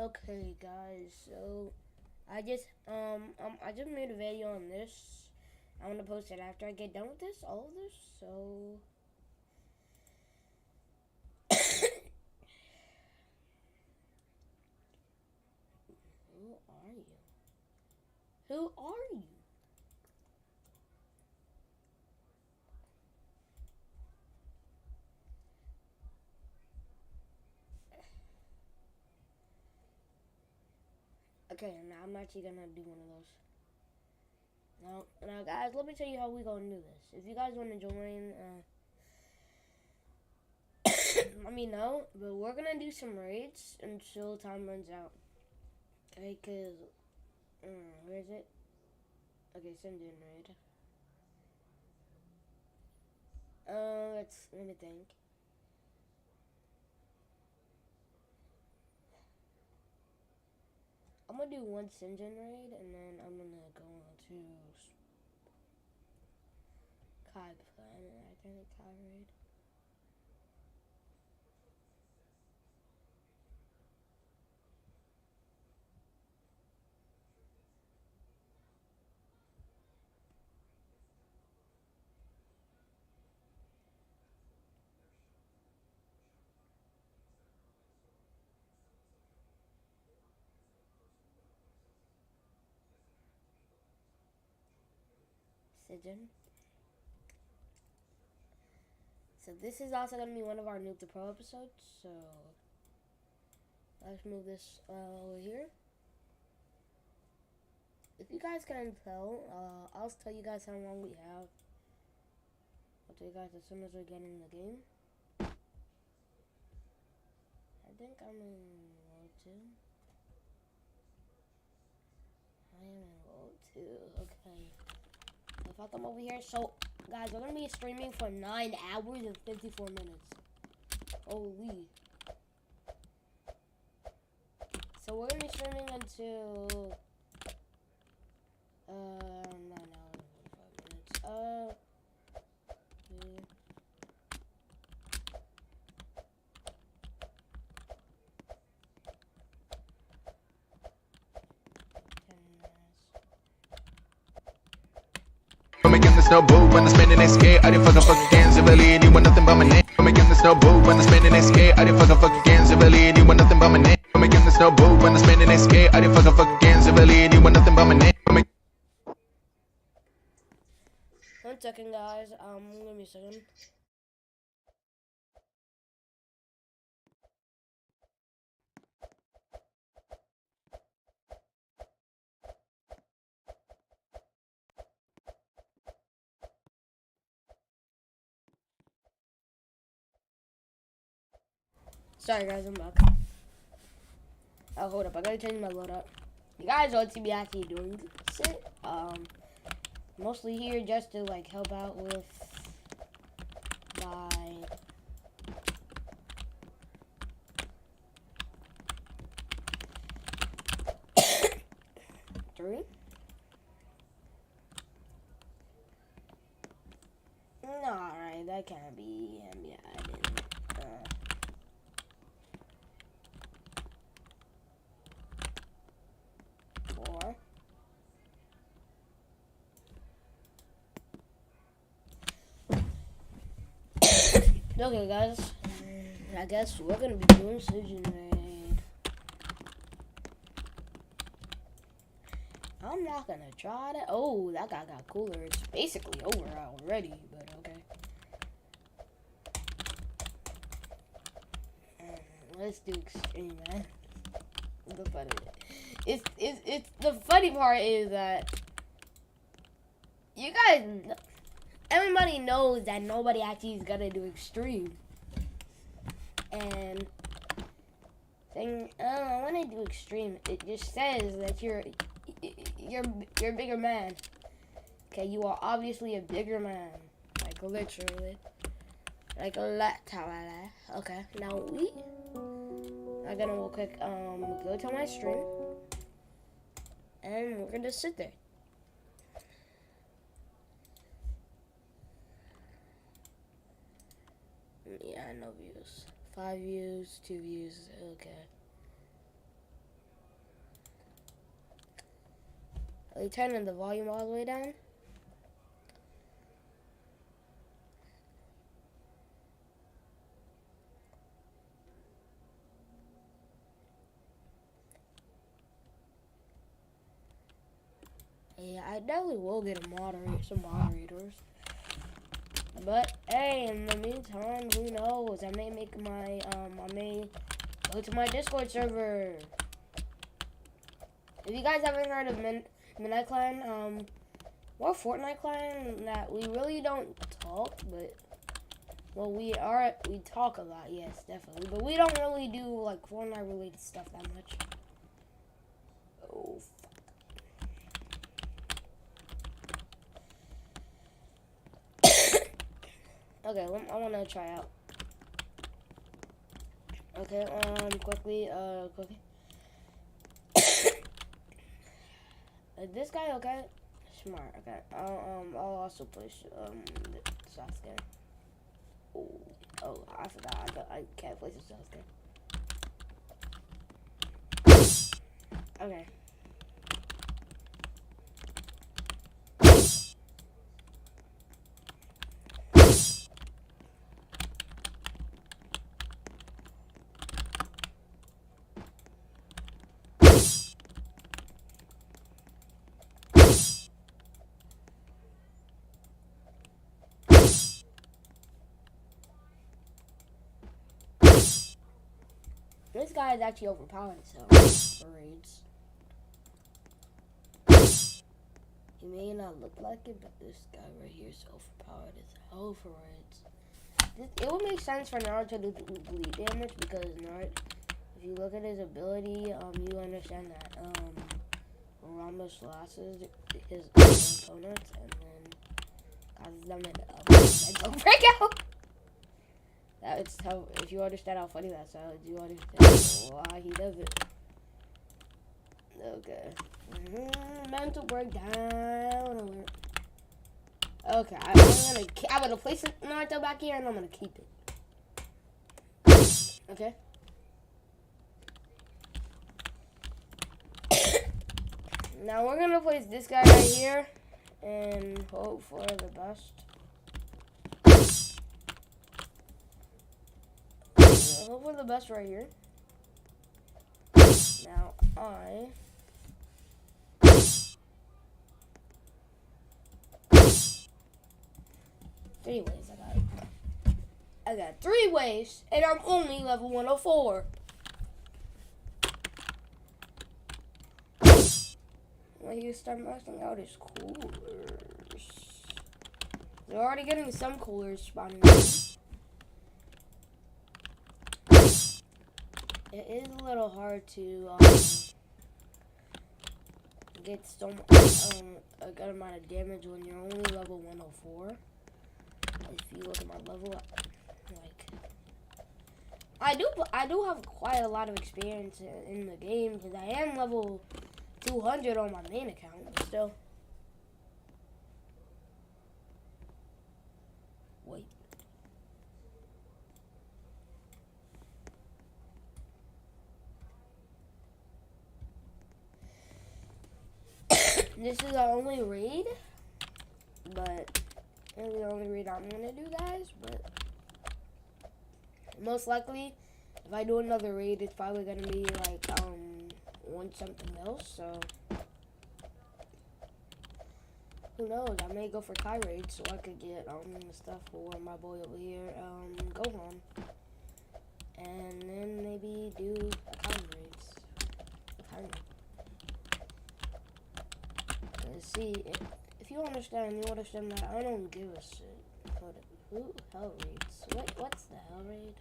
Okay, guys. So I just made a video on this. I'm gonna post it after I get done with all of this. So who are you? Who are you? Okay, now I'm actually gonna do one of those. Now, guys, let me tell you how we gonna do this. If you guys want to join, let me know. But we're gonna do some raids until time runs out. Okay, cause where is it? Okay, send in raid. Let me think. I'm gonna do one Sinjin raid, and then I'm gonna go on to Kai Planet. I think Kai raid. Sinjin. So this is also gonna be one of our Noob the Pro episodes. So let's move this over here. If you guys can tell, I'll tell you guys how long we have. I'll tell you guys as soon as we get in the game. I think I'm in World 2. I am in World 2. Okay. If I come over here, so guys, we're gonna be streaming for 9 hours and 54 minutes. Holy. So we're gonna be streaming until 9 hours and 45 minutes. Yeah. I'm making this no boo when I'm spending SK. I didn't fuck again, so really anyone nothing but my name. I'm making this no boo when I'm spending SK. I didn't fuck again, so really anyone nothing but my name. I'm making this no boo when I'm spending SK. I didn't fuck again, so really anyone nothing but my name. 1 second, guys. Give me a second. Sorry, guys, I'm back. Oh, hold up. I gotta change my load up. You guys ought to be actually doing shit. Mostly here just to like help out with my three. No, alright, that can't be him. Yeah, I didn't. 4. Okay, guys. I guess we're gonna be doing Surgeon Raid. I'm not gonna try that. Oh, that guy got cooler. It's basically over already, but okay. Let's do extreme, man. The funny, it's the funny part is that you guys, everybody knows that nobody actually is gonna do extreme, and saying, oh, I want to do extreme, it just says that you're a bigger man. Okay, you are obviously a bigger man, like literally, like a lot. Okay, now we are gonna real quick go to my stream, and we're gonna sit there. Yeah, no views. 5 views, 2 views. Okay. Are you turning the volume all the way down? Yeah, I definitely will get some moderators. But hey, in the meantime, who knows? I may make my I may go to my Discord server. If you guys haven't heard of Midnight Clan, or Fortnite Clan, that we really don't talk, but well, we talk a lot, yes, definitely, but we don't really do like Fortnite related stuff that much. Oh. Okay, I want to try out. Okay, quickly. This guy, okay? Smart, okay. I'll also push, Sasuke. Oh, I forgot. I can't place a Sasuke. Okay. This guy is actually overpowered, so for raids. He may not look like it, but this guy right here is overpowered as hell for raids. It would make sense for Naruto to do bleed damage because Naruto, if you look at his ability, you understand that Rama slashes his opponents and then causes them to mental breakout. That's how, if you understand how funny that sounds, you understand why he does it. Okay. Mental breakdown. Okay, I'm gonna place it Naruto back here and I'm gonna keep it. Okay. Now we're gonna place this guy right here and hope for the best. Hope for the best right here. Now three ways I got 3 ways and I'm only level 104. When you start maxing out his coolers. They're already getting some coolers spawning. It is a little hard to get so a good amount of damage when you're only level 104. If you look at my level, like I do have quite a lot of experience in the game because I am level 200 on my main account, but still. Wait. This is our only raid, but it's the only raid I'm gonna do, guys. But most likely, if I do another raid, it's probably gonna be like on something else. So who knows? I may go for Kai raid so I could get stuff for my boy over here, Gohan, and then maybe do a Kai raids. See, if you understand that I don't give a shit. Who hell raids? What's the hell raid?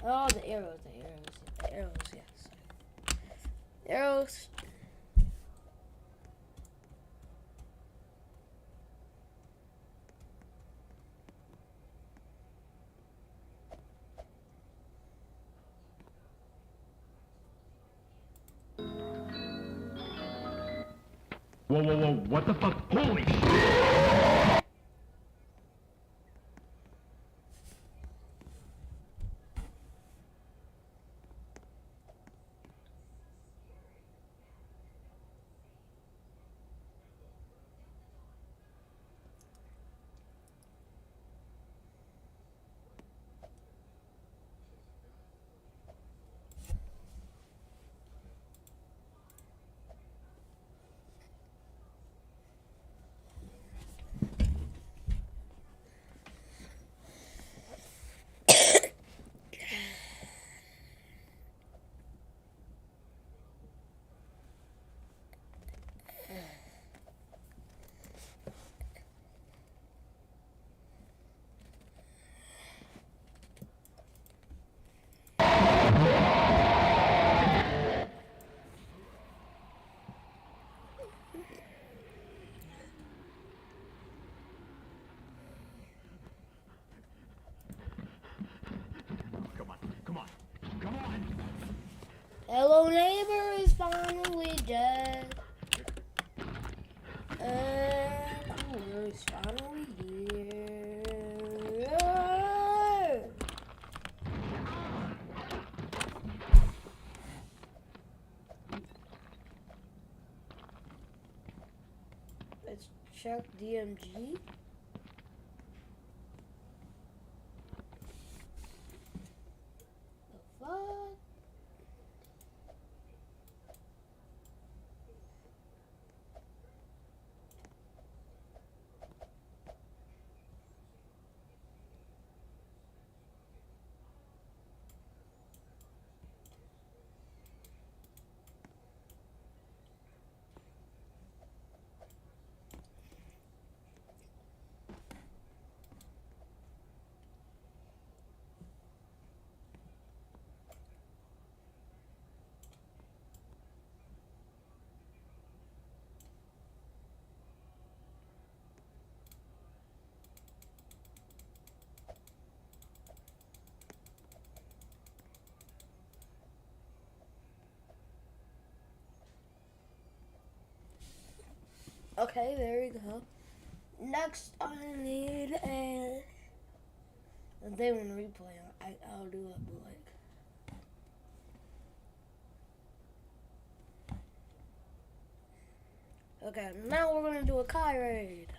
Oh, the arrows, yes. Arrows. Whoa, what the fuck? Holy shit! Hello neighbor is finally dead. And cooler is finally here. Let's check DMG. The fuck? Okay, there you go. Next, I need a. If they want to replay, I'll do it, but like. Okay, now we're gonna do a Kai raid.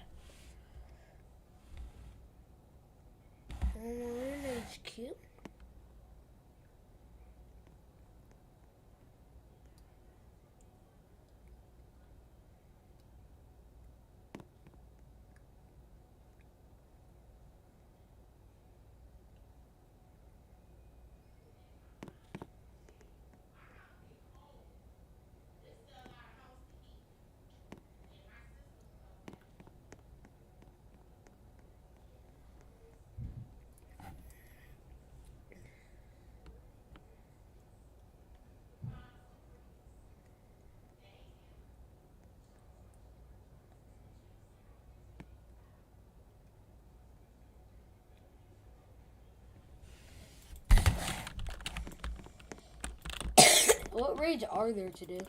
It's cute. What raids are there to do?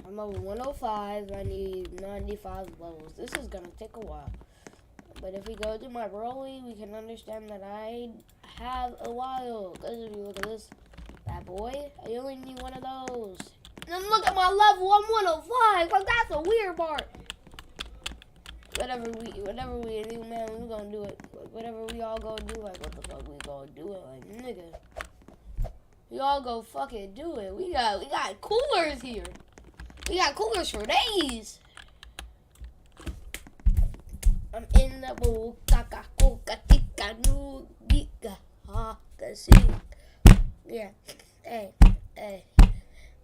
I'm level 105. I need 95 levels. This is gonna take a while. But if we go to my Broly, we can understand that I have a while. Because if you look at this, that boy, I only need one of those. And then look at my level, I'm 105. Like, that's a weird part. Whatever we do, man, we gonna do it. Like, whatever we all gonna do, like, what the fuck we gonna do it? Like, nigga. We all go fucking do it. We got coolers here. We got coolers for days. I'm in the mood. Kaka coca tika nu giga ha kasi. Yeah. Hey.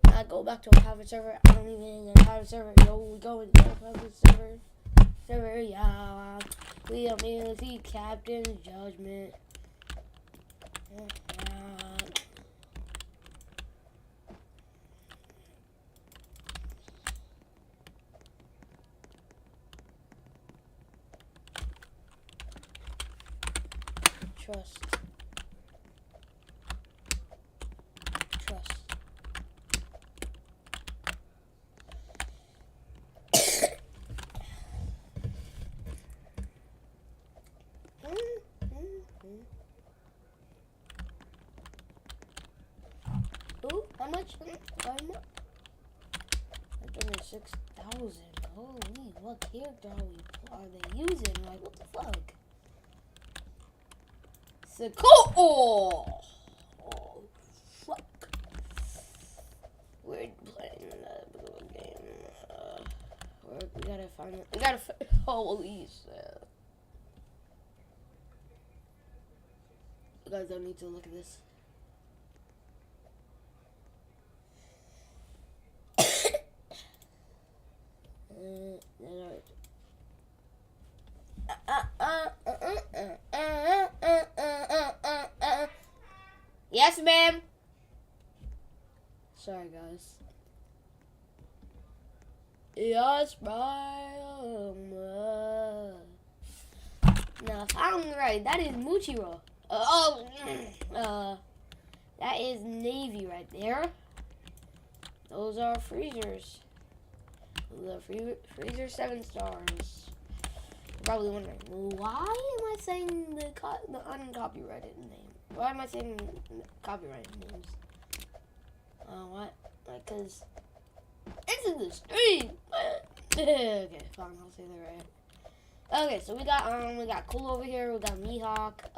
I go back to a private server. I don't even get a private server. Yo, we go into a private server. Yeah. We immediately see Captain's Judgment. Trust. Ooh, how much? That's only 6,000. Holy, what character are they using? Like, what the fuck? Oh, fuck. We're playing another game. We gotta find it. We gotta find. Holy shit. You guys don't need to look at this. Yes, ma'am. Sorry, guys. Yes, ma'am. Now, if I'm right, that is Muchiro. That is Navy right there. Those are freezers. The freezer 7 stars. You're probably wondering, why am I saying the uncopyrighted name? Why am I saying copyrighted names? What? Because it's in the stream. Okay, fine. I'll say that right. Okay, so we got Cool over here. We got Mihawk.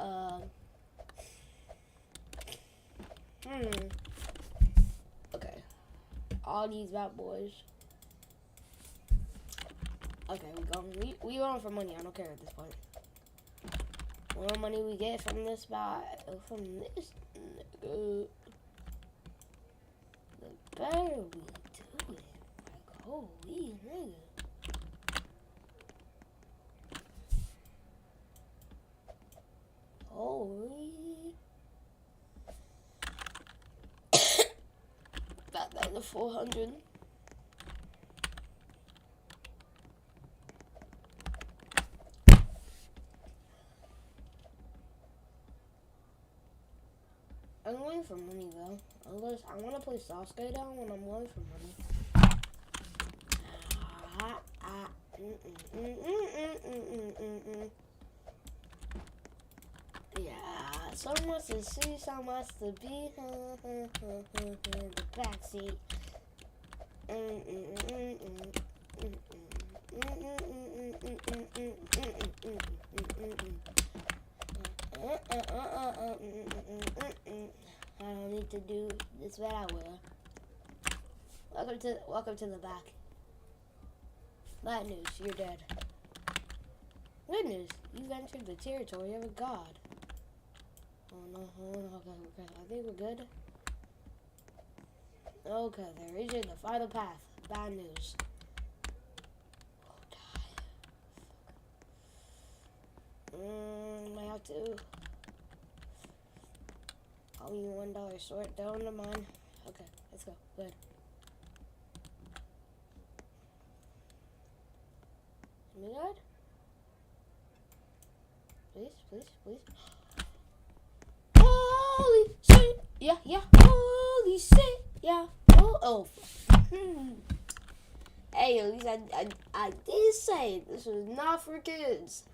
Okay. All these bad boys. Okay, we going for money. I don't care at this point. The more money we get from this nigga, the better we do it. Like, holy nigga. Holy. Got that to 400. I'm going for money though. Unless I want to play Sasuke down when I'm going for money. Yeah, so much to see, so much to be. The backseat. I don't need to do this, but I will. Welcome to the back. Bad news, you're dead. Good news, you've entered the territory of a god. Oh no, okay. I think we're good. Okay, they're reaching the final path. Bad news. I have to. I'll give you $1 short down to mine. Okay, let's go. Good. Am I good? Please. Holy shit! Yeah. Holy shit! Yeah. Oh. Hey, at least I did say this was not for kids.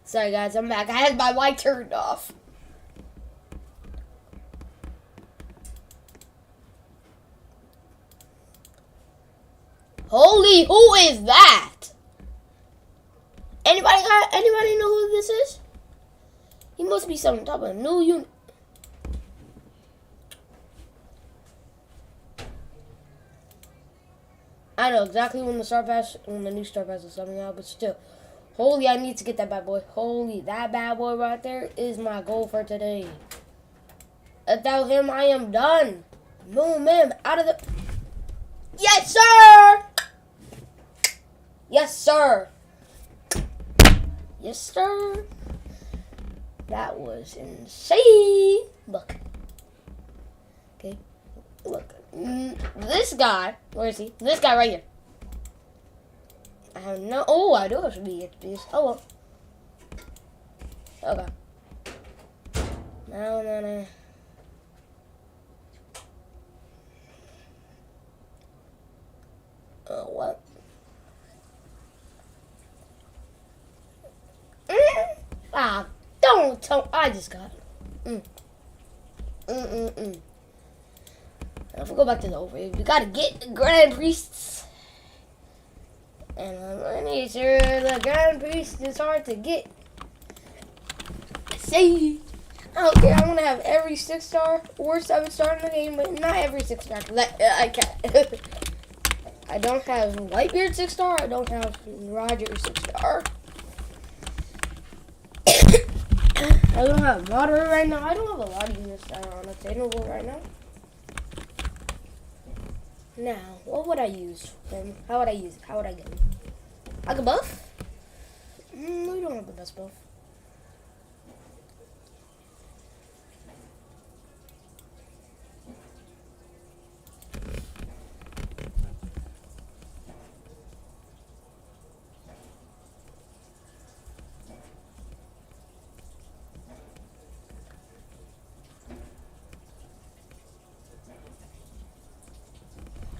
Sorry guys, I'm back. I had my mic turned off. Holy, who is that? Anybody know who this is? He must be some type of new unit. I know exactly when the new Star Pass is coming out, but still. Holy, I need to get that bad boy. Holy, that bad boy right there is my goal for today. Without him, I am done. No, man, out of the... Yes, sir! Yes, sir. Yes, sir. That was insane. Look. Okay. Look. This guy. Where is he? This guy right here. I have no... Oh, I do have some EXPs. Oh, well. Okay. No. Oh, what? Ah, don't tell... I just got it. If we go back to the overview, we gotta get the Grand Priests. And I'm pretty sure the Grand Priest is hard to get. See? I don't care. I'm gonna have every 6-star or 7-star in the game, but not every 6-star. I can't. I don't have Whitebeard 6-star. I don't have Roger 6-star. I don't have Moderate right now. I don't have a lot of units that are unattainable right now. Now, what would I use? How would I use it? How would I get it? Like a buff? We don't have the best buff.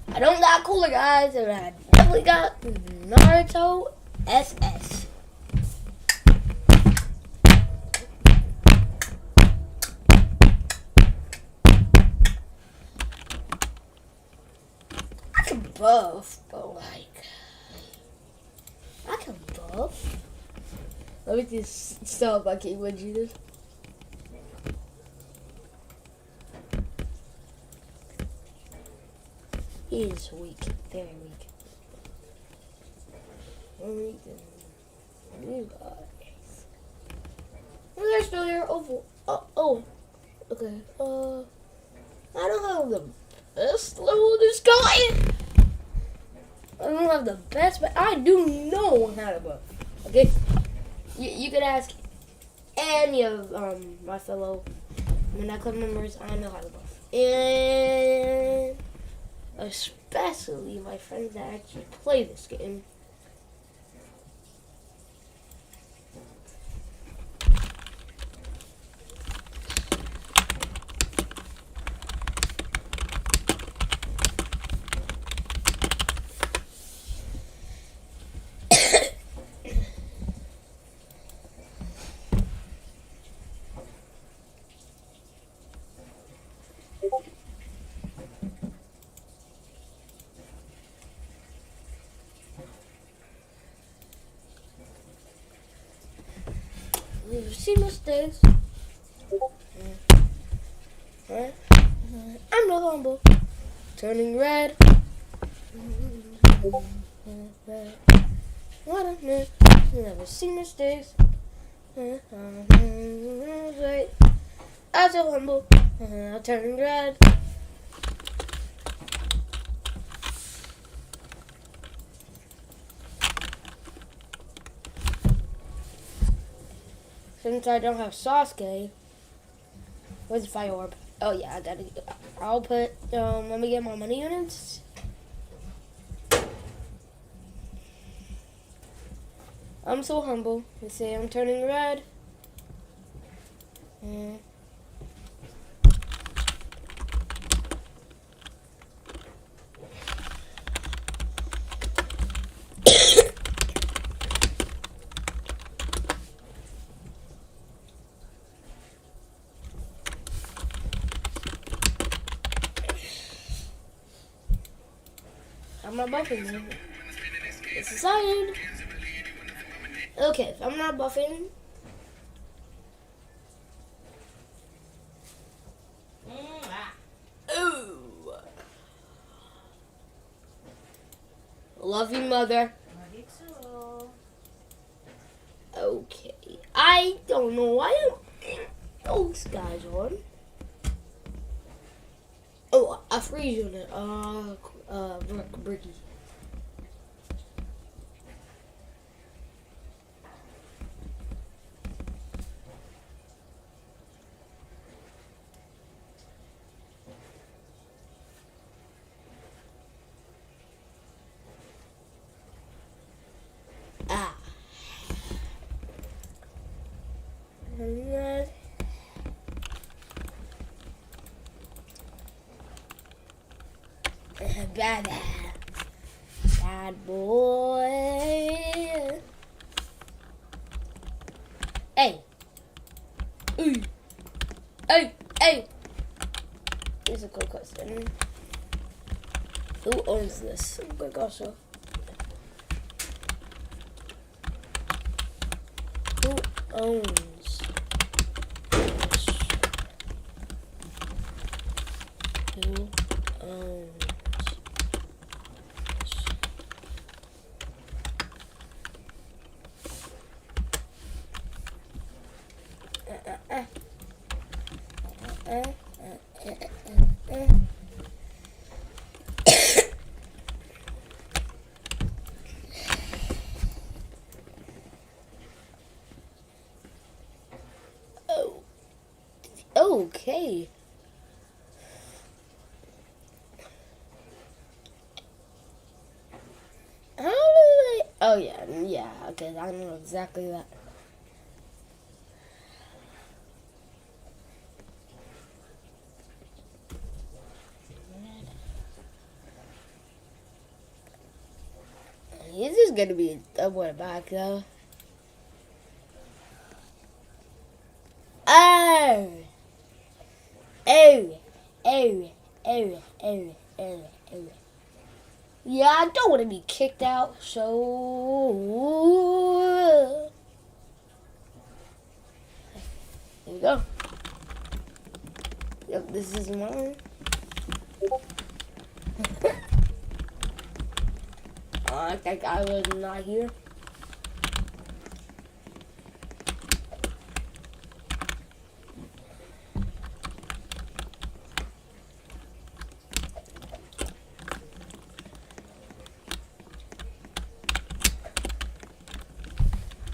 I don't got cooler guys, and I definitely got Naruto SS. I can buff, but like, I can buff. Let me just stop my keyboard, Jesus. He is weak, very weak. More weak than you guys. Well, they're still here. Oh, okay. I don't have the best level of this guy. I don't have the best, but I do know how to buff. Okay, you could ask any of my fellow Midnight Club members. I know how to buff, and especially my friends that actually play this game. You've seen mistakes. I'm no humble. Turning red. What a minute. Never seen mistakes. I'm so humble. I'm turning red. Since I don't have Sasuke, where's the fire orb? Oh yeah, I gotta. I'll put. Let me get my money units. I'm so humble. They say I'm turning red. I'm not buffing, man. It's decided. Okay, if I'm not buffing. Ooh. Love you, mother. Love you too. Okay. I don't know why those guys on. Oh, a freeze unit. Bricky. Ah. Bad boy. Hey. Ooh. Hey. Here's a quick question. Who owns this? Quick also. Who owns this? Who owns? Oh, okay. How do they? Oh yeah. Okay, I know exactly that. This is gonna be a what back though. Oh. Yeah, I don't want to be kicked out, so here we go. Yep, this is mine. I think I was not here.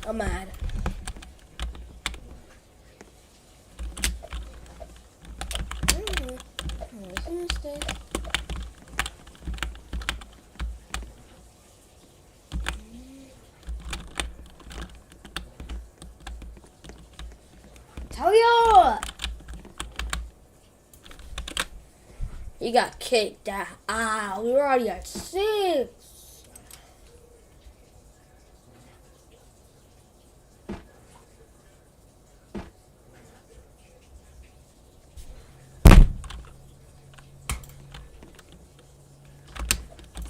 I'm mad. It's a mistake. Tell you! You got kicked out. We were already at 6.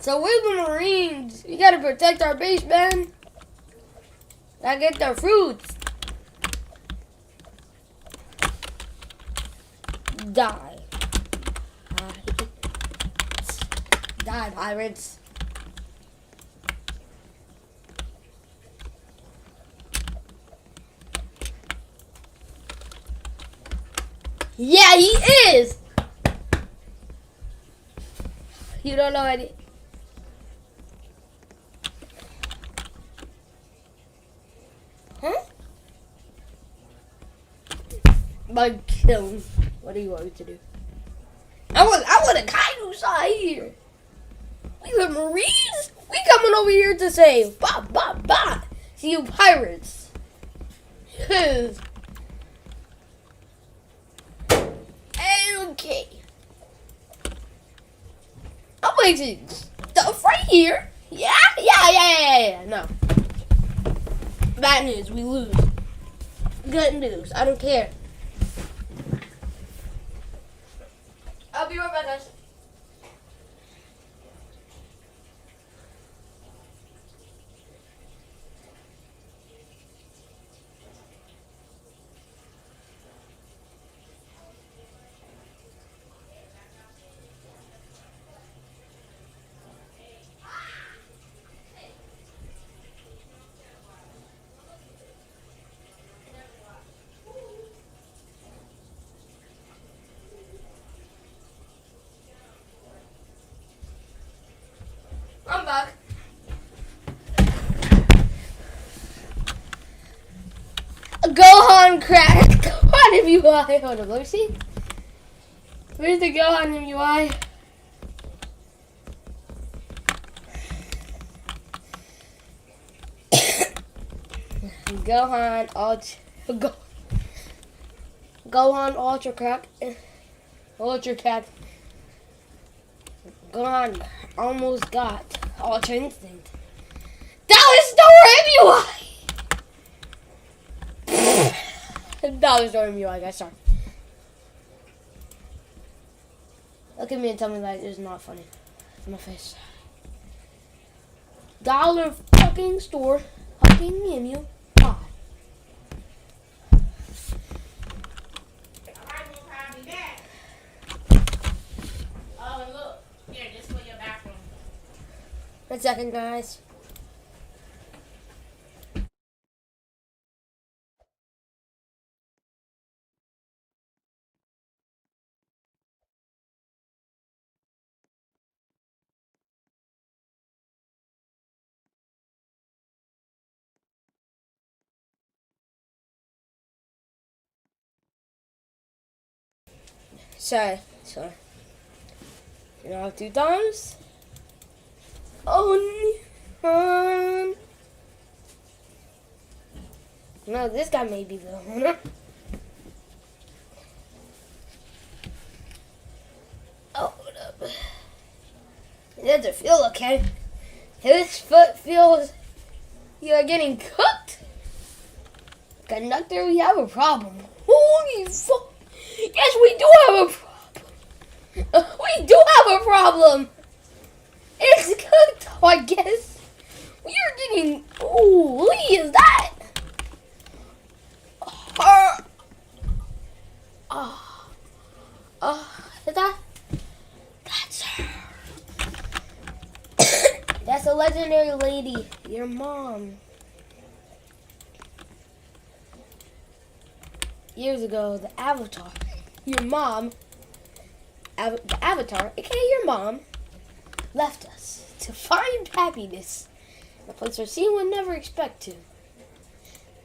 So we're the Marines. You gotta protect our base, man. Gotta get their fruits. Die. Die, pirates. Yeah, he is. You don't know any. Huh? Bug kill him. What are you going to do? I want a Kaiju side here. We the Marines. We coming over here to say, bah. See you pirates. Okay. I'm waiting. Stuff right here. Yeah. No. Bad news. We lose. Good news. I don't care. I'll be right back, guys. crack. Gohan MUI. Hold on, let me see. Where's the Gohan MUI? Gohan Ultra Crack. Ultra Crack. Gohan almost got Ultra Instinct. Dollar Store MUI! Dollar Store MUI, guys, sorry. Look at me and tell me that it's not funny. In my face. Dollar fucking store fucking MUI. One second, guys. Sorry. You know, 2 times. Oh, no, this guy may be the owner. Oh, hold up. It doesn't feel okay. His foot feels you are getting cooked. Conductor, we have a problem. Holy fuck. Yes, we do have a problem. We do have a problem. It's cooked, I guess. We are getting. Holy is that? Is that? That's her. That's a legendary lady. Your mom. Years ago, the Avatar. Your mom. The Avatar, aka your mom, left us to find happiness in a place where she would never expect to.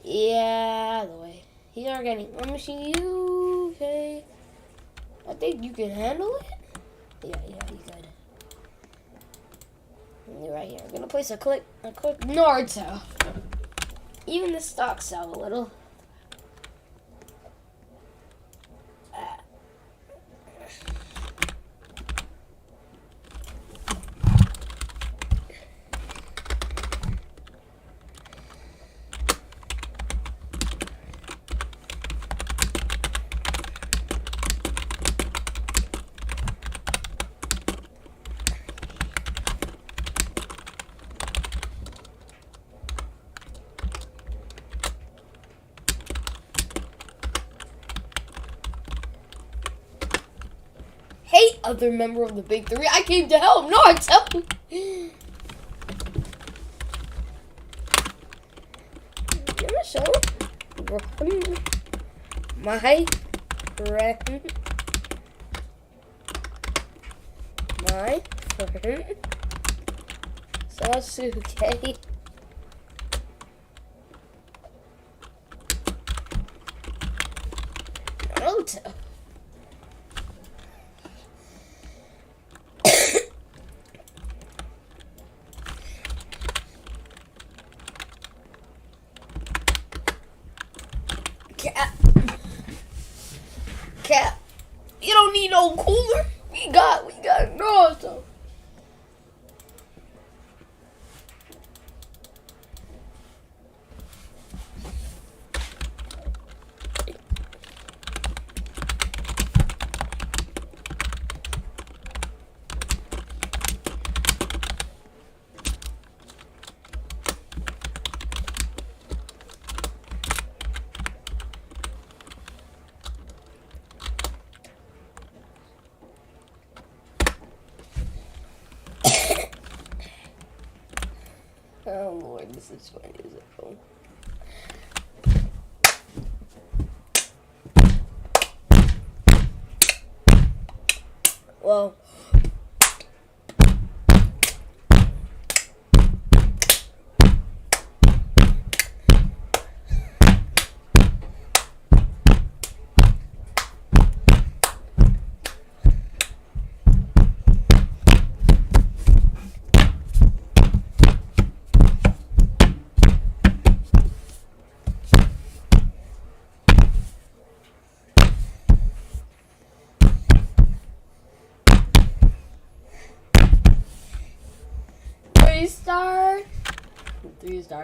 Yeah, the way. Here are getting. Let me see you. Okay. I think you can handle it. Yeah, you could. You're right here. I'm gonna place a quick Naruto. Even the stocks sell a little. Hey, other member of the Big Three, I came to help. No, I'm telling you. You're so wrong. My friend. My friend. Sasuke. Naruto. Cap, you don't need no cooler. We got Naruto. Oh Lord, this is funny as hell. Well, 3-star. 3-star.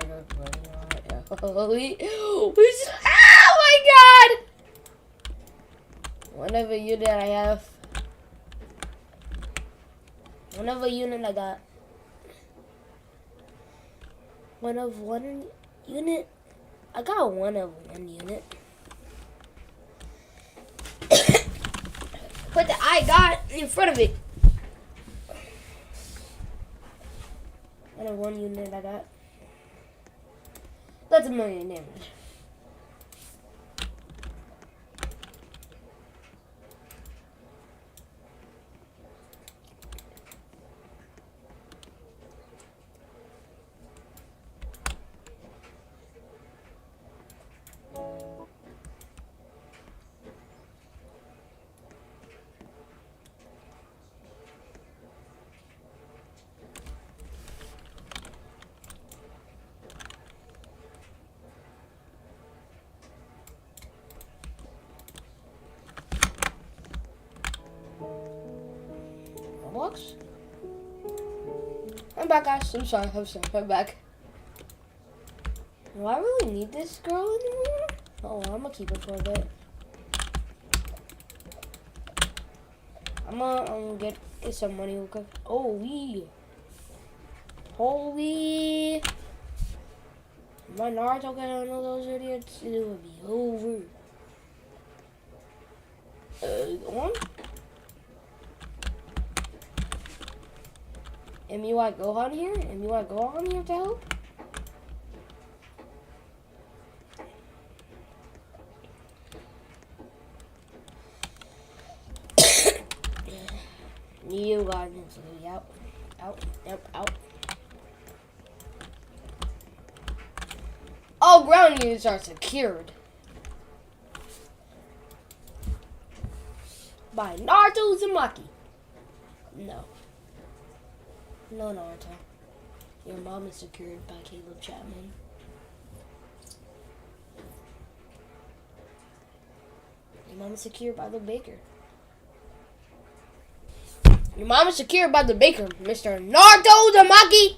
Holy. Oh my god! Whatever unit I have. Whatever unit I got. One of one unit. I got one of one unit. Put the I got in front of it. One of one unit I got. That's 1,000,000 damage. Box? I'm back, guys. I'm sorry. I'm back. Do I really need this girl anymore? Oh, well, I'm gonna keep it for a bit. I'm gonna get some money real quick. Holy. My Naruto got one of those idiots, it would be over. Go on. MUI Gohan here? MUI Gohan here to help? You got it. Out. All ground units are secured by Naruto Uzumaki. No, Naruto. Your mom is secured by Caleb Chapman. Your mom is secured by the baker. Your mom is secured by the baker, Mr. Naruto Uzumaki.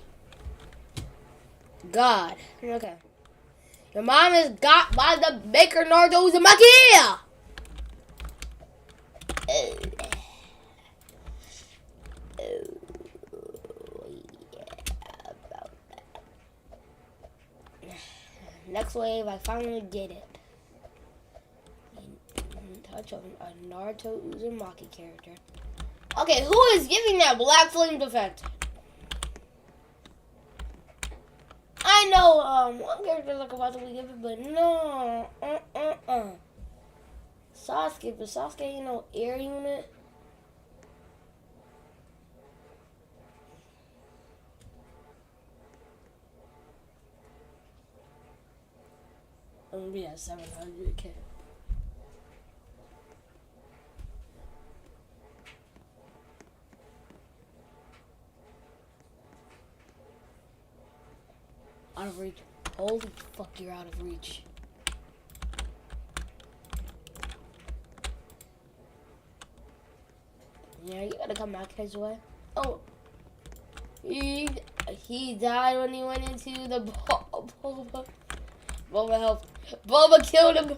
God. Okay. Your mom is got by the baker, Naruto Uzumaki. Next wave, I finally did it. Touch of a Naruto Uzumaki character. Okay, who is giving that black flame defense? I know one character like about to be given, but no. Sasuke, but Sasuke ain't no air unit. I'm gonna be at 700k. Out of reach. Holy fuck, you're out of reach. Yeah, you gotta come back his way. Oh. He died when he went into the Boba. Boba helped. Boba killed him.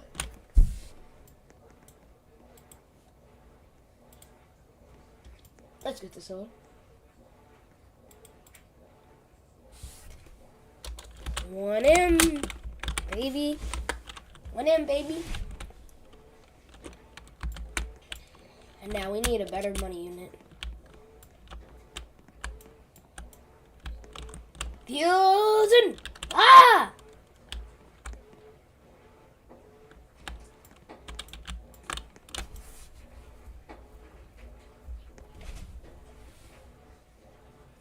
Let's get this on. 1M, baby. 1M, baby. And now we need a better money unit. Fusion! Ah!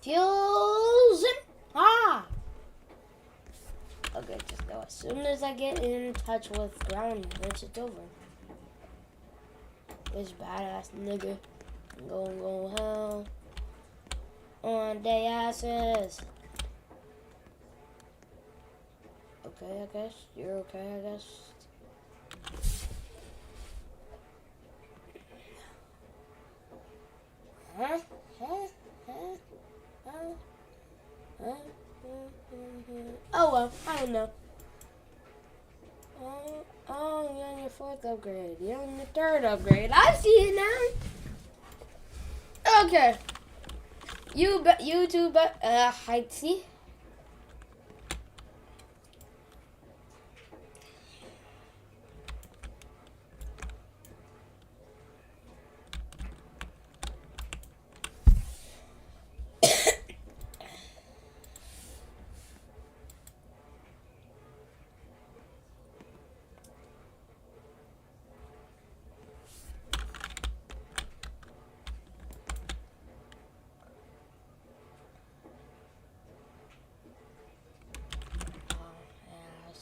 Fusion! Ah! Okay, just go. As soon as I get in touch with ground units, it's over. This badass nigga go hell on they asses. Okay, I guess you're okay. I guess. Huh? Oh no. Oh, you're on your 4th upgrade. You're on your 3rd upgrade. I see it now. Okay. You two, but I see.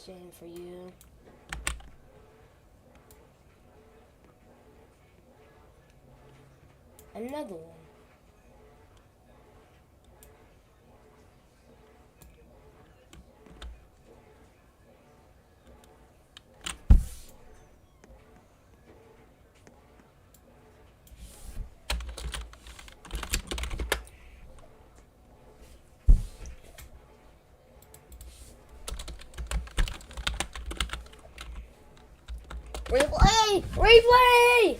Shame for you. Another one. Replay! Replay!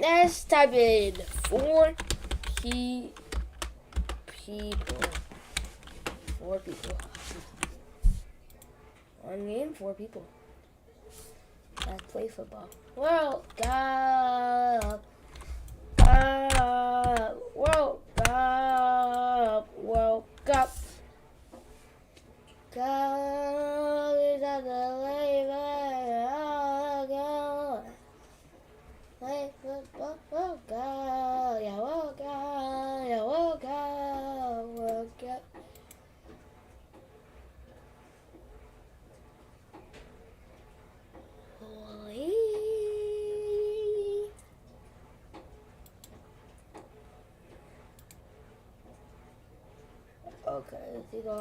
Let's type in 4 people. 4 people. One game, 4 people. Let's play football. World Cup. World Cup. World Cup. Cup is at the labor. Play football. World Cup. Yeah, World Cup. Yeah, World Cup. World Cup. Okay, let's see go.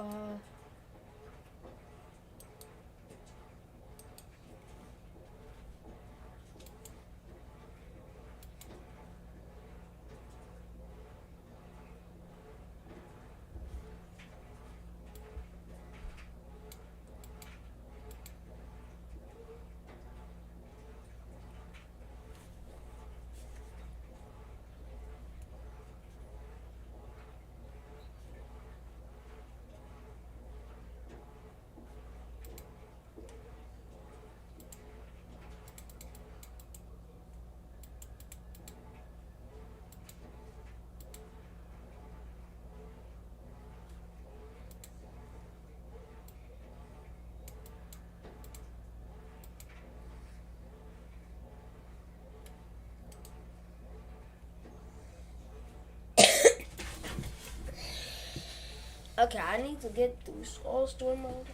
Okay, I need to get through all store mode.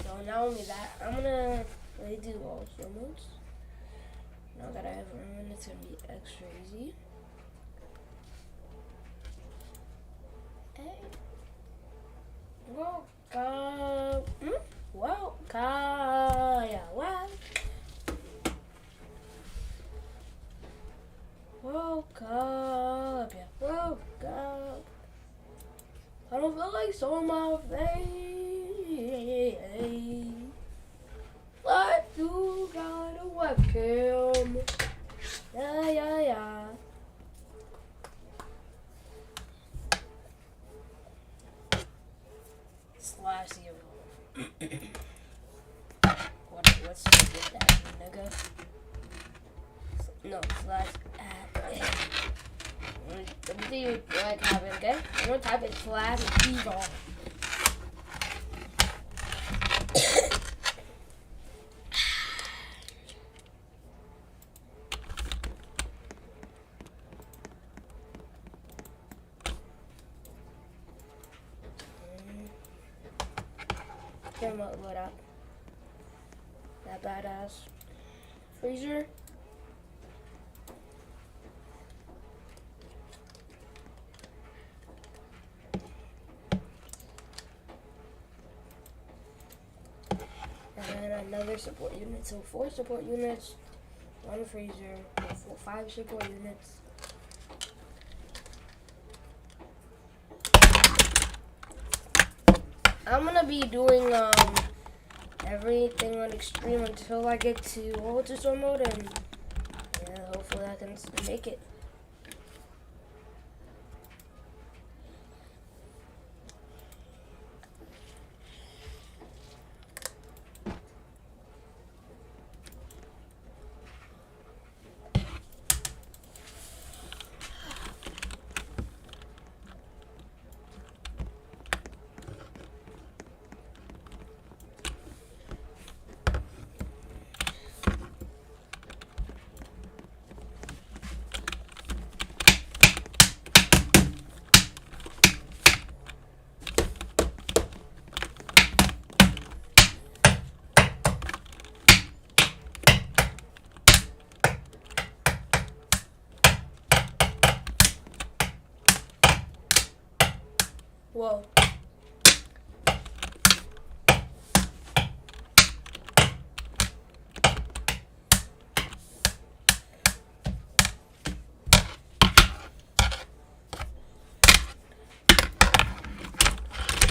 So not only that, I'm gonna redo all store modes. Now that I have room, it's gonna be extra easy. Hey, welcome, welcome, yeah, welcome, yeah, welcome. I don't feel like showing my face. But you got a webcam. Yeah. Slash 0. What's with that, nigga? No, slash at. Let me see what happened, okay? I'm gonna type it slash evolve. Camera load up. That badass freezer. and another support unit. So 4 support units, 1 freezer, 5 support units. I'm gonna be doing everything on extreme until I get to ultra storm mode, and yeah, hopefully I can make it. Whoa.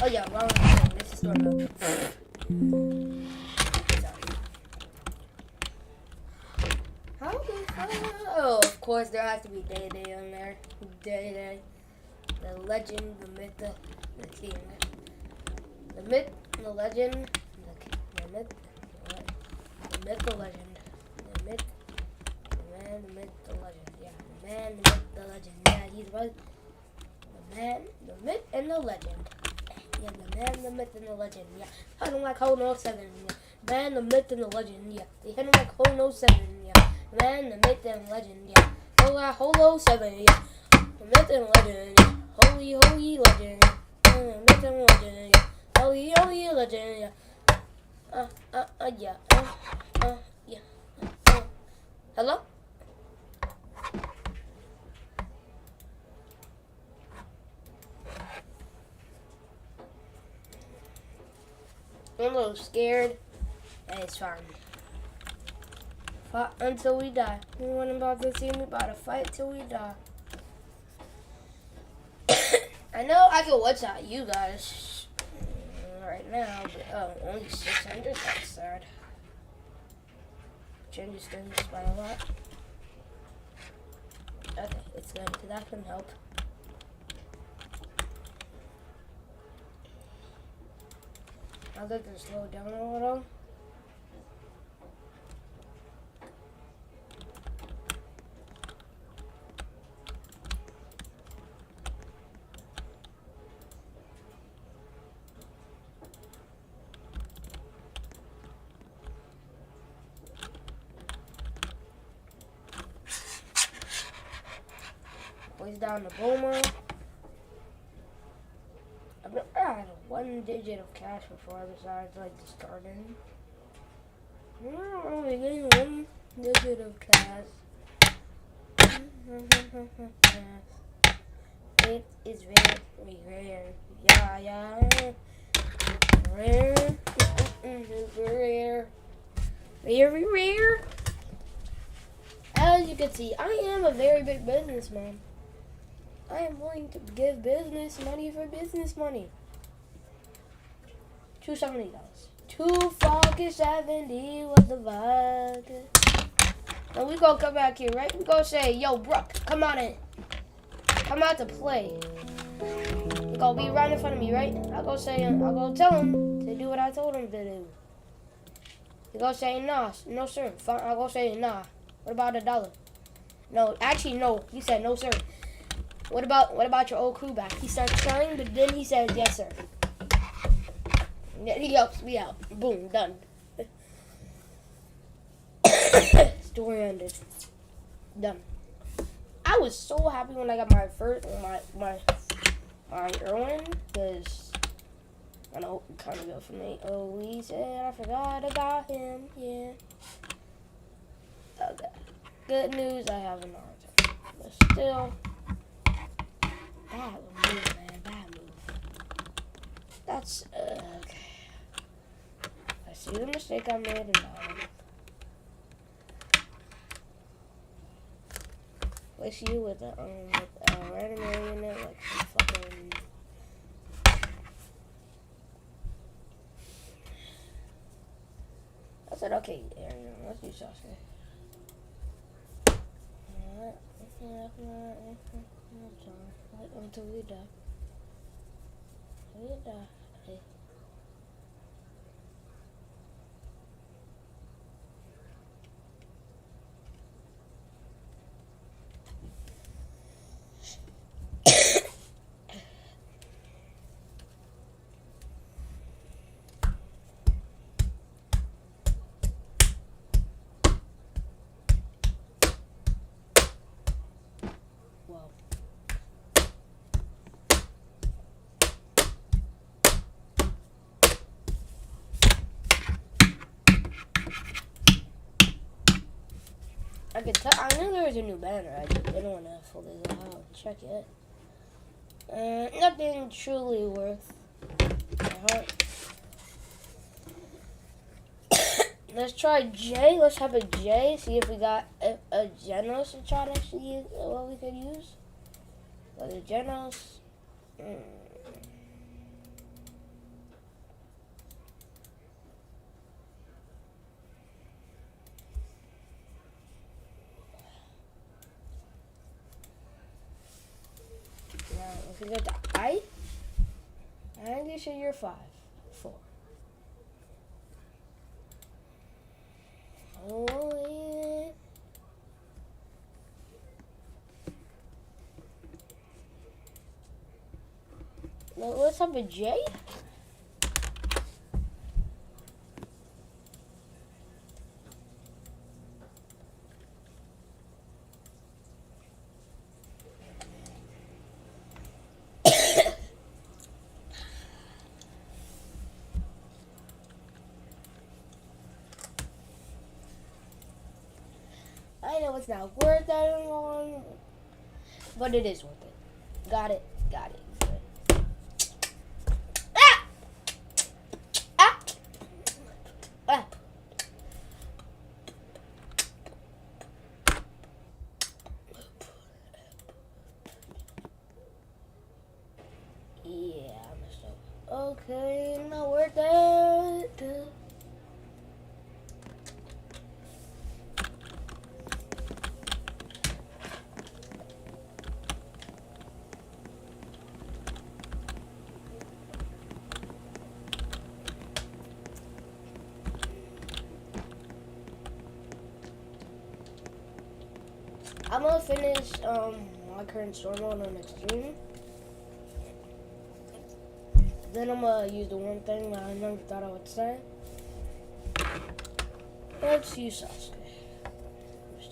Oh yeah, wrong thing. This is storm mode. Oh, of course there has to be Day-Day on there. Day-Day. The legend, the myth, the king. The myth, the legend, the myth, the myth, the legend. The myth, the man, the myth, the legend. Yeah, the man, the myth, the legend. Yeah, he's right. The man, the myth, and the legend. Yeah, the man, the myth, and the legend. Yeah, I don't like Hole No 7. Yeah, man, the myth, and the legend. Yeah, they hit him like Hole No 7. Yeah, man, the myth, and legend. Yeah, Hole No 7. Yeah, the myth and legend. Yeah. Holy, holy legend. Myth and legend. Yeah, holy, holy legend. Yeah. Yeah. Yeah. Hello? I'm a little scared. It's fine. Fight until we die. You want about to see me about to fight till we die. I know I can watch out you guys right now, but only 600. That's sad. Changes things by a lot. Okay, it's good. That can help. I'd like to slow down a little. Boys down the boomer. I've never had 1 digit of cash before besides like discarding. I'm only getting 1 digit of cash. It is very rare. Yeah. Rare. Rare. Very rare. As you can see, I am a very big businessman. I am willing to give business money for business money. $270. $270. What the fuck? And we gonna come back here, right? We gonna say, yo, Brooke, come on in. Come out to play. You gonna be right in front of me, right? I'll go tell him to do what I told him to do. You gonna say, nah, no sir. Fine, I'll go say, nah. What about $1? No, actually, no. He said, no sir. What about your old crew back? He starts crying, but then he says, yes, sir. He helps me out. Boom, done. Story ended. Done. I was so happy when I got my first, my Erwin, because I know it kind of go for me. Oh, he said I forgot about him, yeah. Okay. Good news, I have an origin. But still, bad move, man, bad move. That's, okay. I See the mistake I made and place you with a random unit like some fucking. I said okay, Aaron. Let's do Sasuke. Alright, until we die. We die. Hey. I could tell. I knew there was a new banner. I just didn't want to pull this out and check it. Nothing truly worth my heart. Let's try J. Let's have a J. See if we got a Genos to try to see what we could use. But the Genos. If we go to I think you're 5, 4. Oh, yeah. Now, let's have a J. I know it's not worth that long, but it is worth it. Got it. Good. Ah! Ah! Ah! Yeah, I messed up. Okay, not worth it. I'm gonna finish my current story mode on extreme. Then I'm gonna use the one thing that I never thought I would say. Let's use Sasuke.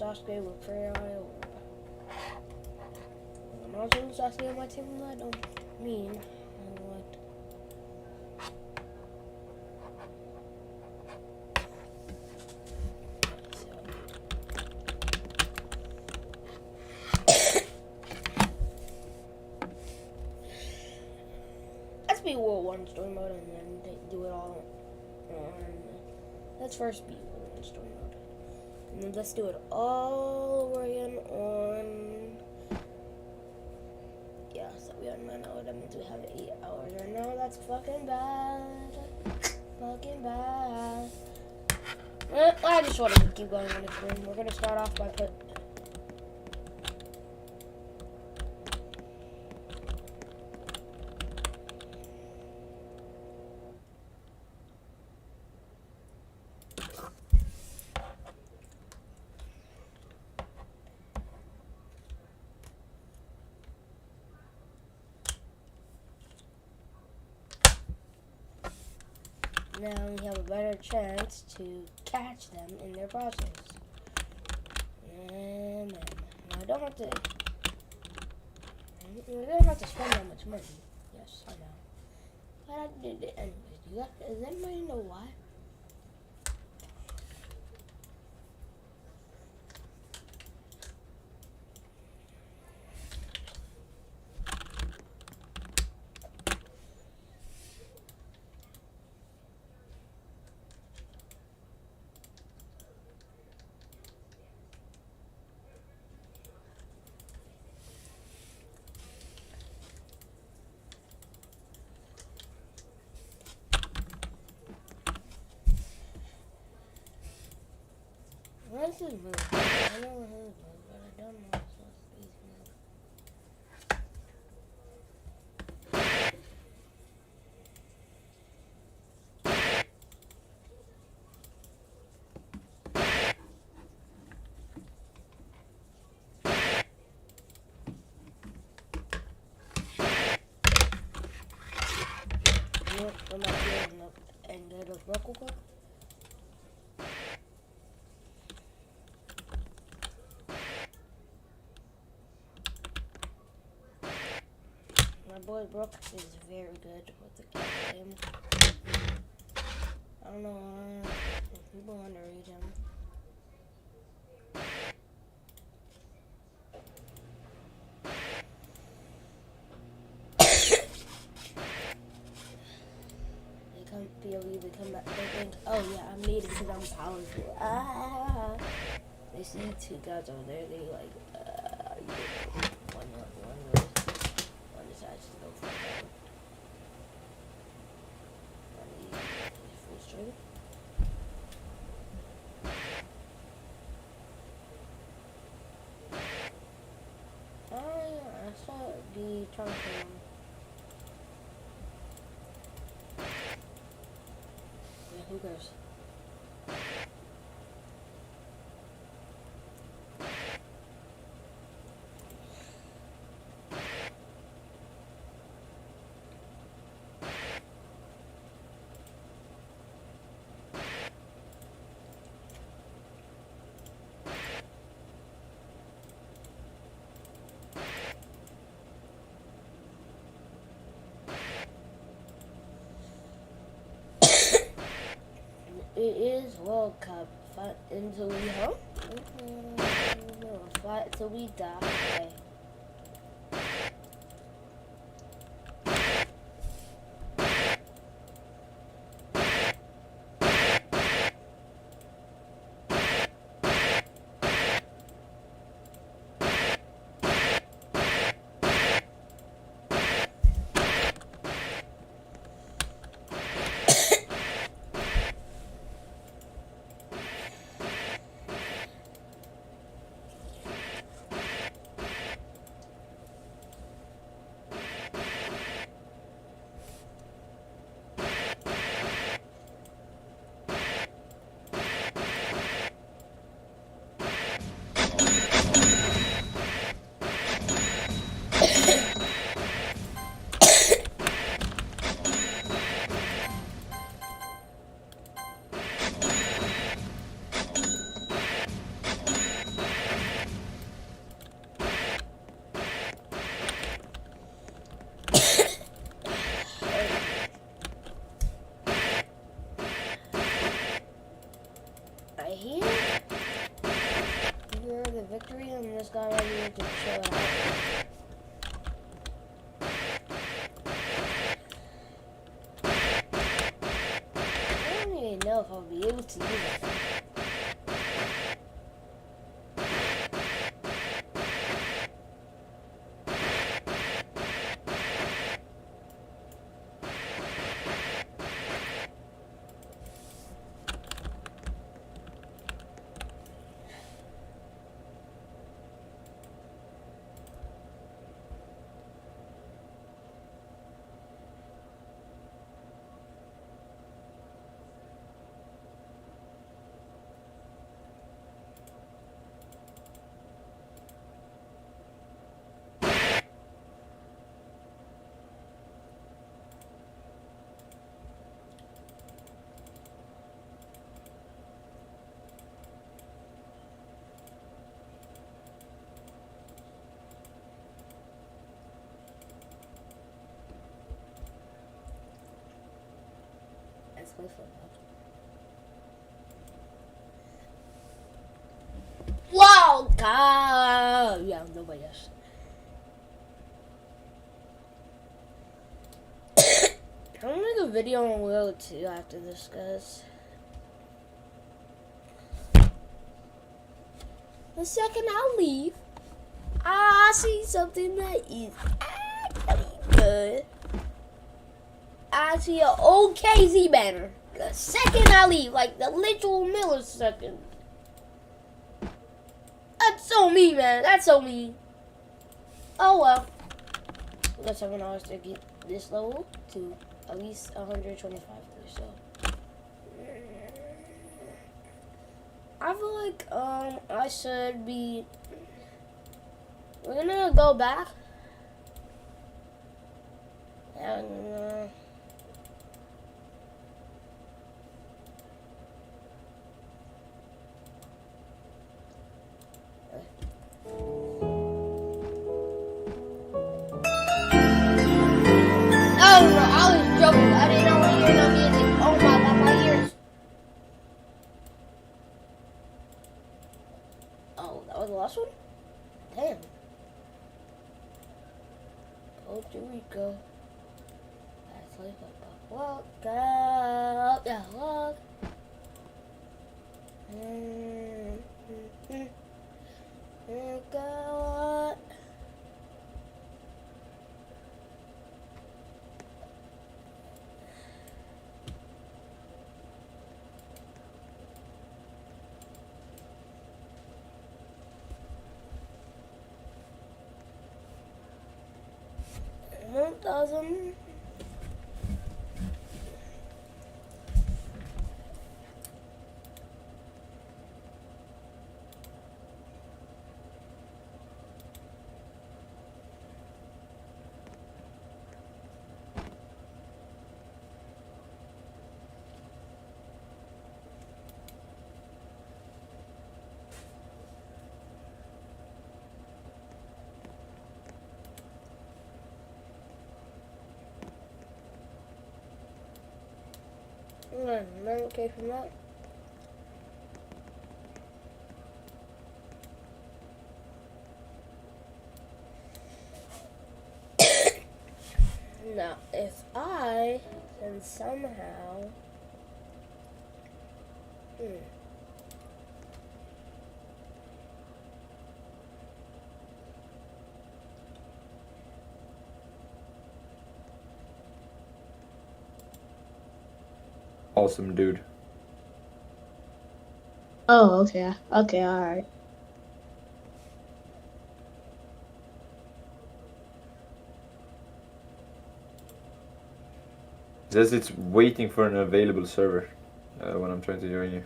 Sasuke with prayer oil. I'm not doing Sasuke on my team, I don't mean what. Let's be World 1 story mode and then do it all on. Let's first be World 1 story mode. And then let's do it all over again on. Yeah, so we have 9 hours. That means we have 8 hours right now. That's fucking bad. Fucking bad. I just want to keep going on this room. We're gonna start off by put. Now we have a better chance to catch them in their process. And then, now I don't have to. We don't have to spend that much money. Yes, I know. But I did it anyways. Does anybody know why? What's his move? I know what his move, but I don't know what's his move. You know, I'm not doing up and get a buckle cup. My boy Brooke is very good with the game. I don't know if people underrate him. They come back, they think, oh yeah, I made it because I'm powerful. Ah! They see two guys over there, they like, one decides to go for it. He's frustrated. Oh yeah, I saw the trunk from who goes? It is World Cup. Fight until we hope. Fight till we die. Victory and this guy right here to chill out. I don't even know if I'll be able to do that. Let's play football. Wow, God! Yeah, nobody else. I'm gonna make a video on Will too after this, guys. The second I leave, I see something that is actually good. I see an old KZ banner. The second I leave, like the literal millisecond. That's so mean, man. That's so mean. Oh well. We got $7 to get this level to at least 125. So I feel like I should be. We're gonna go back and. Oh no, I was joking. I didn't want to hear no music. Oh my god, my ears. Oh, that was the last one? Damn. Puerto Rico. That's like a walk out the walk. Go. 1,000. Okay from that. Now, if I can somehow... Awesome, dude. Oh, okay. Okay, alright. It says it's waiting for an available server when I'm trying to join you.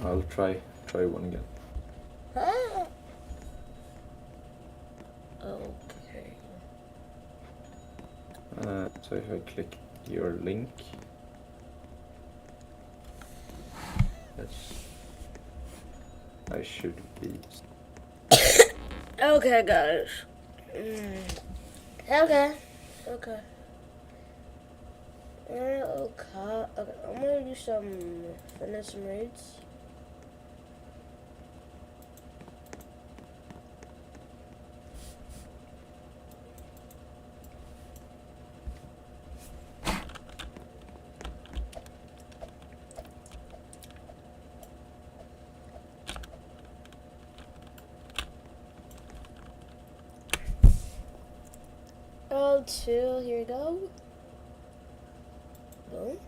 I'll try one again. Huh? Okay. So if I click your link, I should be. Okay, guys. Okay. Okay. Okay. I'm gonna do finish some raids. Here we go. Boom.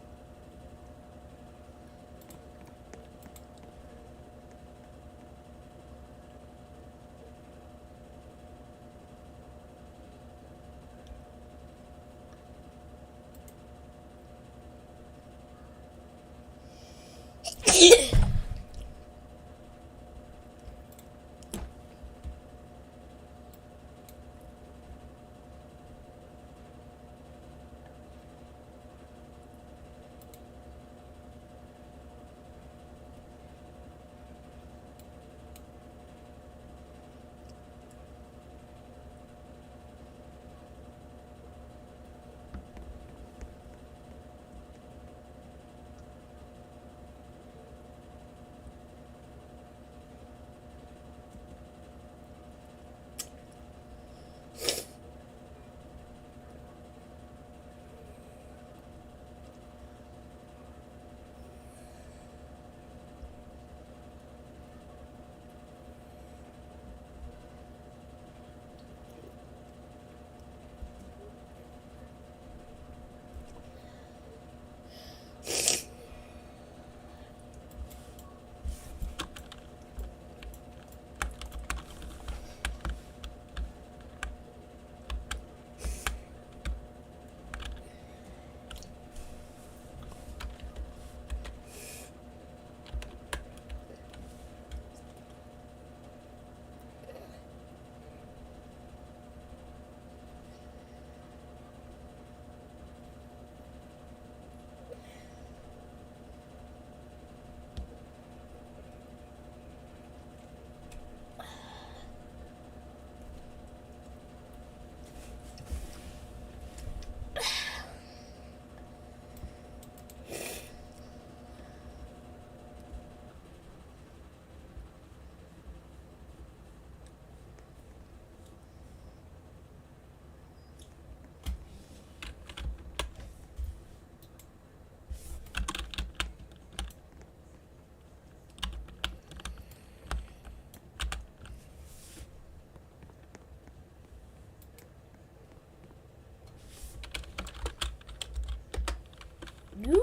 You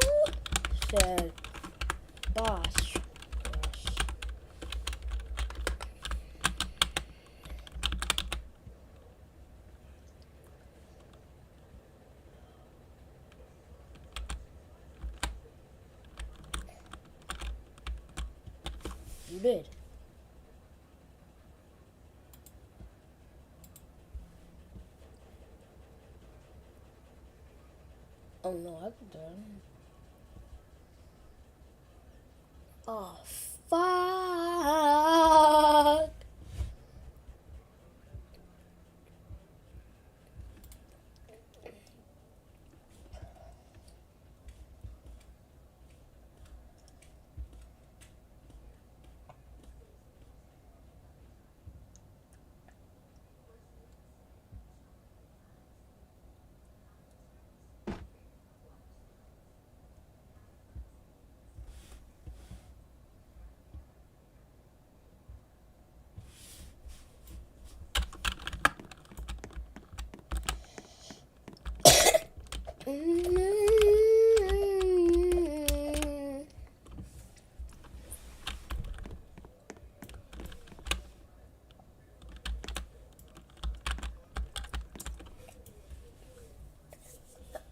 said boss. You did. Oh no, I could done. Oh fuck.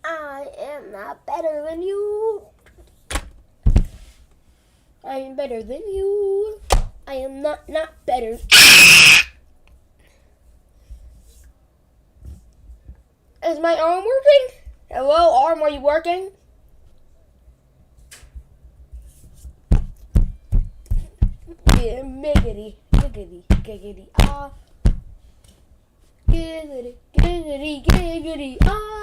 I am not better than you. I am better than you. I am not better. Is my arm working? Hello, arm, are you working? Yeah, giggity, giggity, giggity, ah. Giggity, giggity, giggity, ah.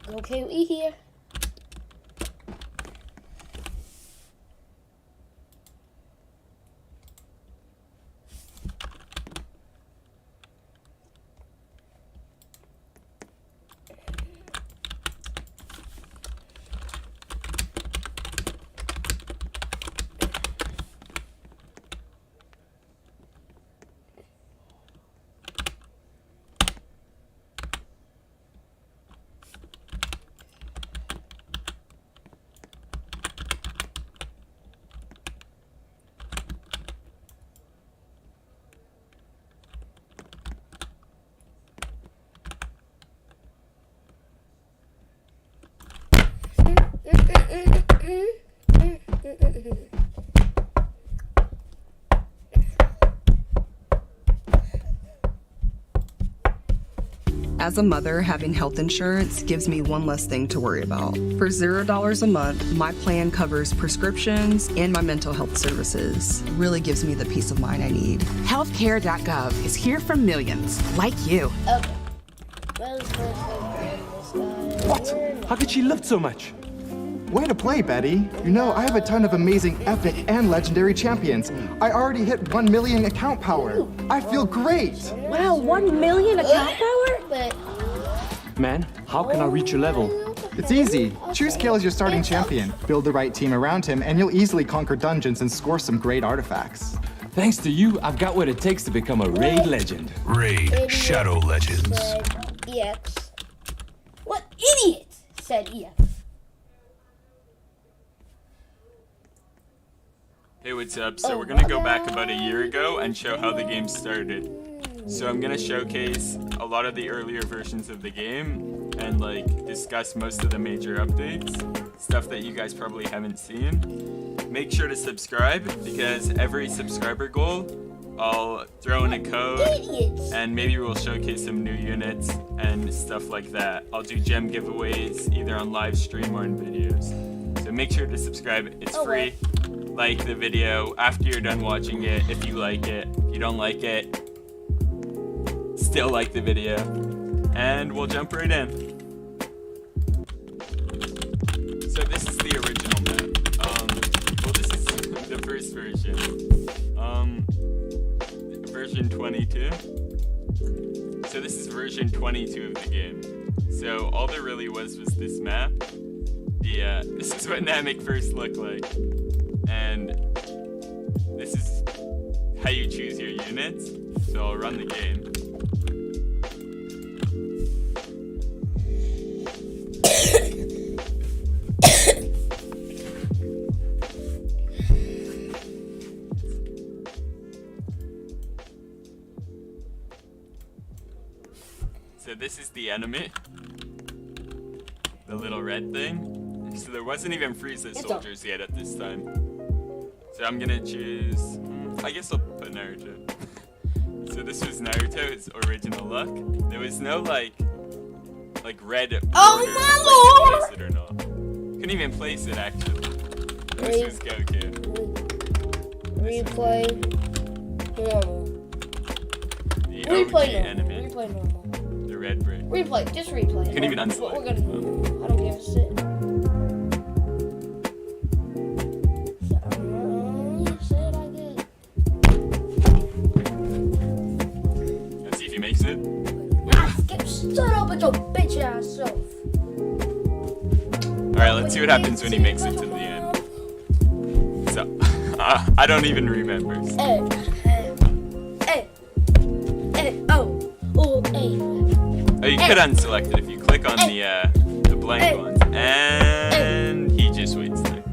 Okay, we here. As a mother, having health insurance gives me one less thing to worry about. For $0 a month, my plan covers prescriptions and my mental health services. It really gives me the peace of mind I need. Healthcare.gov is here for millions like you. Okay. Well, this guy. What? How could she lift so much? Way to play, Betty. You know, I have a ton of amazing epic and legendary champions. I already hit 1 million account power. I feel great. Wow, 1 million account power? But Man, how can I reach your level? It's easy. Choose Kale as your starting champion. Build the right team around him, and you'll easily conquer dungeons and score some great artifacts. Thanks to you, I've got what it takes to become a raid legend. Raid Shadow Legends. said EX. What idiot said EX? Hey, what's up? So we're gonna go back about a year ago and show how the game started. So I'm gonna showcase a lot of the earlier versions of the game and like discuss most of the major updates, stuff that you guys probably haven't seen. Make sure to subscribe because every subscriber goal I'll throw in a code and maybe we'll showcase some new units and stuff like that. I'll do gem giveaways either on live stream or in videos. So make sure to subscribe, it's free. Like the video after you're done watching it if you like it. If you don't like it, still like the video. And we'll jump right in. So this is the original map. Well, this is the first version. Version 22. So this is version 22 of the game. So all there really was this map. Yeah, this is what Namek first looked like. And this is how you choose your units. So I'll run the game. So this is the enemy. The little red thing. So there wasn't even Frieza soldiers yet at this time. So I'm gonna choose... I guess I'll put Naruto. So this was Naruto's original look. There was no like red border, Oh my lord! place it or not. Couldn't even place it actually. This was Goku. Replay normal. The Replay OG normal. enemy. Replay normal. The red brick. Replay. Just replay. You couldn't even That's what unselect. we're gonna do. I don't give a shit. Let's see if he makes it. Shut up with your bitch ass self. Alright, let's see what happens when he makes it to the end. So, I don't even remember. Hey, Oh, you could unselect it if you click on the blank ones. And he just waits there.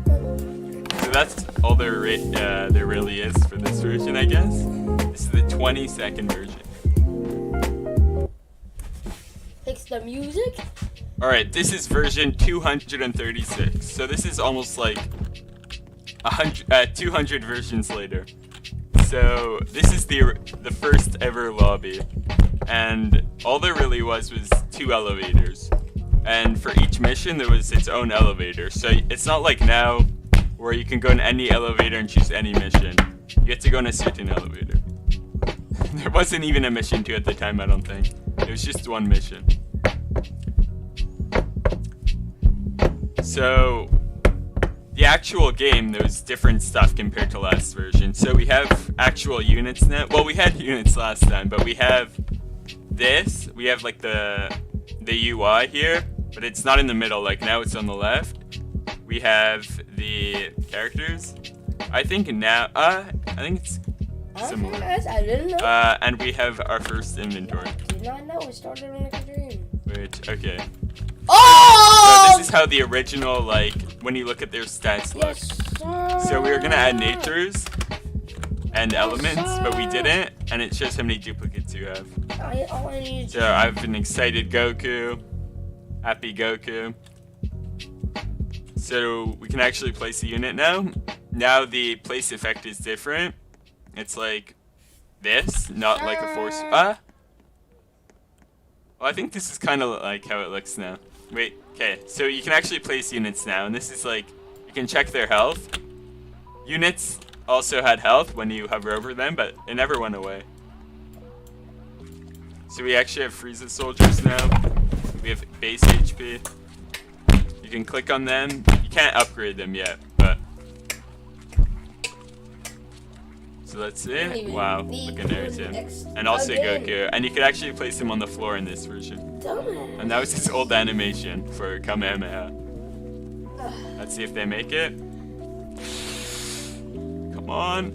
So that's all there really is for this version, I guess. This is the 20-second version. Fix the music. Alright, this is version 236. So this is almost like 200 versions later. So this is the first ever lobby. And all there really was 2 elevators. And for each mission there was its own elevator. So it's not like now where you can go in any elevator and choose any mission. You have to go in a certain elevator. There wasn't even a mission 2 at the time, I don't think. It was just one mission. So, the actual game, there was different stuff compared to last version. So we have actual units now. Well, we had units last time, but we have this. We have like the UI here, but it's not in the middle. Like now it's on the left. We have the characters. I think now, I think it's similar. I didn't know. And we have our first inventory. I did not know. It started like a dream. Which, okay. Oh! So this is how the original, like, when you look at their stats look. Yes, sir. So we were gonna add natures and elements, but we didn't, and it shows how many duplicates you have. All I need So I have an excited Goku, happy Goku. So we can actually place a unit now. Now the place effect is different. It's like this, not like a force. Well, I think this is kind of like how it looks now. Wait, okay. So you can actually place units now, and this is like, you can check their health. Units also had health when you hover over them, but it never went away. So we actually have Frieza soldiers now. We have base HP. You can click on them. You can't upgrade them yet, but... So let's see. Wow, look at Naruto. And also Goku. And you could actually place him on the floor in this version. And that was his old animation for Kamehameha. Let's see if they make it. Come on.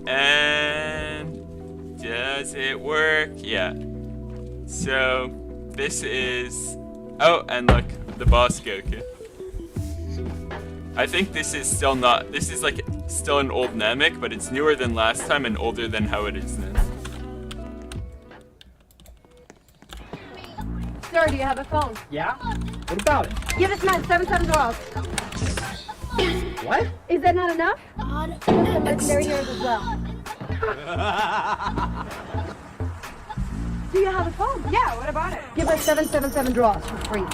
And does it work? Yeah. So this is... Oh, and look, the boss Goku. I think this is still not... This is like still an old Namek, but it's newer than last time and older than how it is now. Sir, do you have a phone? Yeah? What about it? Give this man 77 draws. What? Is that not enough? Legendary heroes as well. Do you have a phone? Yeah, what about it? Give us 777 draws for free.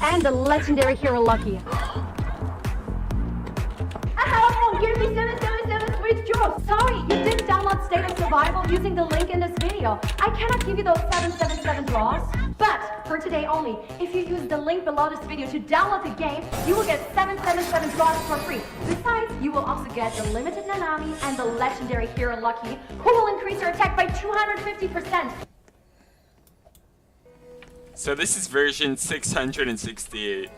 And the legendary hero Lucky. Oh, give me 777 sweet draws. Sorry, you didn't download State of Survival using the link in this video. I cannot give you those 777 draws. But for today only, if you use the link below this video to download the game, you will get 777 draws for free. Besides, you will also get the limited Nanami and the legendary hero Lucky, who will increase your attack by 250%. So this is version 668.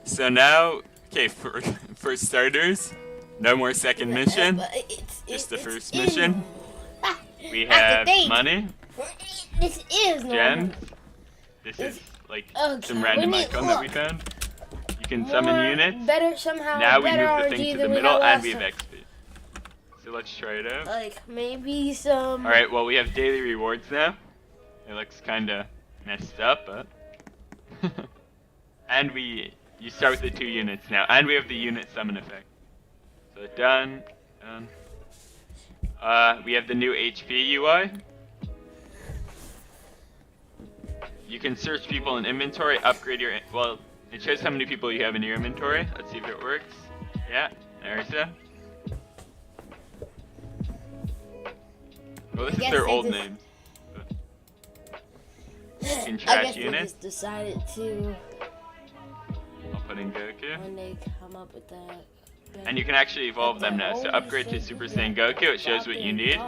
So now, okay, for starters, no more second mission. Just the first mission. We have money. This is gems. This is like some random icon that we found. You can summon units. Better somehow. Now we better move the RNG thing to than the we middle, had and we last have time. XP. So let's try it out. Like maybe some. All right. Well, we have daily rewards now. It looks kind of messed up, but. And you start with the 2 units now, and we have the unit summon effect. So done. We have the new HP UI. You can search people in inventory, upgrade your, well, it shows how many people you have in your inventory. Let's see if it works. Yeah, there's it. Well, this is their old names. You can track units. They just decided to. I'll put in Goku. When they come up with that. And you can actually evolve them now. So upgrade to Super Saiyan Goku. It shows what you need.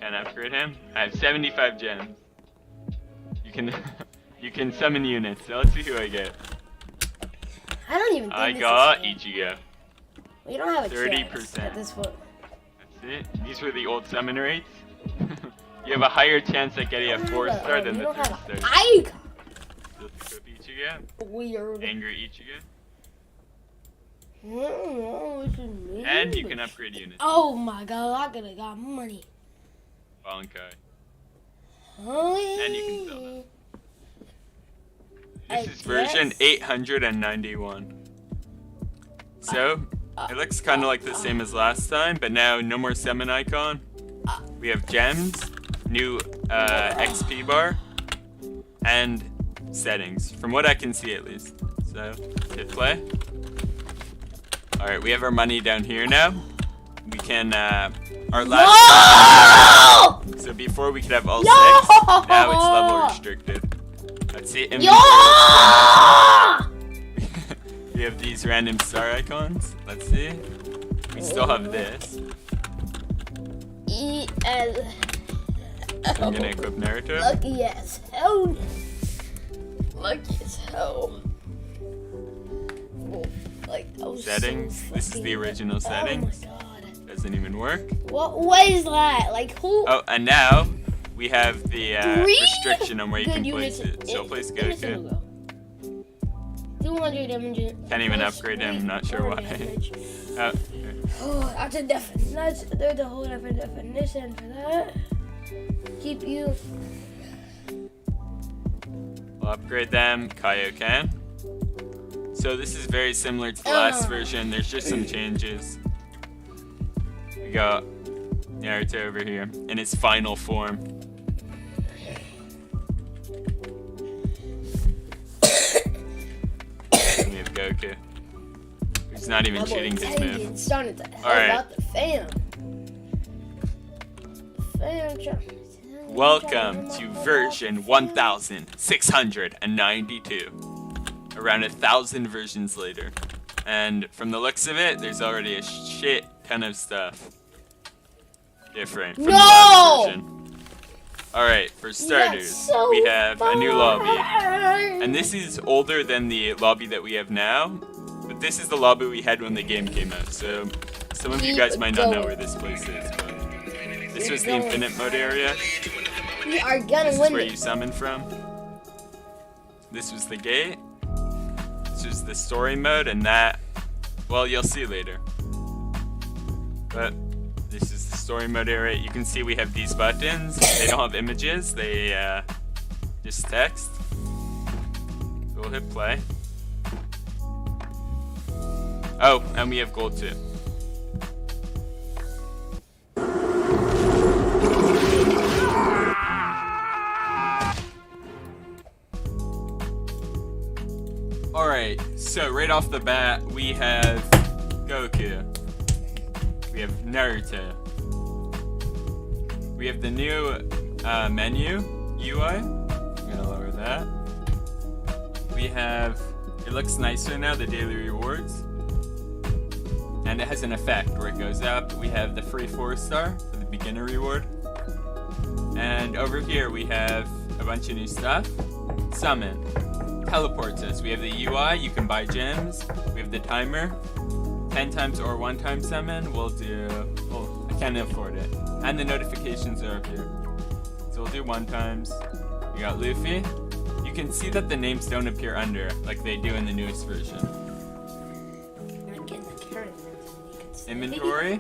Can upgrade him. I have 75 gems. You can summon units. So let's see who I get. I don't even think I this got is Ichigo. We don't have a 30% chance at this point. That's it. These were the old summon rates. You have a higher chance at getting a 4-star than the 3-star. Icon. Ichigo. Weird. Angry Ichigo. And And you can upgrade units. Oh my god, I could have got money. Bankai. Oh, And you can sell them. This is version 891. So, it looks kind of like the same as last time, but now no more summon icon. We have gems, new XP bar, and settings, from what I can see at least. So, hit play. Alright, we have our money down here now. We can, our last... No! So before we could have all 6, now it's level restricted. Let's see, inventory. We have these random star icons. Let's see. We still have this. So I'm gonna equip Naruto. Lucky as hell. Lucky as hell. Like, settings. So this is the original settings. Oh my god. Doesn't even work. What is that? Like who? Oh, and now we have the restriction on where you can place it. So place Goku. 200 damage. Can't even upgrade him. Not sure why. Oh, that's a definition. There's a whole different definition for that. Keep you. We'll upgrade them. Kaioken. So this is very similar to the last version. There's just some changes. We got Naruto over here in his final form. And we have Goku, who's not even cheating his move. Alright. Welcome to version 1692. Around 1,000 versions later. And from the looks of it, there's already a shit ton of stuff different from the last version. Alright, for starters, we have a new lobby. And this is older than the lobby that we have now. But this is the lobby we had when the game came out. So some of you guys might not know where this place is. But this was the infinite mode area. We are gonna This is win. where you summon from. This was the gate. This was the story mode, and that, well, you'll see later. But this is the story mode area. You can see we have these buttons. They don't have images. They just text. So we'll hit play. Oh, and we have gold too. Alright, so right off the bat, we have Goku. We have Naruto. We have the new menu UI. I'm gonna lower that. We have, it looks nicer now, the daily rewards. And it has an effect where it goes up. We have the free 4-star for the beginner reward. And over here we have a bunch of new stuff. Summon. Teleports us. We have the UI, you can buy gems. We have the timer. 10 times or 1 time summon. We'll do... Oh, I can't afford it. And the notifications are up here. So we'll do 1 times. We got Luffy. You can see that the names don't appear under, like they do in the newest version. Not getting the current version, you can see. Inventory.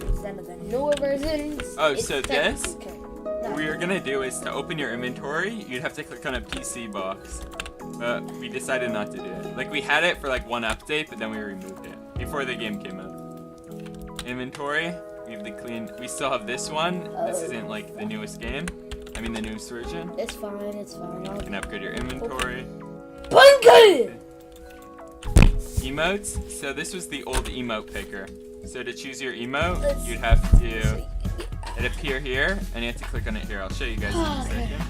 Instead of the newer versions. Oh, it's so this, okay. what we are gonna do is to open your inventory, you'd have to click on a PC box. But we decided not to do it. Like, we had it for like 1 update, but then we removed it before the game came out. Inventory, we have the clean. We still have this one. This isn't like the newest game. I mean the newest version. It's fine, it's fine. You can upgrade your inventory. Bunky! Emotes. So this was the old emote picker. So to choose your emote, you'd have to it appear here, and you have to click on it here. I'll show you guys in a second.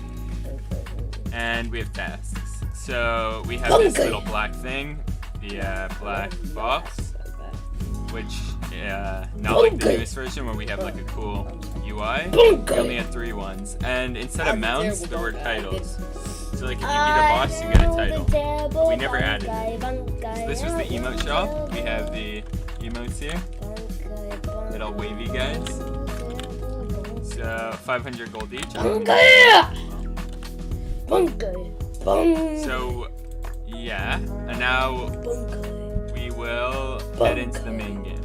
And we have tasks. So we have this little black thing, the black box, which not like the newest version where we have like a cool UI. We only had 3 ones, and instead of mounts, there were titles. So like if you beat a boss, you get a title. We never added it. So this was the emote shop. We have the emotes here, little wavy guys. So 500 gold each. So yeah, and now we will head into the main game.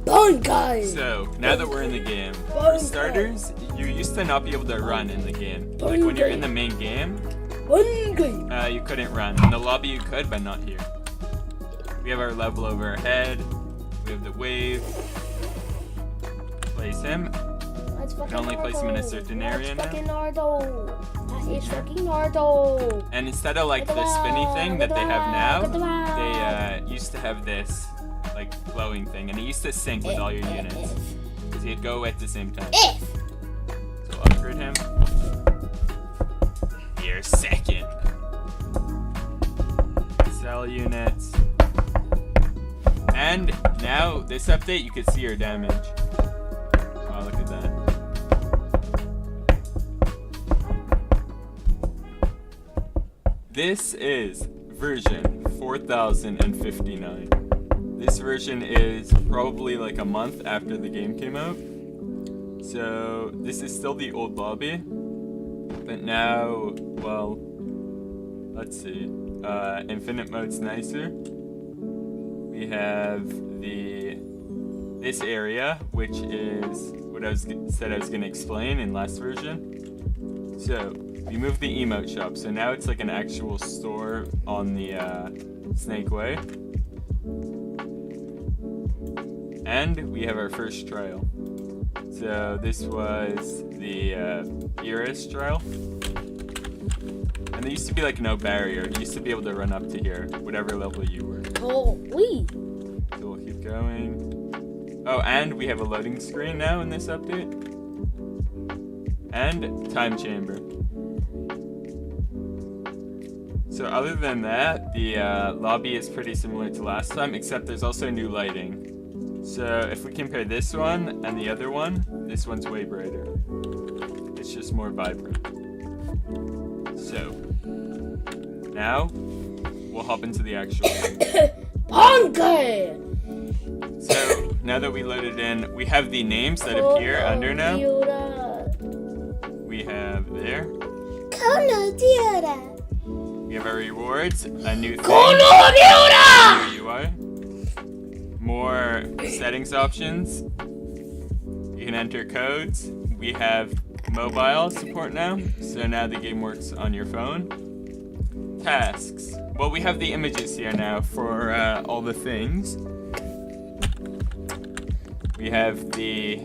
So now that we're in the game, for starters, you used to not be able to run in the game. Like when you're in the main game, you couldn't run. In the lobby you could, but not here. We have our level over our head. We have the wave. Place him. You can only place him in a certain area now. It's fucking Naruto. And instead of like the spinny thing that they have now, they used to have this like glowing thing, and it used to sync with all your units, because you'd go at the same time. So we'll upgrade him. Here, second. Sell units. And now, this update, you can see your damage. Wow, look at that. This is version 4059. This version is probably like a month after the game came out. So this is still the old lobby, but now, well, let's see. Infinite mode's nicer. We have this area, which is what I said I was gonna explain in last version. So we moved the emote shop, so now it's like an actual store on the Snake Way. And we have our first trial. So this was the Iris trial. And there used to be like no barrier. You used to be able to run up to here, whatever level you were. Holy! So we'll keep going. Oh, and we have a loading screen now in this update. And time chamber. So other than that, the lobby is pretty similar to last time, except there's also new lighting. So if we compare this one and the other one, this one's way brighter. It's just more vibrant. So now we'll hop into the actual game. So now that we loaded in, we have the names that appear under now. We have there. We have our rewards, a new thing, a new UI, more settings options. You can enter codes. We have mobile support now, so now the game works on your phone. Tasks. Well, we have the images here now for all the things. We have the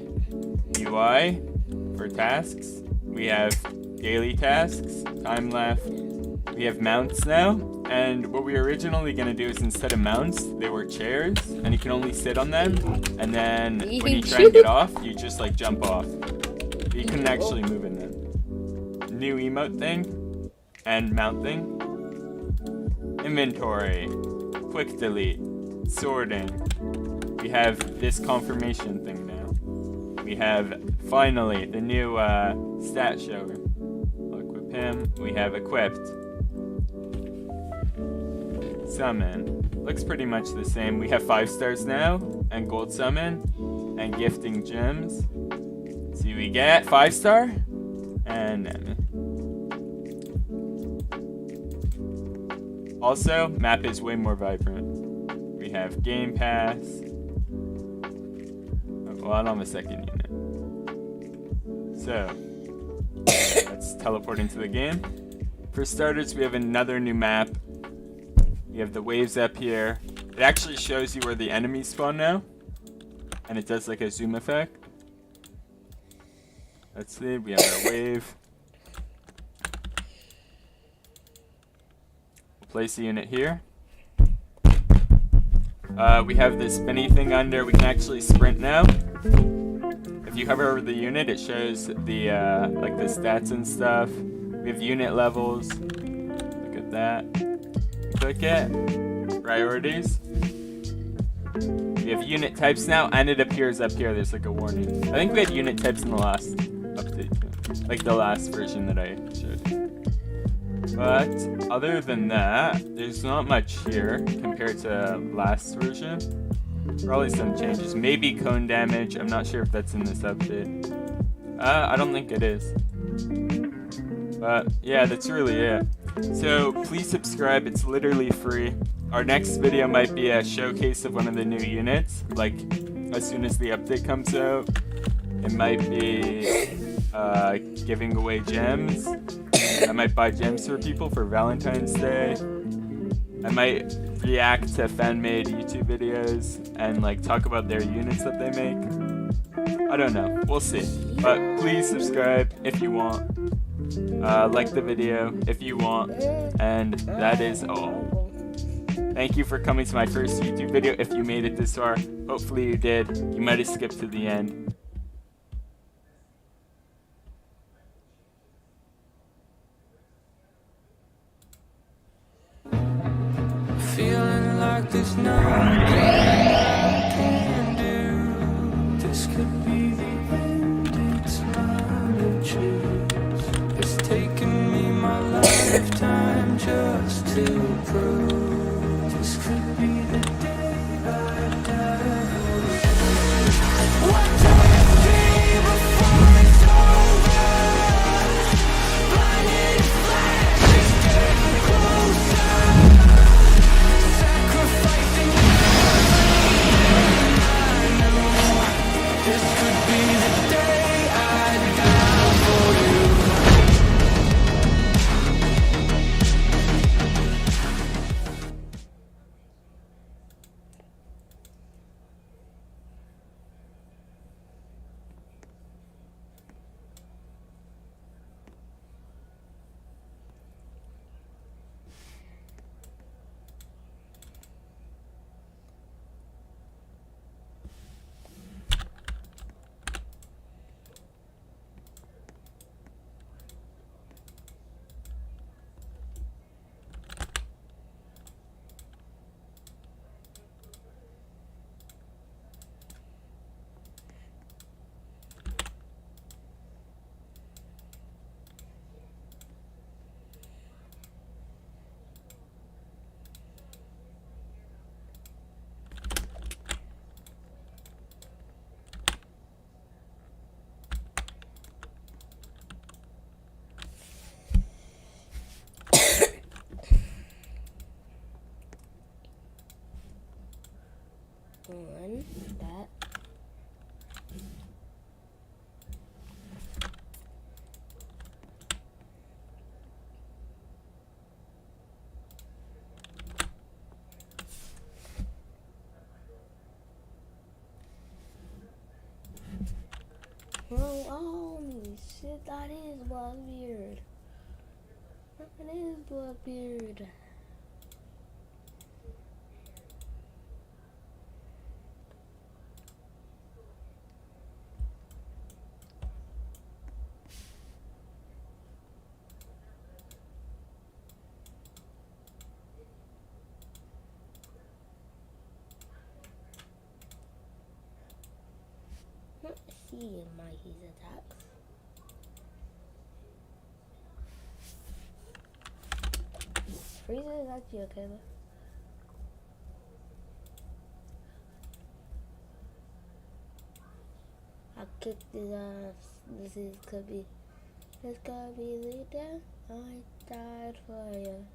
UI for tasks. We have daily tasks, time left. We have mounts now, and what we were originally going to do is instead of mounts, they were chairs, and you can only sit on them, and then when you try and get off, you just like jump off. But you couldn't actually move in them. New emote thing, and mount thing. Inventory, quick delete, sorting. We have this confirmation thing now. We have, finally, the new stat shower. I'll equip equip him. We have equipped. Summon. Looks pretty much the same. We have 5 stars now, and gold summon, and gifting gems. See, we get 5 star, and also, map is way more vibrant. We have Game Pass. Well, I don't have a second unit. So, let's teleport into the game. For starters, we have another new map. We have the waves up here. It actually shows you where the enemies spawn now. And it does like a zoom effect. Let's see, we have our wave. We'll place the unit here. We have this spinny thing under. We can actually sprint now. If you hover over the unit, it shows the like the stats and stuff. We have unit levels. Look at that. Click it. Priorities. We have unit types now, and it appears up here. There's like a warning. I think we had unit types in the last update too. Like the last version that I showed you. But other than that, there's not much here compared to last version. Probably some changes. Maybe cone damage. I'm not sure if that's in this update. I don't think it is. But yeah, that's really it. So please subscribe. It's literally free. Our next video might be a showcase of one of the new units. Like as soon as the update comes out. It might be giving away gems. I might buy gems for people for Valentine's Day. I might react to fan-made YouTube videos and like talk about their units that they make. I don't know. We'll see. But please subscribe if you want. Like the video if you want. And that is all. Thank you for coming to my first YouTube video. If you made it this far, hopefully you did. You might have skipped to the end. Feeling like there's nothing I can do. This could be the end, it's not a choose. It's taken me my lifetime just to prove this could be the day I die. What do you see before it's over? Blinded flash is getting closer. This could be the day I die for you. One, that. Oh, shit, that is Blackbeard. That is Blackbeard. Let's see Mikey's attacks. freezing? That's you, okay, though. I kicked his ass. This could be the day I died for you.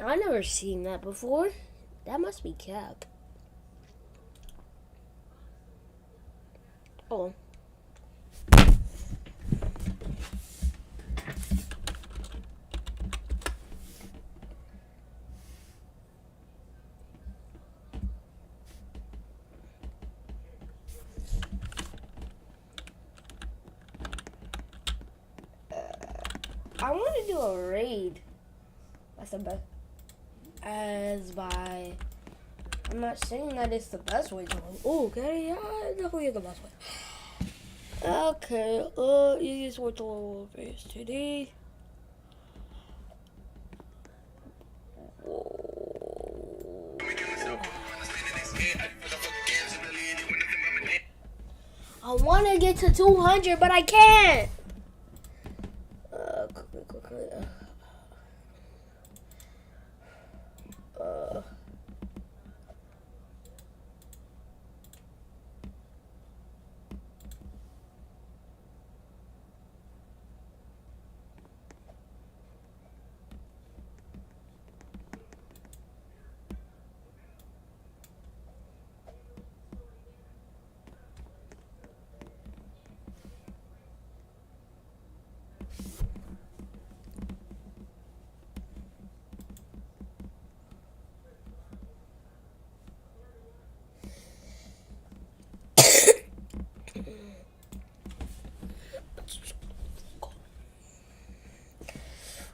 I've never seen that before. That must be cap. Oh. I want to do a raid. That's the best. I'm not saying that it's the best way to go. Oh, okay, yeah, definitely the best way. Okay, you just went to level of astd. I want to get to 200, but I can't. Quickly.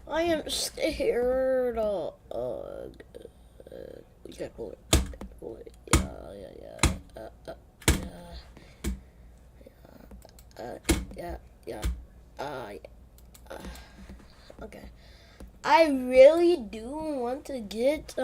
I am scared. You got bullet. Yeah. Okay. I really do want to get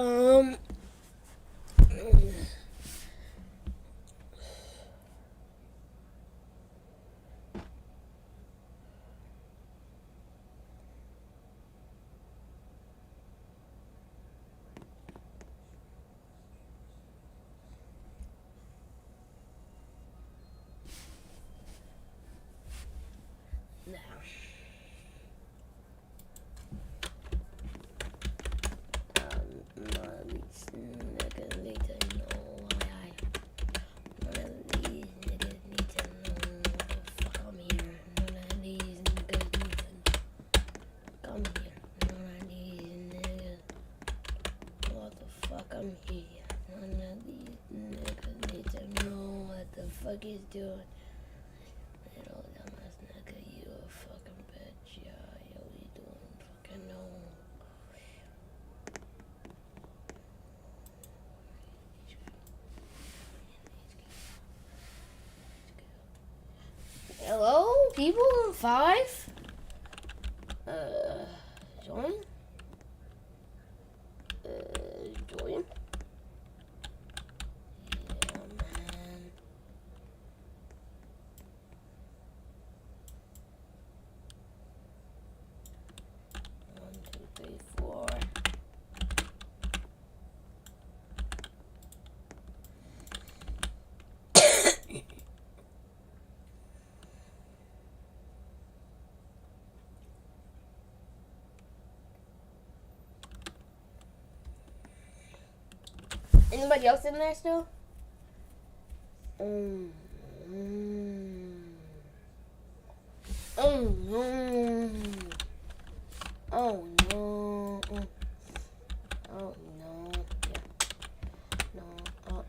fuck he's doing. Little dumbass nigga, you a fucking bitch. Yeah, yo, you doing fucking no. Hello, people in 5? Join? Join? Anybody else in there still? Oh no. Oh no. Oh no. Yeah. No. Oh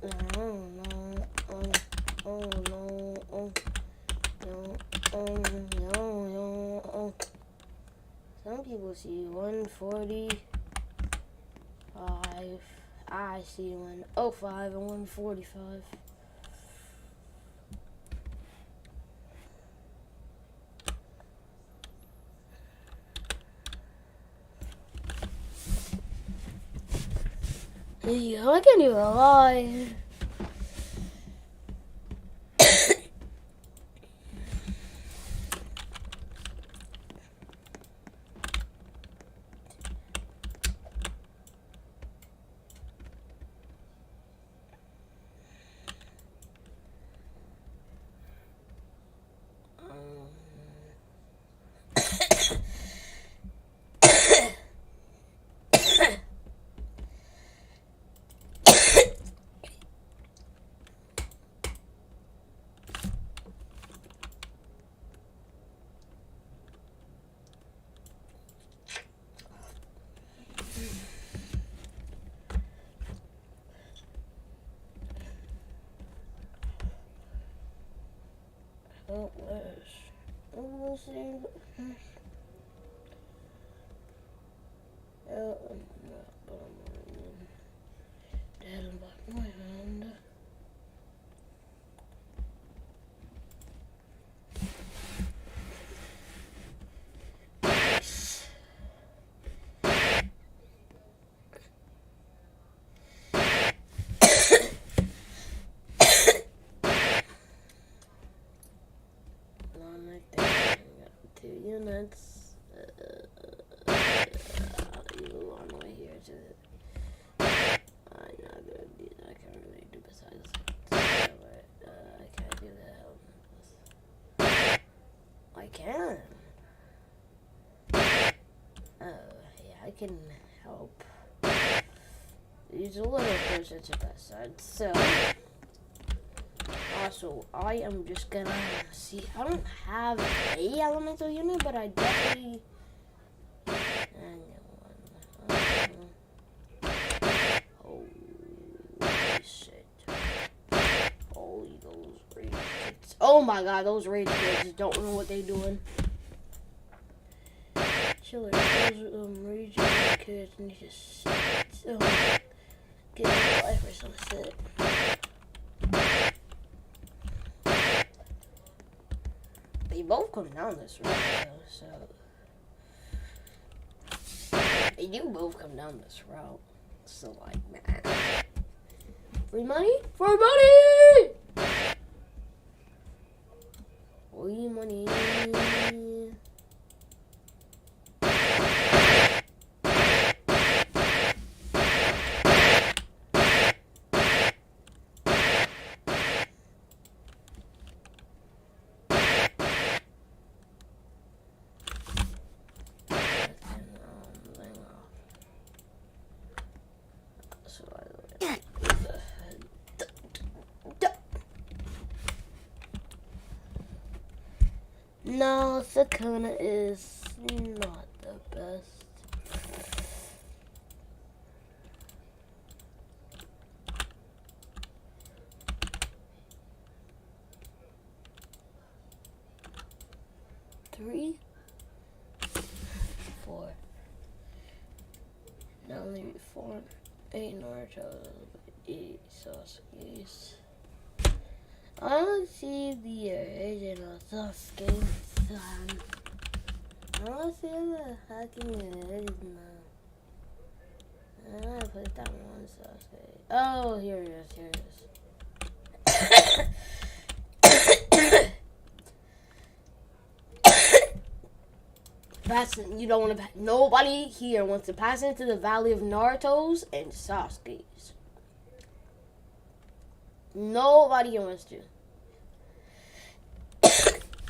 no. Oh no. Some people see 145. I see 105 and 145. Yeah, I can't even lie. Oh, let's see. Units. You on the way here to it. I'm not gonna do that. I can't really do besides. I can't do that. I can. Yeah, I can help. Use a little closer to that side. So. Also, I am just gonna see. I don't have a elemental unit, but I definitely. Holy shit! Holy those rage kids! Oh my god, those rage kids don't know what they're doing. Chiller, those rage kids need to get their life or some shit. They both come down this road, though, so they do both come down this route. So like, man, free money, free money, free money. No, Sakuna is not the best. Three, 4. Now only 4, 8 Naruto, 8 Sasuke's. I don't see the original Sasuke son. I don't see the fucking original. I gotta put that one Sasuke. Oh, here it is, here it is. You don't want to. Nobody here wants to pass into the Valley of Naruto's and Sasuke's. Nobody here wants to.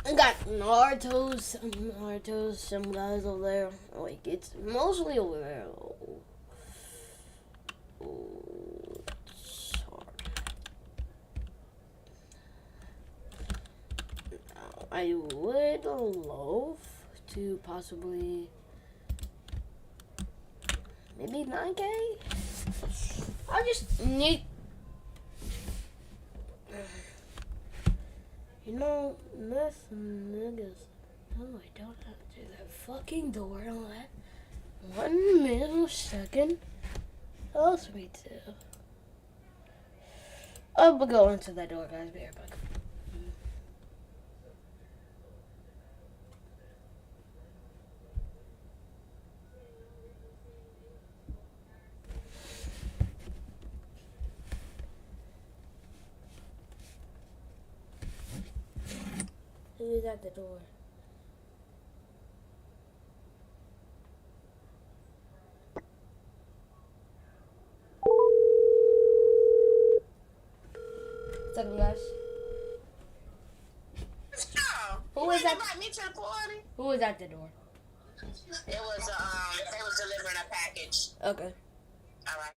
I got Naruto's, some guys over there. Like, it's mostly over there. Oh, it's hard. Now, I would love to possibly maybe 9K. I just need. You know, this niggas. No, I don't have to do that fucking door in that 1 millisecond. Oh, sweet too. Oh, we'll go into that door, guys. Be right back. Who is at the door? What's up, guys? Who is at? Me to the party? Who is at the door? It was they was delivering a package. Okay. All right.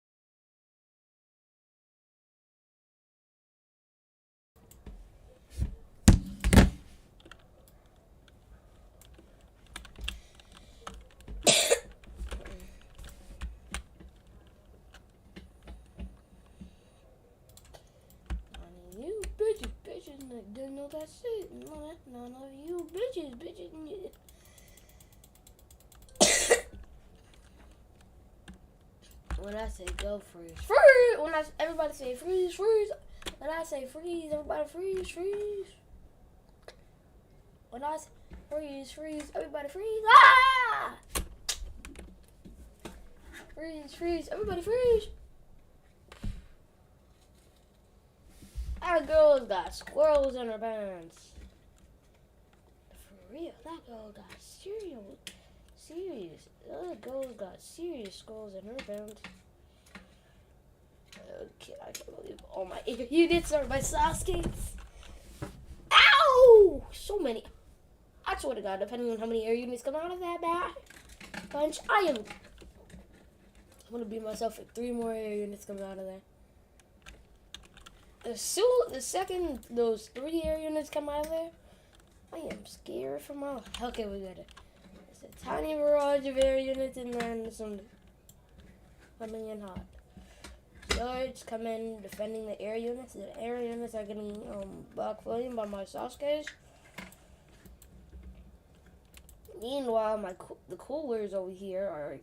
You bitches, didn't know that shit. None of you bitches. When I say go freeze, when everybody say freeze. When I say freeze, everybody freeze. When I say freeze, everybody freeze. Ah! Freeze, everybody freeze. That girl's got squirrels in her pants. For real, that girl got serious. The other girl's got serious squirrels in her pants. Okay, I can't believe all my air units are my Sasuke's. Ow! So many. I swear to God, depending on how many air units come out of that bunch, I'm gonna beat myself if 3 more air units come out of there. The second those 3 air units come out of there, I am scared for my life. Okay, we got it. It's a tiny barrage of air units and then some coming in hot. Swords come in defending the air units. The air units are getting backflamed by my Sasuke's. Meanwhile, the coolers over here are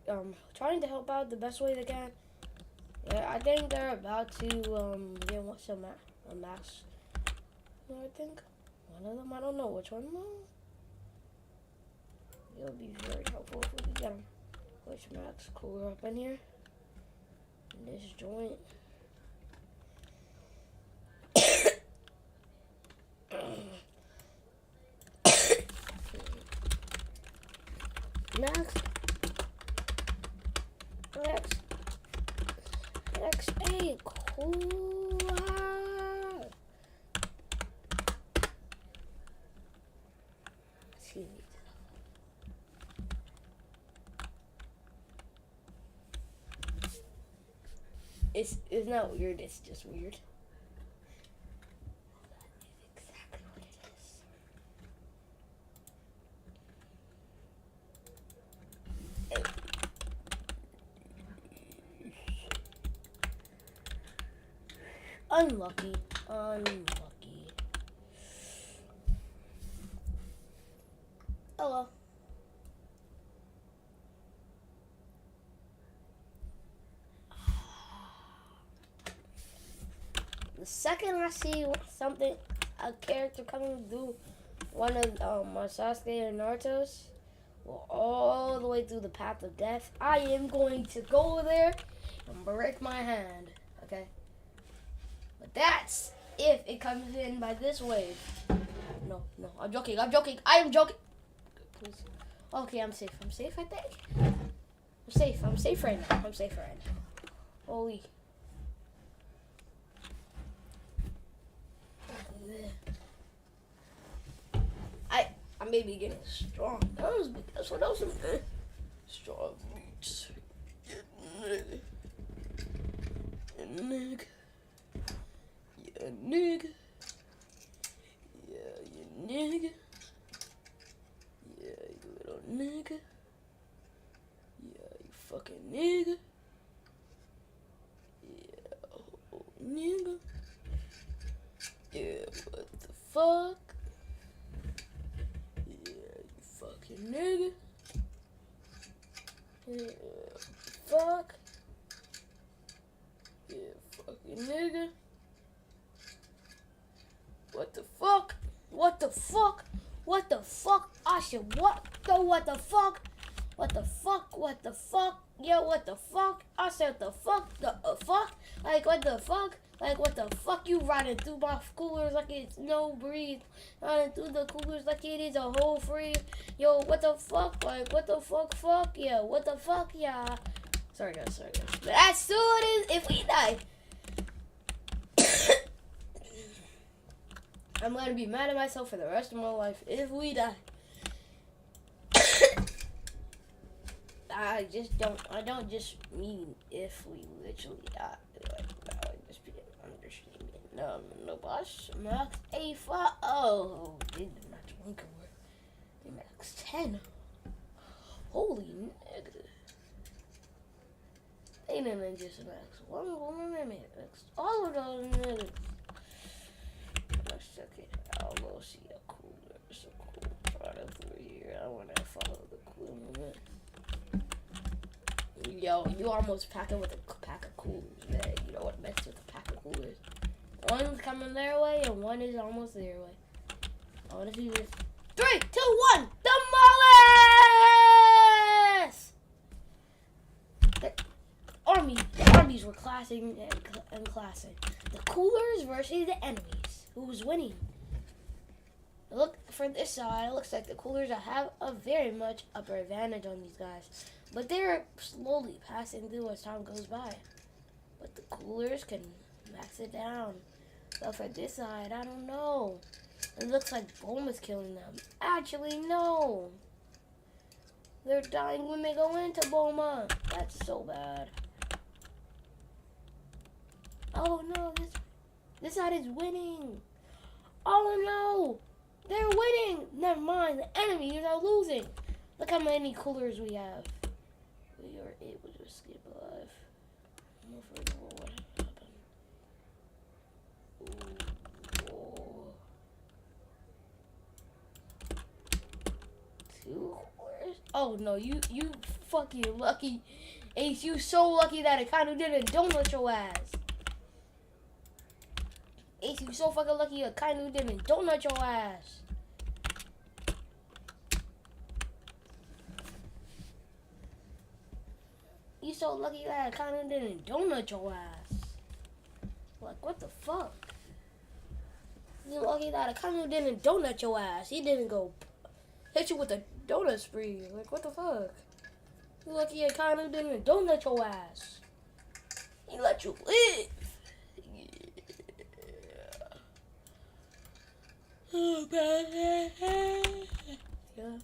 trying to help out the best way they can. Yeah, I think they're about to get a max. I think one of them. I don't know which one though. It'll be very helpful if we can get them. Which max cooler up in here? In this joint. Next, a cooler. Excuse me. It's not weird, it's just weird. That is exactly what it is. Unlucky. Oh well. The second I see a character coming through one of my Sasuke and Naruto's, well, all the way through the path of death, I am going to go over there and break my hand. Okay. But that's if it comes in by this wave. No, I'm joking. I am joking. Please. Okay, I'm safe, I think. I'm safe right now. Holy. I may be getting strong. That's what else I'm doing. Strong beats. Nigga. Yeah, nigga. Yeah, you nigga. Yeah, you little nigga. Yeah, you fucking nigga. Yeah, oh, nigga. Yeah, what the fuck? nigga. Yeah, fuck. Yeah, fucking nigga. What the fuck? What the fuck? What the fuck? I said what the fuck? What the fuck? What the fuck? Yeah, what the fuck? I said the fuck? The fuck? Like what the fuck? Like what the fuck? You riding through my coolers like it's no breeze. Riding through the coolers like it is a whole free. Yo, what the fuck? Like what the fuck? Fuck yeah. What the fuck? Yeah. Sorry guys. But as soon as if we die, I'm gonna be mad at myself for the rest of my life if we die. I don't just mean if we literally die. Like, that would just be an understatement. No, boss. Max A5. Oh, they did max 1 core. They max 10. Holy nigga. They didn't just max 1 woman, they max all of those niggas. Let's check it out. We'll see a cooler. It's a cool product over here. I want to follow the cool movement. Yo, you almost pack it with a pack of coolers, man. You don't want to mess with a pack of coolers. One's coming their way and one is almost their way. I want to see this. 3, 2, 1, demolish! The armies were classing and classing. The coolers versus the enemies. Who's winning? Look, for this side, it looks like the coolers have a very much upper advantage on these guys. But they're slowly passing through as time goes by. But the coolers can max it down. But for this side, I don't know. It looks like Bulma's killing them. Actually, no. They're dying when they go into Bulma. That's so bad. Oh no, this side is winning. Oh no, they're winning. Never mind, the enemies are losing. Look how many coolers we have. We are able to escape alive. No further what happened. Ooh. 2 coolers? Oh no, you fucking lucky. Ace, you so lucky that it kind of didn't donut your ass. Ace, you so fucking lucky a Kainu didn't donut your ass. You so lucky that a Kainu didn't donut your ass. Like, what the fuck? You lucky that a Kainu didn't donut your ass. He didn't go hit you with a donut spree. Like, what the fuck? You lucky a Kainu didn't donut your ass. He let you live. Oh, man. Yeah.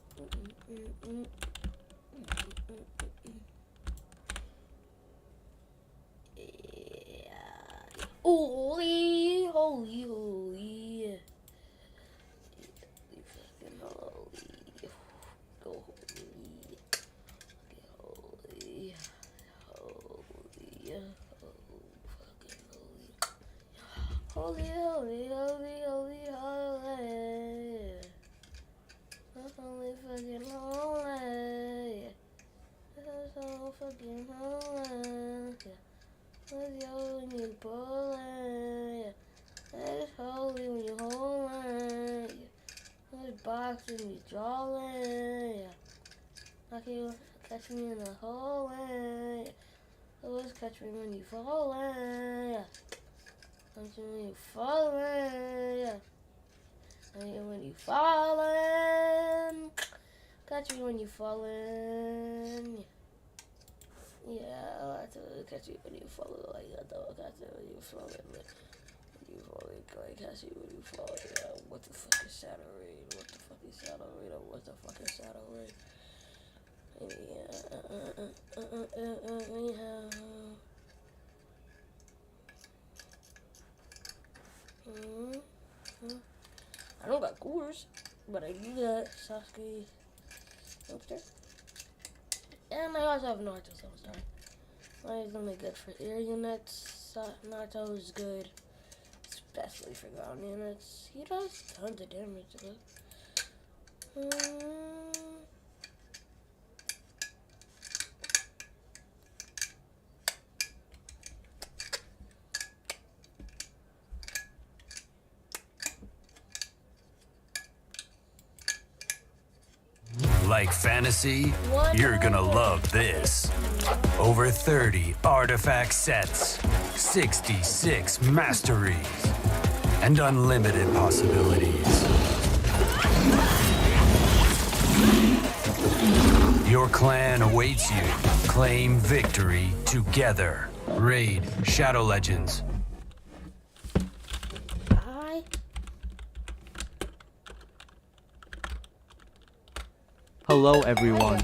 Holy. Holy. Go holy. Holy, holy, holy, holy, holy. That's only fucking holy. That's so fucking holy. That's yo when you pulling. That's holy when you holding. That's box when you drawing. Like you catch me in the hole. Always catch me when you falling. Catch me when you falling. When you falling. Catch me when you falling. Yeah, I like to catch you when you falling like that though. Catch you when you falling. When you falling, like catch you when you falling. Yeah, what the fuck is shadow raid? What the fuck is shadow raid? What the fuck is shadow raid? I don't got coolers, but I do got Sasuke Youngster. And I also have Naruto, so sorry. That is only good for air units. Naruto is good, especially for ground units. He does tons of damage, though. like fantasy? You're gonna love this. Over 30 artifact sets, 66 masteries, and unlimited possibilities. Your clan awaits you. Claim victory together. Raid Shadow Legends. Hello everyone.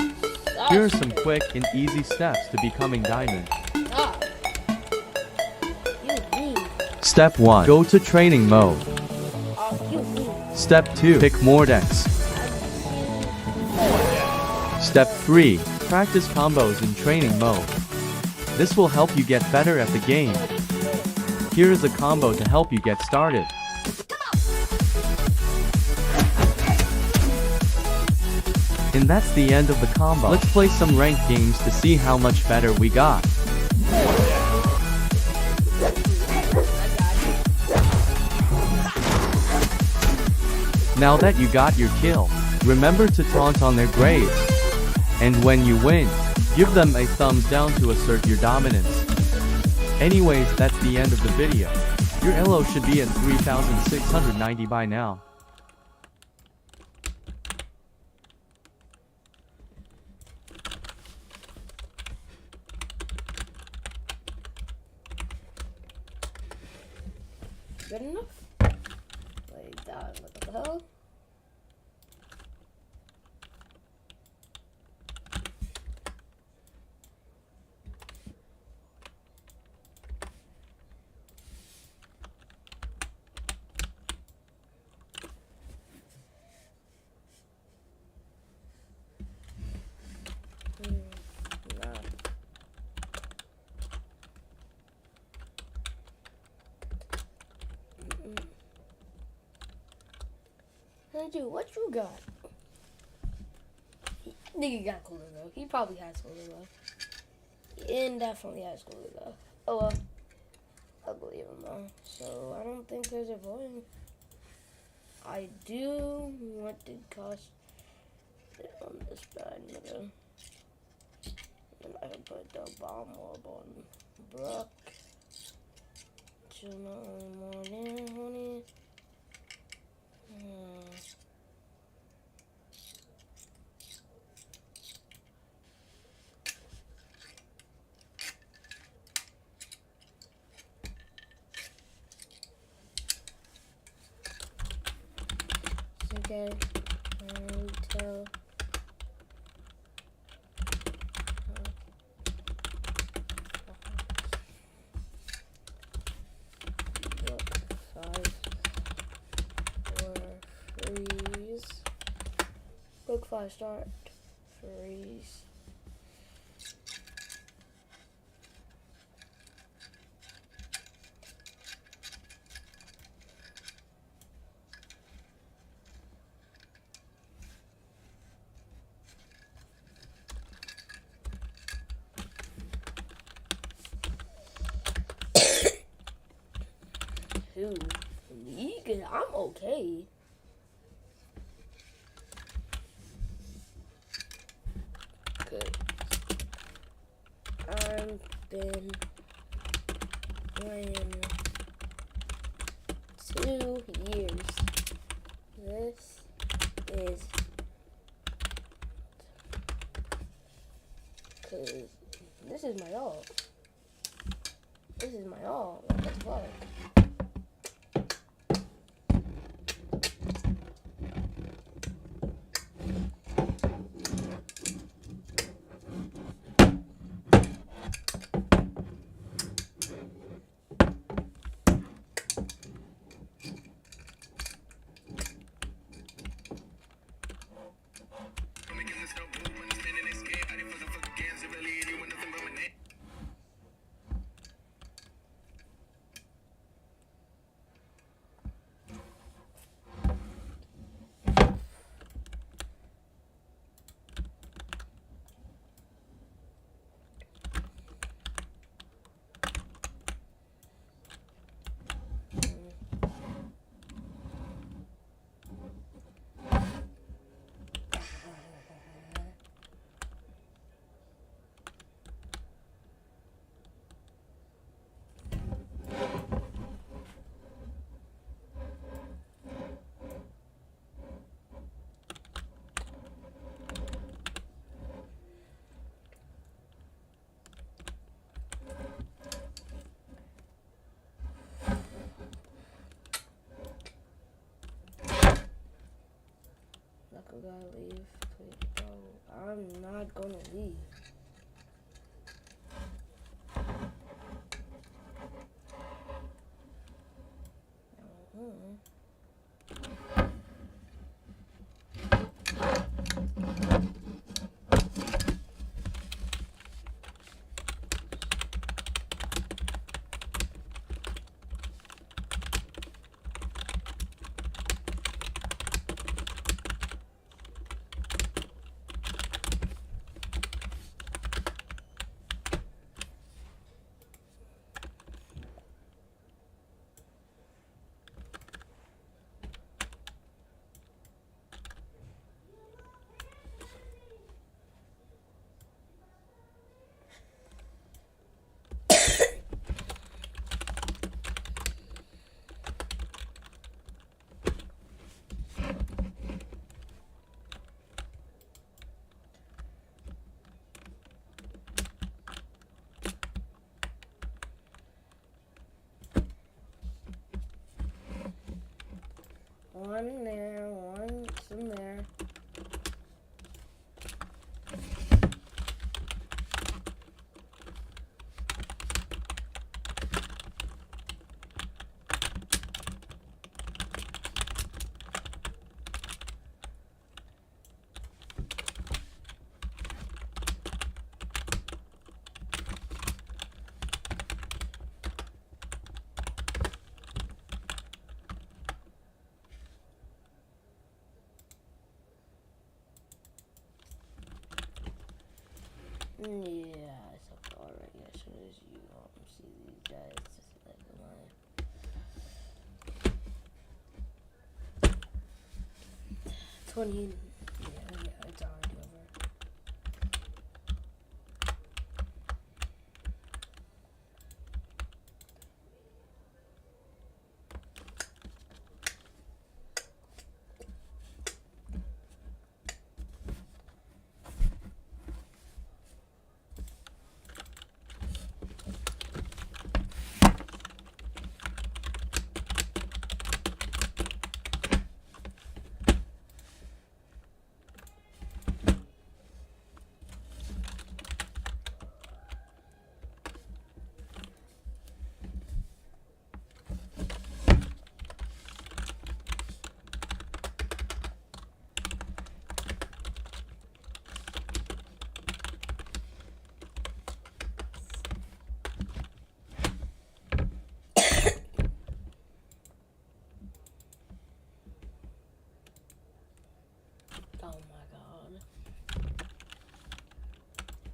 Here are some quick and easy steps to becoming diamond. Step 1. Go to training mode. Step 2. Pick more decks. Step 3. Practice combos in training mode. This will help you get better at the game. Here is a combo to help you get started. And that's the end of the combo. Let's play some ranked games to see how much better we got. Now that you got your kill, remember to taunt on their graves. And when you win, give them a thumbs down to assert your dominance. Anyways, that's the end of the video. Your elo should be at 3690 by now. Good enough? Like that, what the hell? Dude, what you got? Nigga got cooler though. He probably has cooler though. And definitely has cooler though. Oh well. I believe him though. So I don't think there's a voting. I do. What did cost it on this bad nigga? And I can put the bomb orb on Brock. Morning, honey. Okay, tell. Quick 5 start, freeze. Who? Me? I'm okay. Good. I've been playing 2 years. This is cause this is my all. This is my all. What the fuck? gotta leave. Please, bro. I'm not gonna leave. One there, one some there. Yeah, I sucked already. As soon as you see these guys, just like mine. 20. Yeah, it's already over.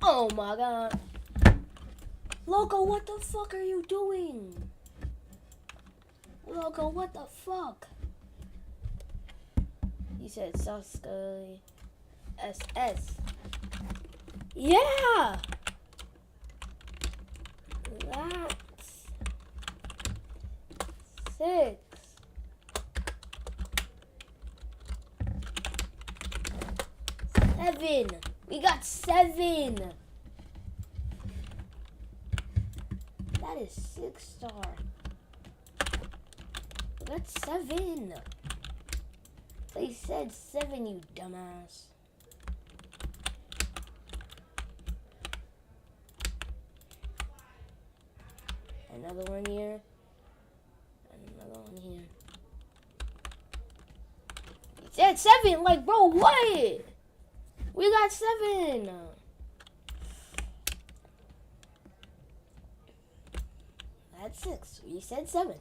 Oh my god. Loco, what the fuck are you doing? Loco, what the fuck? You said Sasuke SS. Yeah! That's 6. Seven. We got 7. That is 6-star. We got 7. They said 7, you dumbass. Another one here. Another one here. You said 7, like, bro, what? We got 7. That's 6. We said 7.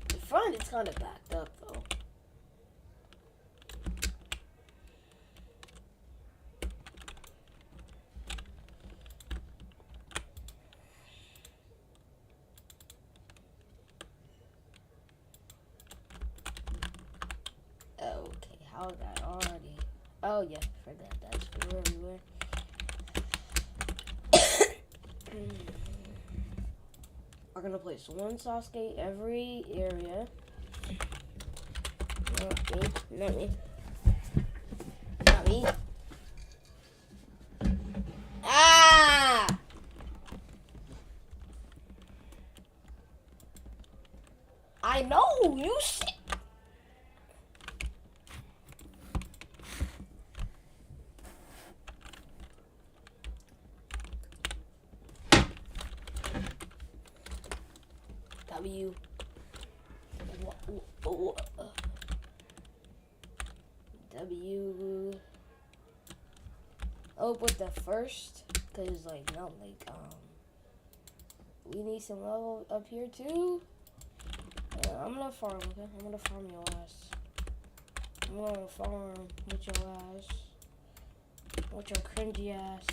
The front is kind of backed up, though. Okay, how is that already? Oh yeah, forgot that's for everywhere. We're gonna place one Sasuke every area. Not me, not me. Not me. Ah! I know, you said W. W. Oh, with the first, cause like no, like we need some level up here too. I'm gonna farm. Okay, I'm gonna farm your ass. I'm gonna farm with your ass. With your cringy ass.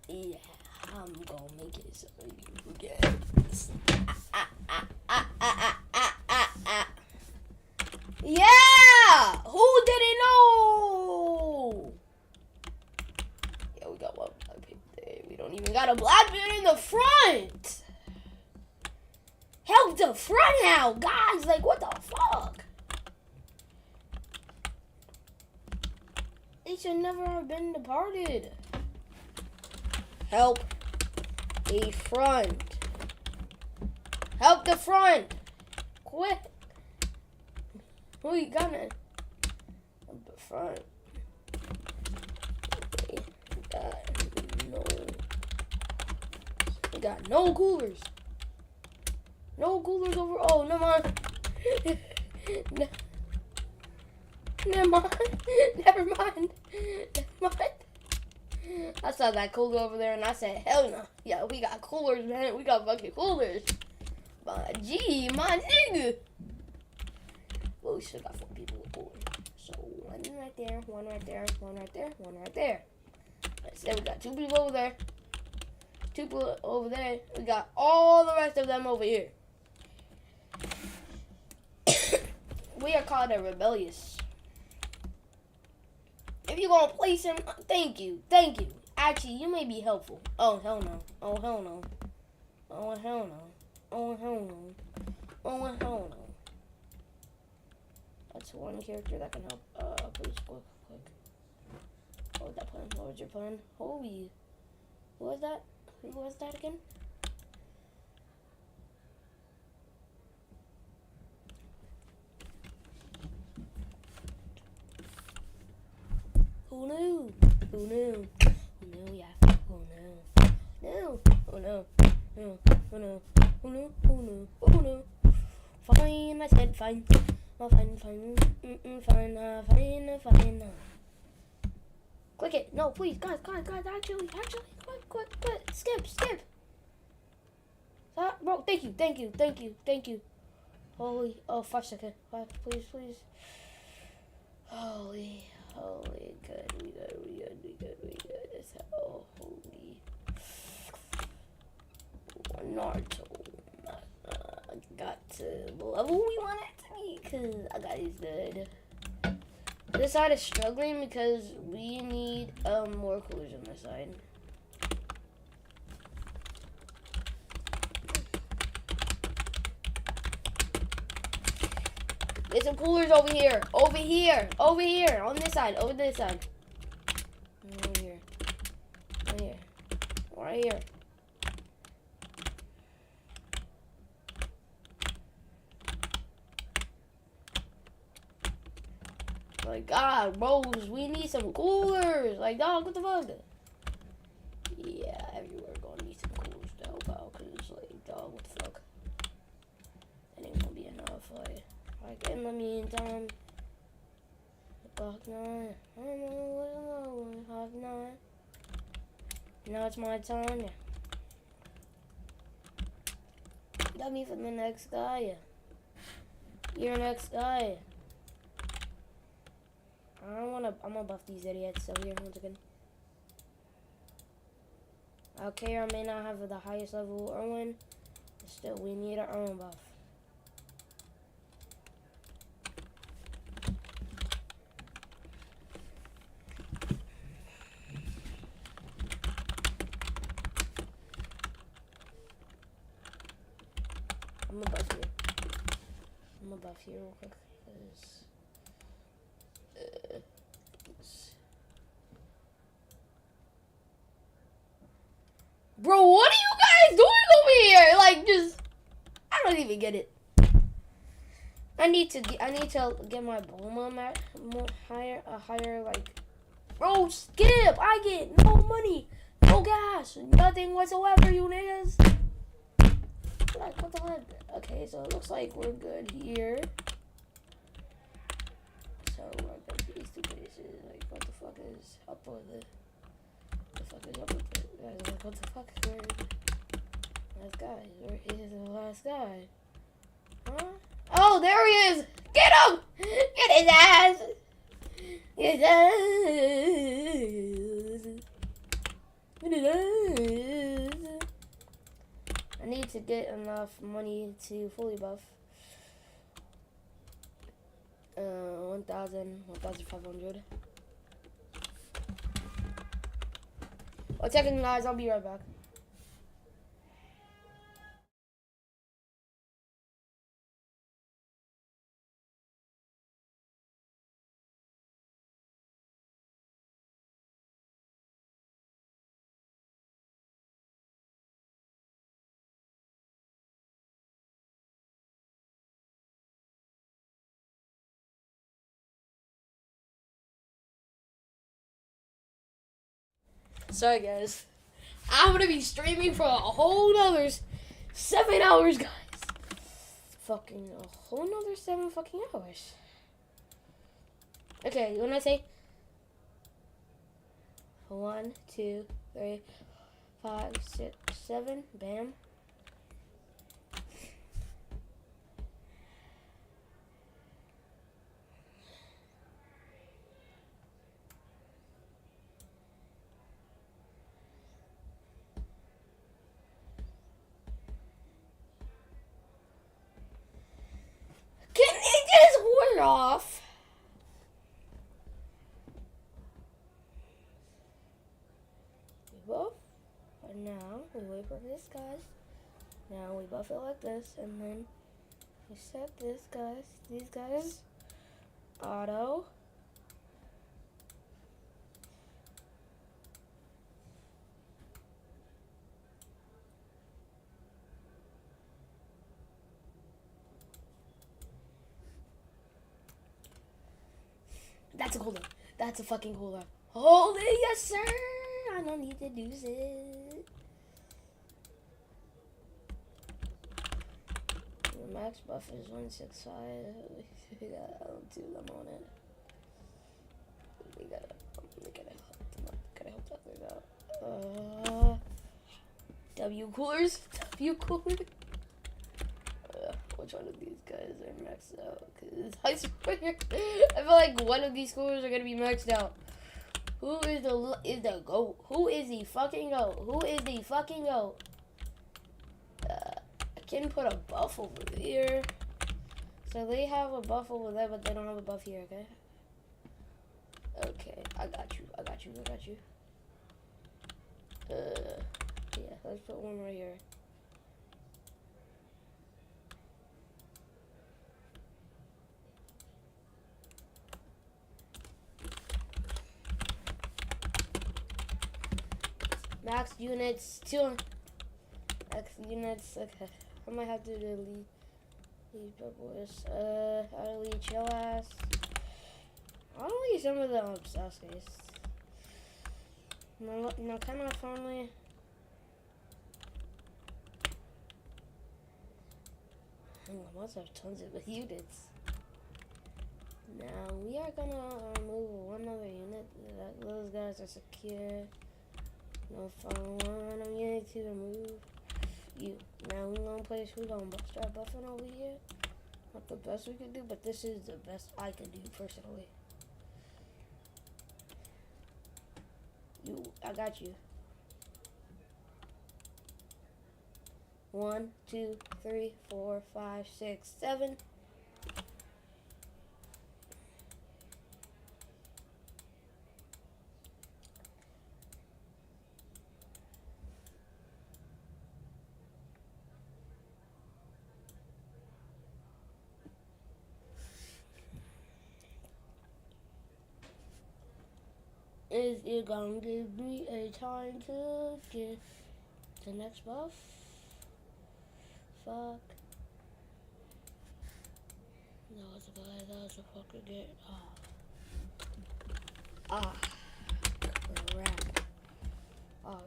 Yeah, I'm gonna make it so you forget. Yeah! Who didn't know? Yeah, we got one black pick there. We don't even got a black man in the front. Help the front out, guys. Like, what the fuck? They should never have been departed. Help the front. Help the front. Quick. Who you gonna? Help the front. We got no coolers. No coolers over. Oh, never mind. Never mind. Never mind. Never mind. I saw that cooler over there and I said, hell no. Yeah, we got coolers, man. We got fucking coolers. My G, my nigga. Well, we still got 4 people with coolers. So, one right there, one right there, one right there, one right there. Instead, we got 2 people over there. 2 people over there. We got all the rest of them over here. We are called a rebellious. If you're gonna place him, thank you. Actually, you may be helpful. Oh, hell no. Oh, hell no. Oh, hell no. Oh, hell no. Oh, hell no. That's one character that can help. Please, quick. What was that plan? What was your plan? Holy. Who was that? Who was that again? Who knew? Who knew? Who knew? Yeah. Who knew? No. Who knew? No. Who knew? Who knew? Who knew? Who knew? Fine. I said fine. Oh, fine. Fine. Click it. No, please, guys. Actually, quick. Skip. Stop, bro. Thank you. Holy. Oh, 5 seconds. 5, please. Holy. Good. We good. Oh, holy. Naruto. Got to the level we want it to be, because I got his good. This side is struggling because we need more coolers on this side. Get some coolers over here, on this side, over this side. Right here. Like, God, bros, we need some coolers. Like, dog, what the fuck? Yeah, everywhere gonna need some coolers to help out, cause like, dog, what the fuck? That ain't gonna be enough. Like in the meantime, now it's my turn. Yeah. Got me for the next guy. You're next guy. I'm gonna buff these idiots over here once again. Okay, I may not have the highest level Erwin, but still, we need our Erwin buff. I'm gonna buff here real quick, because bro, what are you guys doing over here? Like, just, I don't even get it. I need to get my Bulma higher, like, bro, skip. I get no money. No gas. Nothing whatsoever, you niggas. Like, what the heck? Okay, so it looks like we're good here. So we're going to these two places. Like, what the fuck is up with it? What the fuck is up with it? Guys, like, what the fuck? Last guy. Where is the last guy? Huh? Oh, there he is! Get him! Get his ass! Get his ass! Get his ass! I need to get enough money to fully buff. 1,500. One second, guys. I'll be right back. Sorry, guys. I'm gonna be streaming for a whole nother 7 hours, guys. Fucking a whole nother 7 fucking hours. Okay, when I say 1, 2, 3, 5, 6, 7, bam. Can it just wear off? We buff. And now we wait for this, guys. Now we buff it like this, and then we set this, guys. These guys. Auto. That's a cooldown. That's a fucking cooldown. Hold it, yes sir. I don't need to do it. The max buff is 165. We got 2 of them on it. We gotta help that thing out. W coolers. W coolers. Which one of these guys are maxed out? Cause I swear, I feel like one of these coolers are gonna be maxed out. Who is the GOAT? Who is the fucking GOAT? Who is the fucking GOAT? I can put a buff over here. So they have a buff over there, but they don't have a buff here. Okay. Okay, I got you. I got you. I got you. Yeah, let's put one right here. Max units, 2 X units. Okay, I might have to delete these boys. I'll delete your ass. I'll delete some of the Sasuke's. No, kind of friendly. I must have tons of units. Now we are gonna move one other unit. Those guys are secure. No phone one. I'm getting to remove you. Now we're gonna place. We're gonna start buffing over here. Not the best we can do, but this is the best I can do personally. I got you. 1, 2, 3, 4, 5, 6, 7. Is it gonna give me a time to get the next buff? Fuck. No, it's a guy. That's a fucking get. Oh. Ah. Crap. Oh,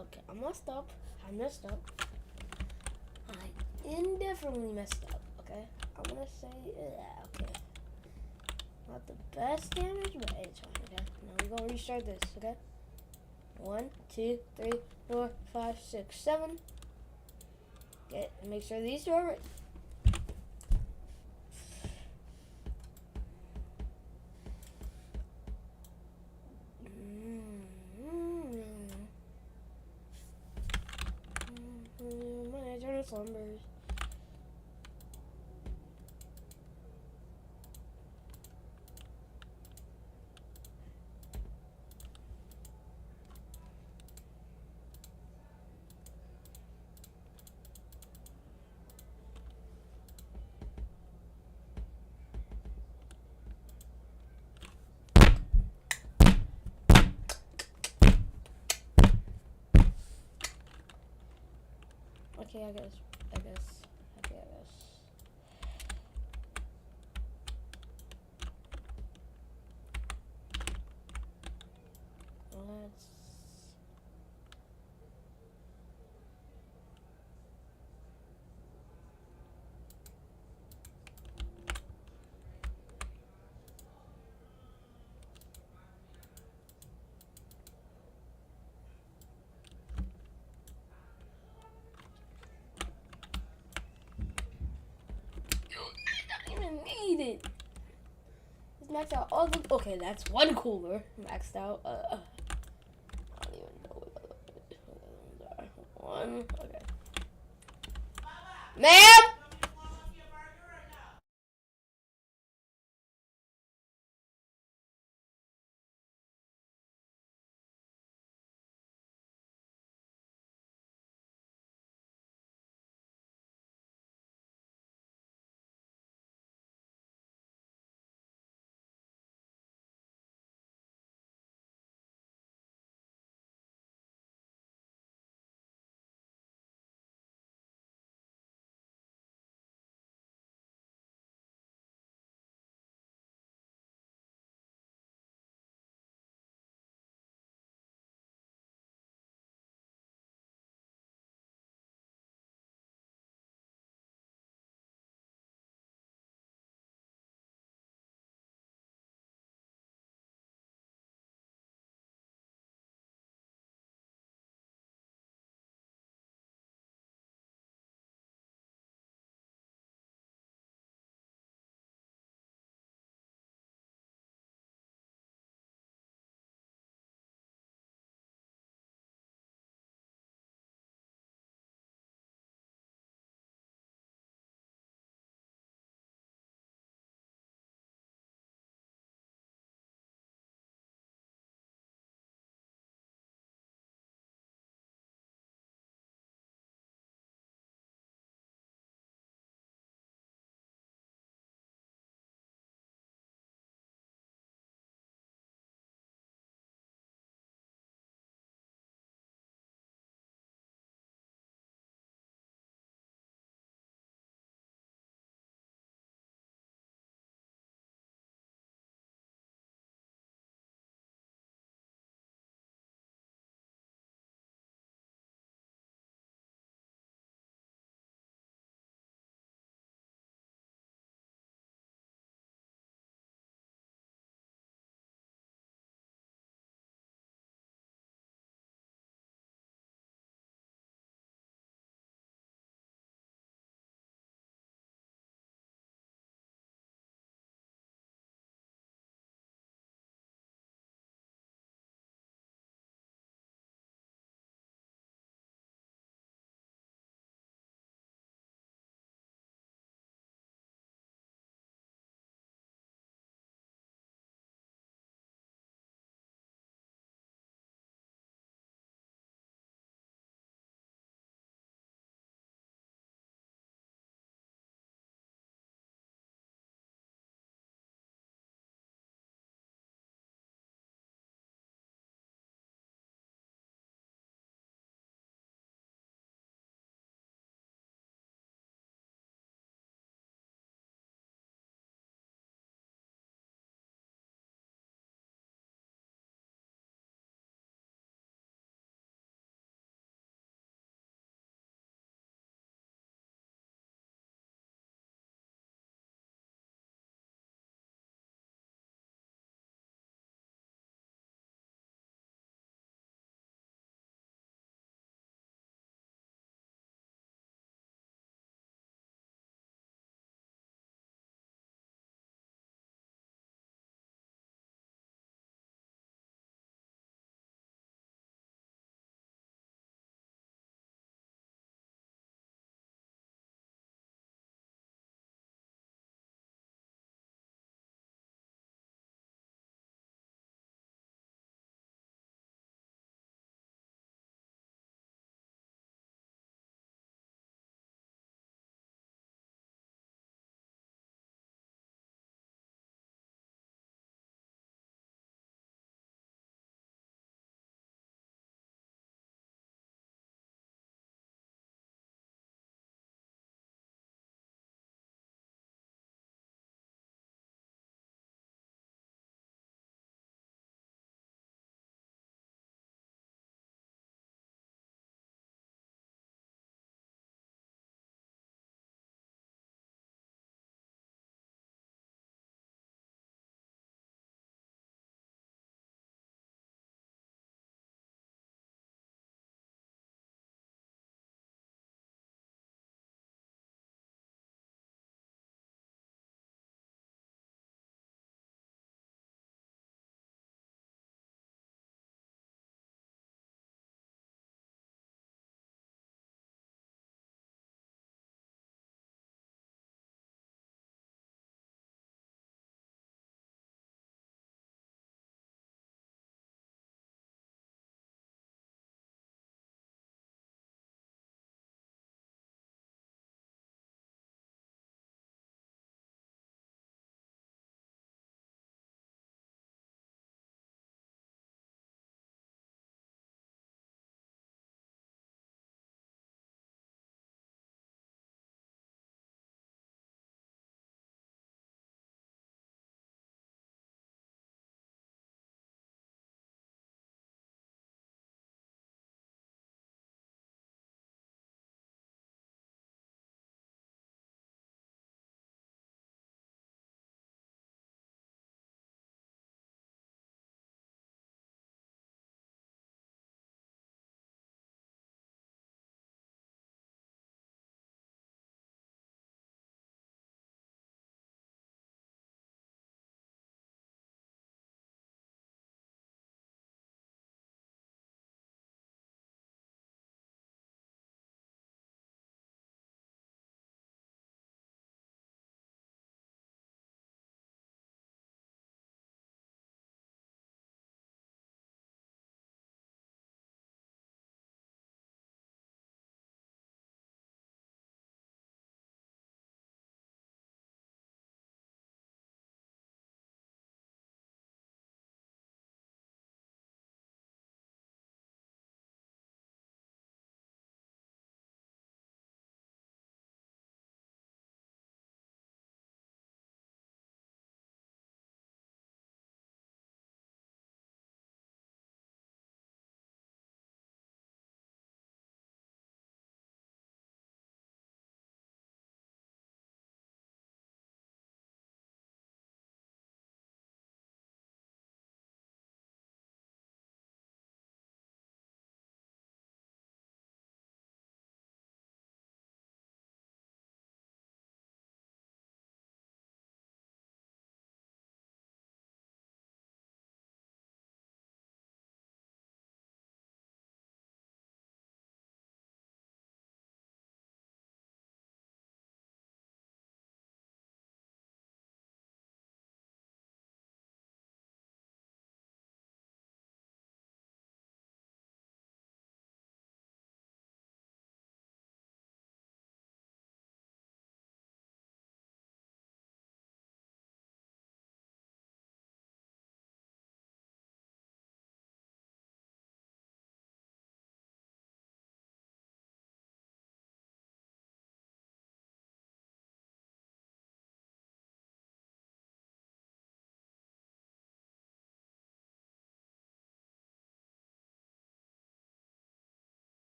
Okay, I messed up. I messed up. I indefinitely messed up. Okay, I'm gonna say okay. Not the best damage, but it's fine. Okay, now we're gonna restart this. Okay. 1, 2, 3, 4, 5, 6, 7. Okay, make sure these two are right. My eternal slumbers. Okay, I guess. Okay, I guess. Let's. I don't even need it. It's maxed out all the. Okay, that's one cooler maxed out. I don't even know what the other ones are. One. Okay. Ma'am.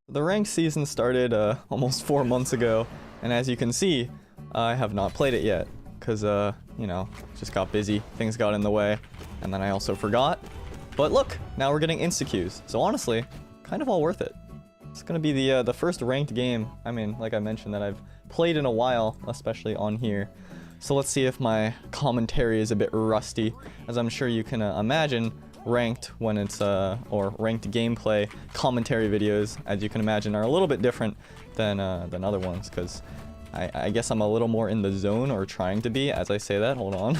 The ranked season started almost 4 months ago, and as you can see, I have not played it yet, because, you know, just got busy, things got in the way, and then I also forgot. But look, now we're getting insta-queues, so honestly, kind of all worth it. It's gonna be the first ranked game, I mean, like I mentioned, that I've played in a while, especially on here. So let's see if my commentary is a bit rusty, as I'm sure you can imagine. Ranked when it's or ranked gameplay commentary videos, as you can imagine, are a little bit different than other ones, because I guess I'm a little more in the zone, or trying to be as I say that. Hold on.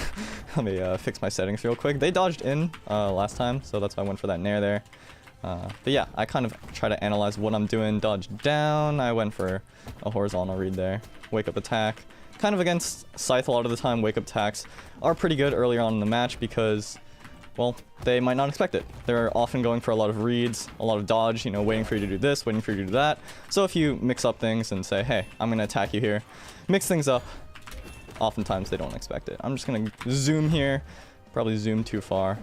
Let me fix my settings real quick. They dodged in last time, so that's why I went for that nair there. But yeah, I kind of try to analyze what I'm doing. Dodge down, I went for a horizontal read there. Wake up attack. Kind of against Scythe a lot of the time, wake up attacks are pretty good earlier on in the match because, well, they might not expect it. They're often going for a lot of reads, a lot of dodge, you know, waiting for you to do this, waiting for you to do that. So if you mix up things and say, hey, I'm going to attack you here, mix things up, oftentimes they don't expect it. I'm just going to zoom here, probably zoom too far.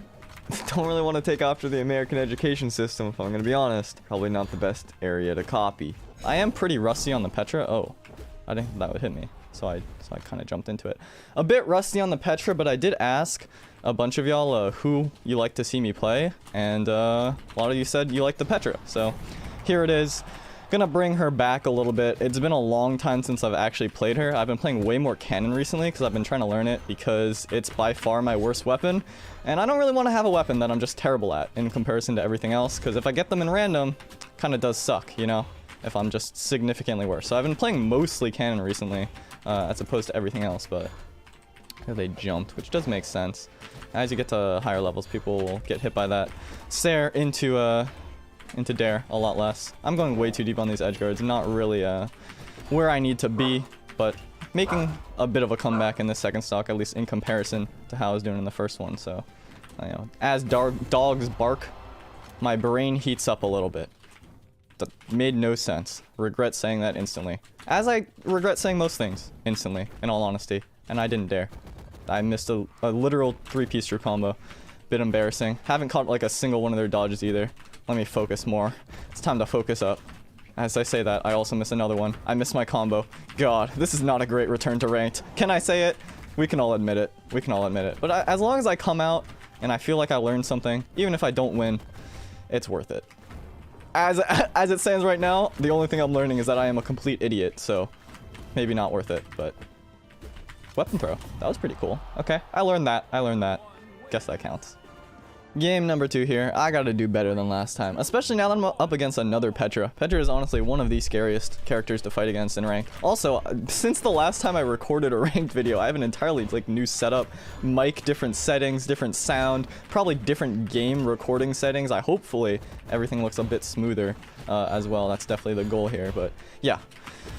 Don't really want to take after the American education system, if I'm going to be honest. Probably not the best area to copy. I am pretty rusty on the Petra. Oh, I didn't think that would hit me. So I kind of jumped into it. A bit rusty on the Petra, but I did ask a bunch of y'all who you like to see me play, and a lot of you said you like the Petra. So here it is. Gonna bring her back a little bit. It's been a long time since I've actually played her. I've been playing way more cannon recently because I've been trying to learn it, because it's by far my worst weapon, and I don't really want to have a weapon that I'm just terrible at in comparison to everything else, because if I get them in random, kind of does suck, you know, if I'm just significantly worse. So I've been playing mostly cannon recently, as opposed to everything else, but here they jumped, which does make sense. As you get to higher levels, people will get hit by that Sair into Dare a lot less. I'm going way too deep on these edge guards, not really where I need to be, but making a bit of a comeback in this second stock, at least in comparison to how I was doing in the first one. So, you know, as dogs bark, my brain heats up a little bit. That made no sense. Regret saying that instantly. As I regret saying most things instantly, in all honesty, and I didn't dare. I missed a literal 3-piece true combo. Bit embarrassing. Haven't caught like a single one of their dodges either. Let me focus more. It's time to focus up. As I say that, I also miss another one. I missed my combo. God, this is not a great return to ranked. Can I say it? We can all admit it. We can all admit it. But as long as I come out and I feel like I learned something, even if I don't win, it's worth it. As it stands right now, the only thing I'm learning is that I am a complete idiot, so maybe not worth it, but weapon throw. That was pretty cool. Okay, I learned that. Guess that counts. Game number 2 here. I gotta do better than last time, especially now that I'm up against another Petra. Petra is honestly one of the scariest characters to fight against in rank. Also, since the last time I recorded a ranked video, I have an entirely like new setup, mic, different settings, different sound, probably different game recording settings. Hopefully everything looks a bit smoother as well. That's definitely the goal here, but yeah.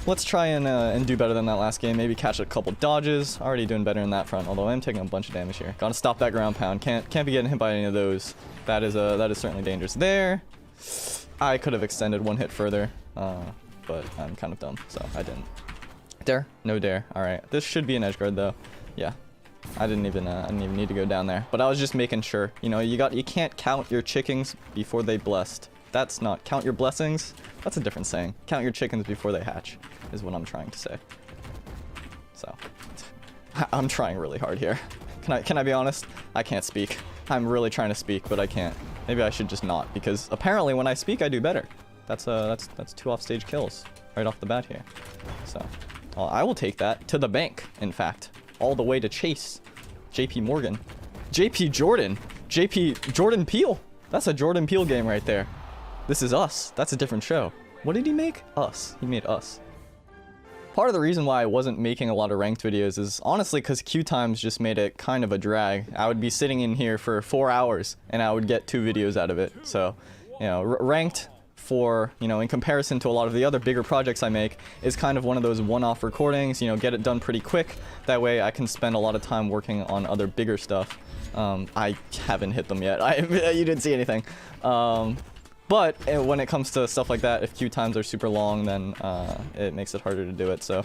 Let's try and do better than that last game. Maybe catch a couple dodges. Already doing better in that front, although I am taking a bunch of damage here. Gotta stop that ground pound. Can't be getting hit by any of those. That is certainly dangerous there. I could have extended one hit further, but I'm kind of dumb, so I didn't. Dare? No dare. All right. This should be an edge guard though. Yeah. I didn't even need to go down there, but I was just making sure. You know, you can't count your chickens before they blessed. That's not count your blessings. That's a different saying. Count your chickens before they hatch is what I'm trying to say. So I'm trying really hard here. Can I be honest? I can't speak. I'm really trying to speak, but I can't. Maybe I should just not, because apparently when I speak I do better. That's 2 offstage kills right off the bat here. So I will take that to the bank, in fact. All the way to Chase. JP Morgan. JP Jordan. JP Jordan Peele. That's a Jordan Peele game right there. This is Us. That's a different show. What did he make? Us. He made Us. Part of the reason why I wasn't making a lot of ranked videos is honestly because queue times just made it kind of a drag. I would be sitting in here for 4 hours and I would get 2 videos out of it. So, you know, ranked for, you know, in comparison to a lot of the other bigger projects I make, is kind of one of those one-off recordings, you know, get it done pretty quick. That way I can spend a lot of time working on other bigger stuff. I haven't hit them yet. You didn't see anything. But when it comes to stuff like that, if queue times are super long, then it makes it harder to do it. So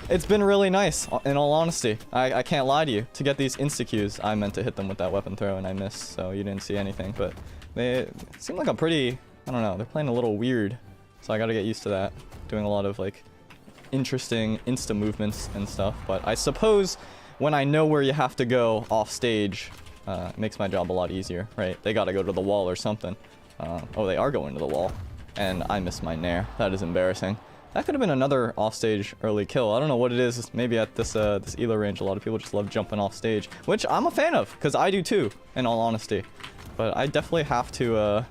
It's been really nice, in all honesty. I can't lie to you. To get these insta-Qs, I meant to hit them with that weapon throw and I missed, so you didn't see anything. But they seem like I'm pretty, I don't know, they're playing a little weird. So I gotta get used to that. Doing a lot of like interesting insta movements and stuff. But I suppose when I know where you have to go off stage, it makes my job a lot easier, right? They gotta go to the wall or something. Oh, they are going to the wall. And I missed my nair. That is embarrassing. That could have been another offstage early kill. I don't know what it is. Maybe at this this ELO range, a lot of people just love jumping off stage, which I'm a fan of, because I do too, in all honesty. But I definitely have to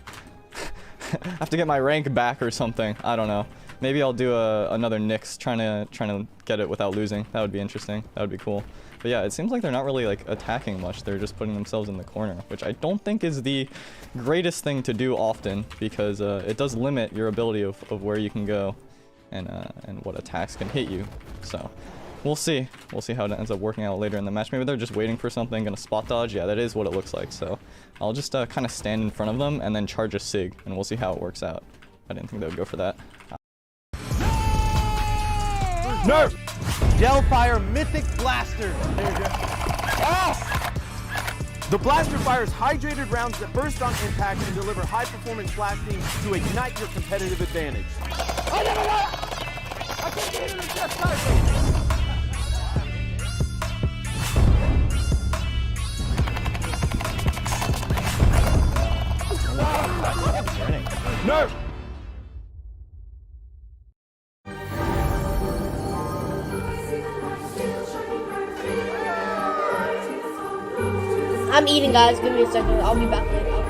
have to get my rank back or something. I don't know. Maybe I'll do another Nyx trying to get it without losing. That would be interesting. That would be cool. But yeah, it seems like they're not really like attacking much. They're just putting themselves in the corner, which I don't think is the greatest thing to do often, because it does limit your ability of where you can go and what attacks can hit you. So we'll see. We'll see how it ends up working out later in the match. Maybe they're just waiting for something, gonna spot dodge. Yeah, that is what it looks like. So I'll just kind of stand in front of them and then charge a sig, and we'll see how it works out. I didn't think they would go for that. Nerf! Gel-Fire Mythic Blaster. There you go. Ah! The blaster fires hydrated rounds that burst on impact and deliver high-performance blasting to ignite your competitive advantage. I never know! I can't get into the chest side. Nerf! I'm eating, guys. Give me a second. I'll be back later.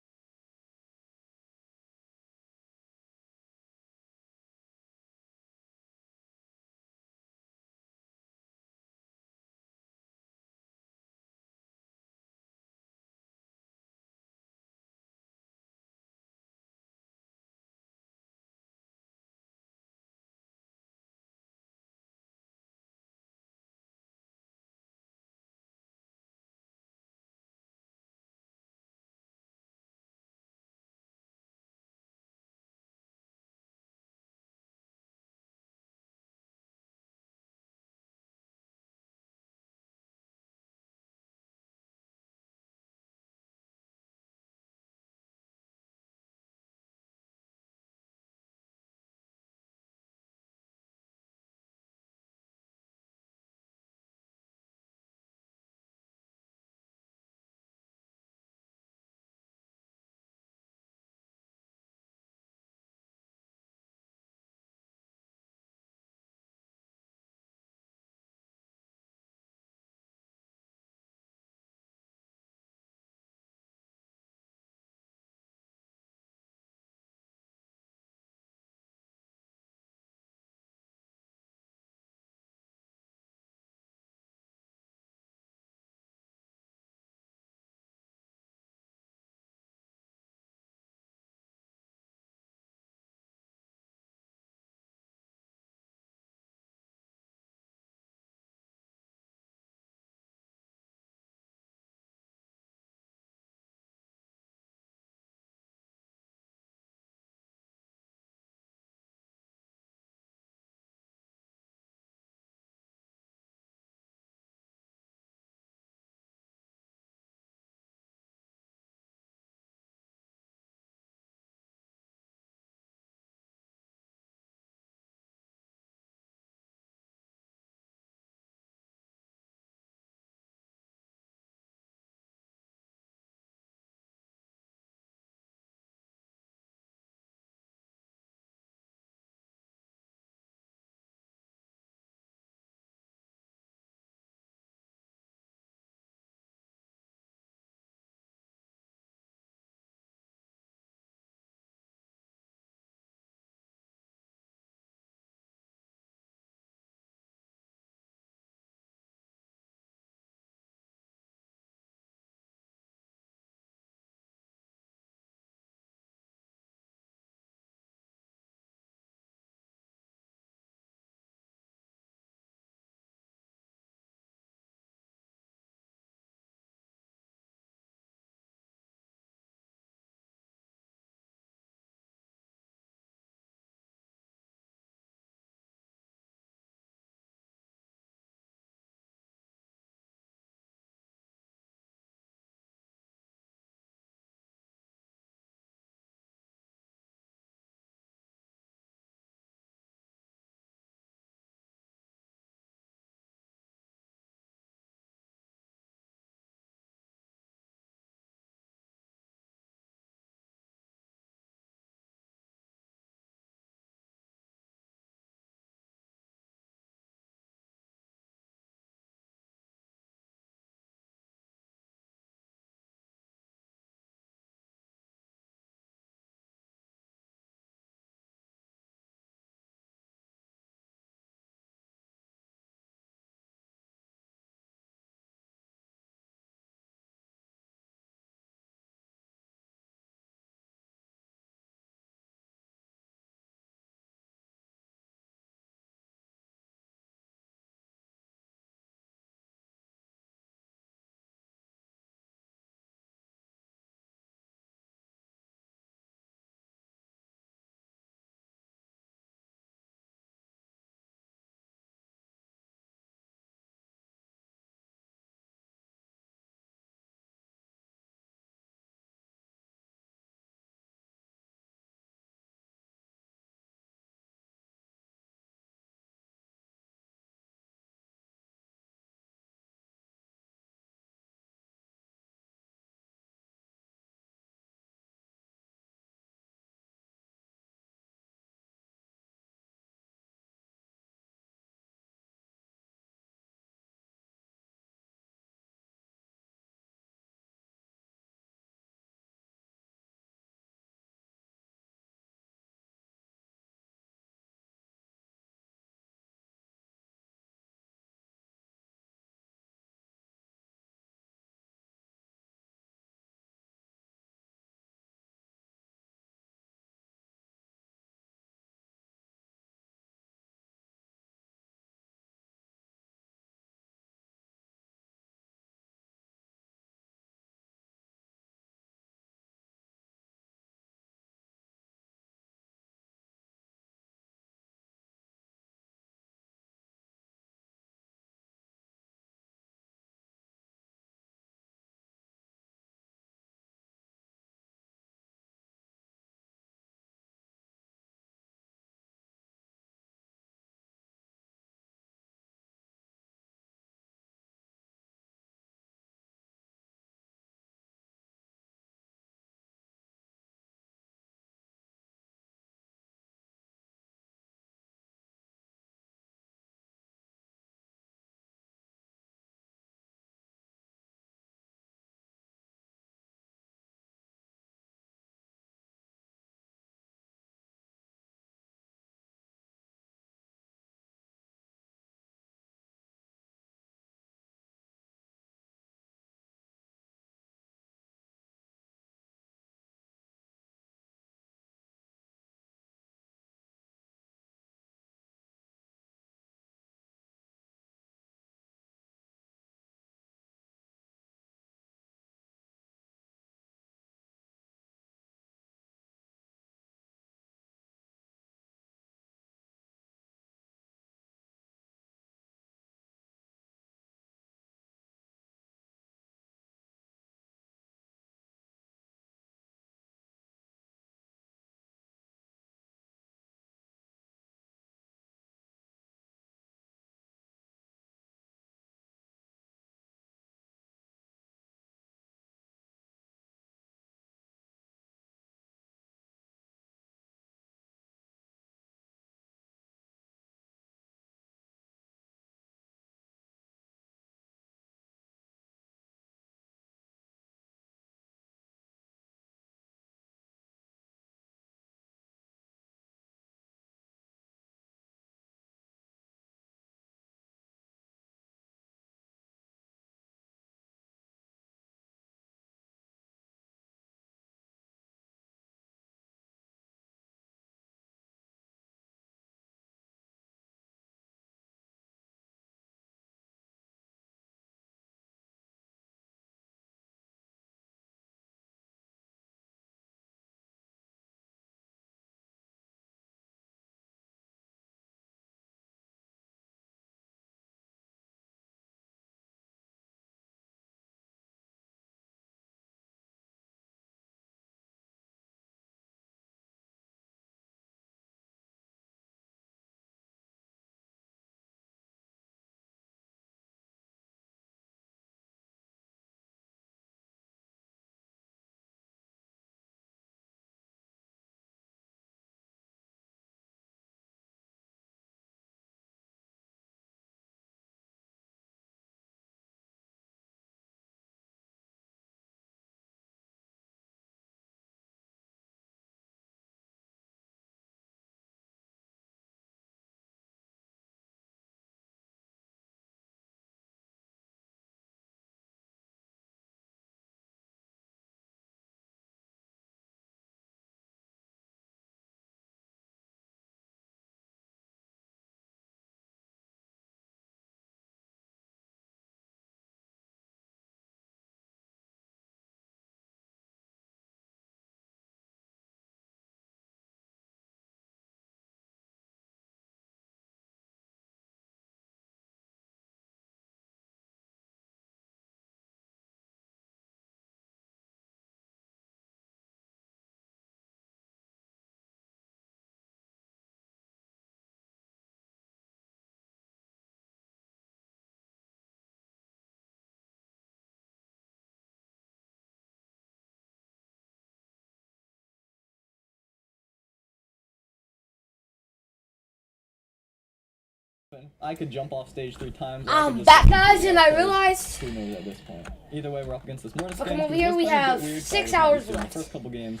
happen. I could jump off stage 3 times. I'm back, guys, and I realized. Who knows at this point? Either way, we're up against this morning Come skin. over here, we have 6 hours left. First couple games.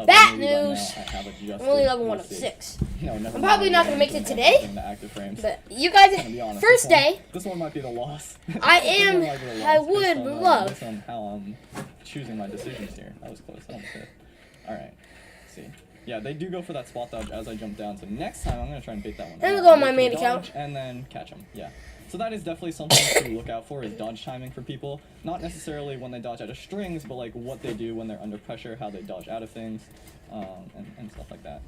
Bad news. I'm only level 1 of 6. I'm probably not gonna make it today. But you guys, first day. This one might be the loss. I would love. Based on how I'm choosing my decisions here. That was close. That was good. All right. Let's see. Yeah, they do go for that spot dodge as I jump down. So next time I'm gonna try and bait that one. I'm gonna go on my main account and then catch them. Yeah. So that is definitely something to look out for, is dodge timing for people. Not necessarily when they dodge out of strings, but like what they do when they're under pressure, how they dodge out of things, and stuff like that.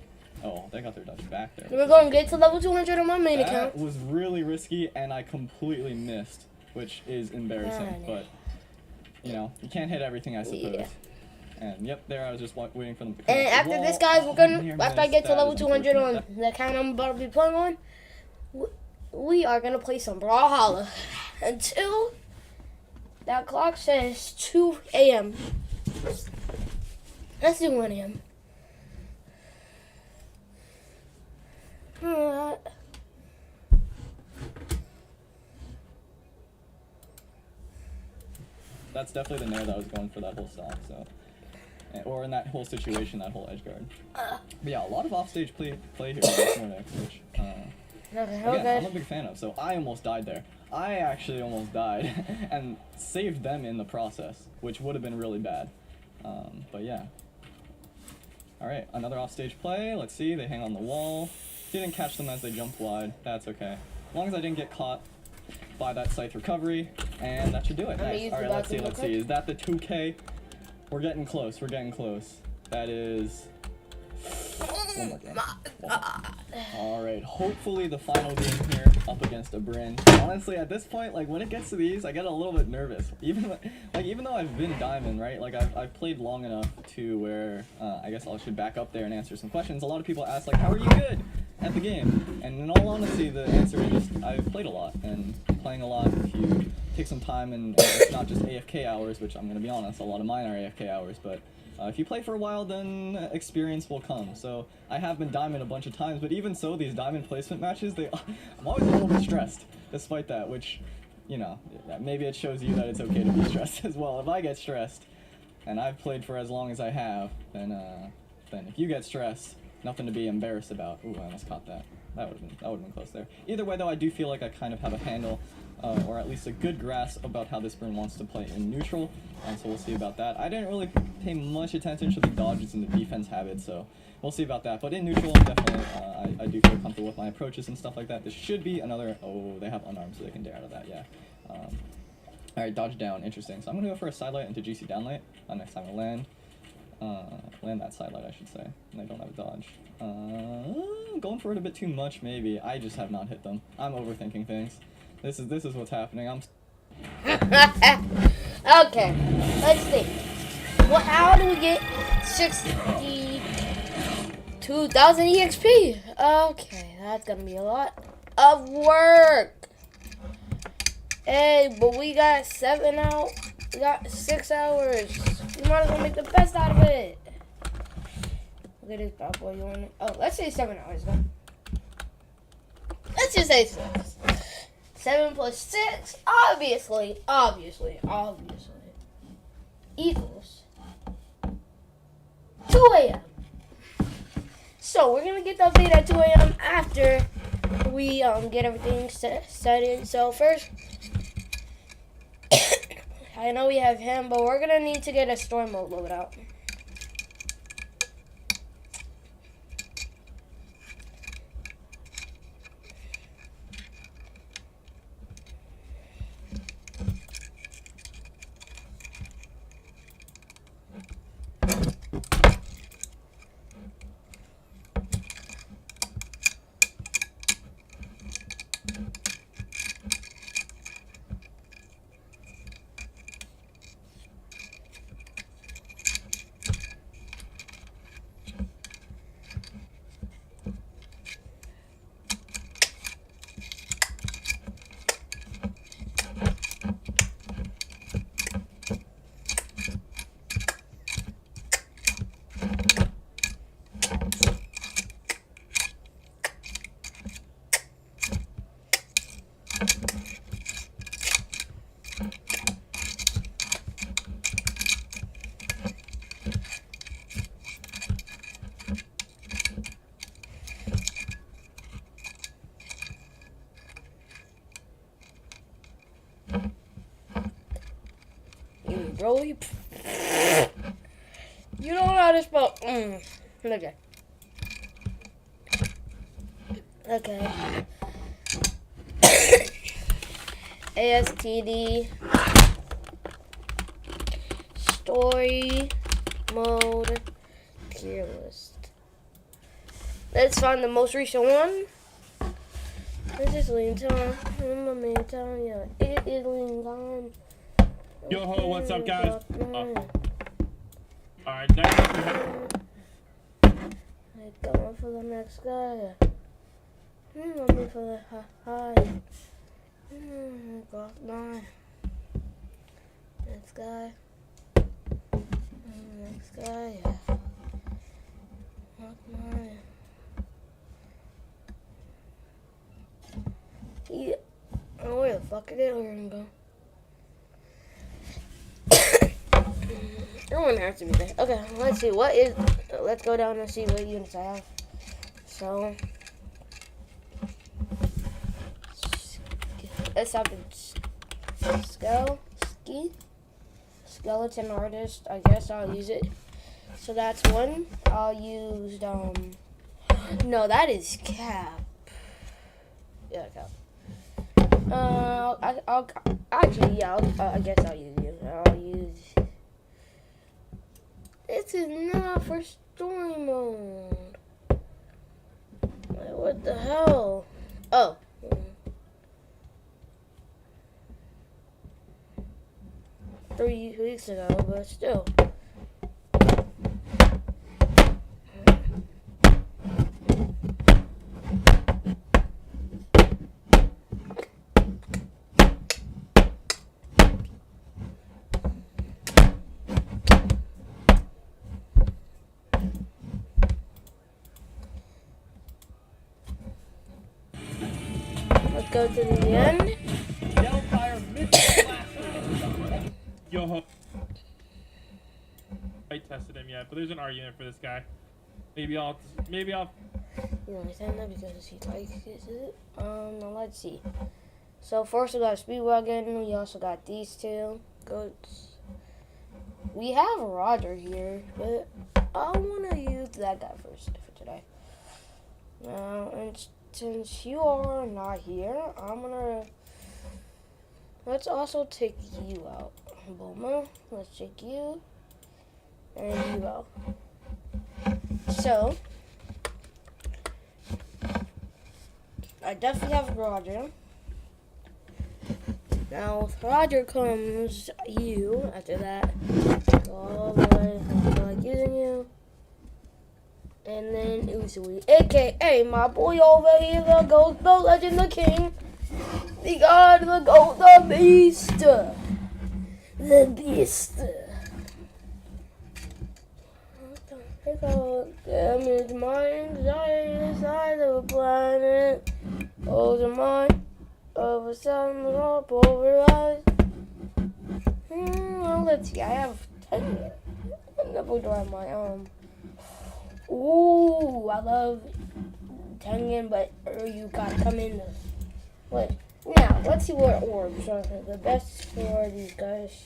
Oh, they got their dodge back there. We're going to get to level 200 on my main account. That was really risky, and I completely missed, which is embarrassing. But, you know, you can't hit everything, I suppose. Yeah. And yep, there I was just waiting for them to come And after this, guys, we're gonna, after I get to level 200 on the account I'm about to be playing on, we are gonna play some Brawlhalla until that clock says 2 a.m. Let's do 1 a.m. That's definitely the nair that I was going for that whole stock, so. Or in that whole situation, that whole edge guard. But yeah, a lot of offstage play here this morning, which again, I'm a big fan of. So I almost died there. I actually almost died and saved them in the process, which would have been really bad. But yeah. All right, another offstage play. Let's see, they hang on the wall. Didn't catch them as they jumped wide. That's okay. As long as I didn't get caught by that scythe recovery, and that should do it. Nice. All right, let's see. Is that the 2K? We're getting close. We're getting close. That is one more game. All right. Hopefully the final game here up against a Bryn. Honestly, at this point, like when it gets to these, I get a little bit nervous. Even though I've been diamond, right? Like I've played long enough to where I guess I should back up there and answer some questions. A lot of people ask like, how are you good at the game? And in all honesty, the answer is just I've played a lot, and playing a lot. If you take some time and it's not just AFK hours, which I'm gonna be honest, a lot of mine are AFK hours, but if you play for a while, then experience will come. So I have been diamond a bunch of times, but even so, these diamond placement matches, I'm always a little bit stressed despite that, which, you know, maybe it shows you that it's okay to be stressed as well. If I get stressed, and I've played for as long as I have, then if you get stressed, nothing to be embarrassed about. Ooh, I almost caught that. That would have been close there. Either way, though, I do feel like I kind of have a handle, or at least a good grasp about how this Bryn wants to play in neutral, and so we'll see about that. I didn't really pay much attention to the dodges and the defense habits, so we'll see about that. But in neutral, definitely, I do feel comfortable with my approaches and stuff like that. This should be another. Oh, they have unarmed, so they can dare out of that. Yeah. All right, dodge down. Interesting. So I'm gonna go for a side light into GC down light. Next time I land. Land that side light, I should say. And I don't have a dodge. Going for it a bit too much, maybe. I just have not hit them. I'm overthinking things. This is what's happening. Okay, let's see. Well, how do we get 62,000 EXP? Okay, that's gonna be a lot of work. Hey, but we got 7 out. We got 6 hours. We might as well make the best out of it. Look at this bad boy on it. Oh, let's say 7 hours, though. Let's just say 6. 7 plus 6, obviously, equals 2 a.m. So we're gonna get the update at 2 a.m. after we get everything set in. So first, I know we have him, but we're gonna need to get a storm mode load out. Okay. Okay. ASTD. Story mode. Tier list. Let's find the most recent one. This is lean time. I'm a man telling you. It is lean time. Yo ho, what's up, guys? Alright, next. Going for the next guy. Looking for the high. Got 9. Next guy. Next guy. Got 9. Yeah. Oh, where the fuck is it? We're gonna go. Everyone has to be there. Okay, let's see. What is. Let's go down and see what units I have. So. Let's have the skeleton artist. I guess I'll use it. So that's one. I'll use no, that is Cap. Yeah, Cap. I'll actually, yeah. I guess I'll use you. I'll use. This is not for story mode. Like, what the hell? Oh. 3 weeks ago, but still. Let's go to the end. Yo ho. I tested him yet, but there's an argument for this guy. Maybe I'll. You understand that because he likes it. Now let's see. So first we got a Speedwagon. We also got these two goats. We have Roger here, but I want to use that guy first for today. Now, and since you are not here, I'm gonna. Let's also take you out. Boomer. Let's take you. And you out. So, I definitely have Roger. Now, with Roger comes you. After that, go all the way. I feel like using you. And then Usui, aka my boy over here, the Ghost, the Legend, the King, the God, the Goat, the Beast. The Beast. Damage my anxiety side of a planet. Over mind of a sun all pulverized. Well, let's see. I have 10. Never do I have my Ooh, I love Tengen, but you gotta come in. Wait. Now, let's see what orbs are the best for these guys.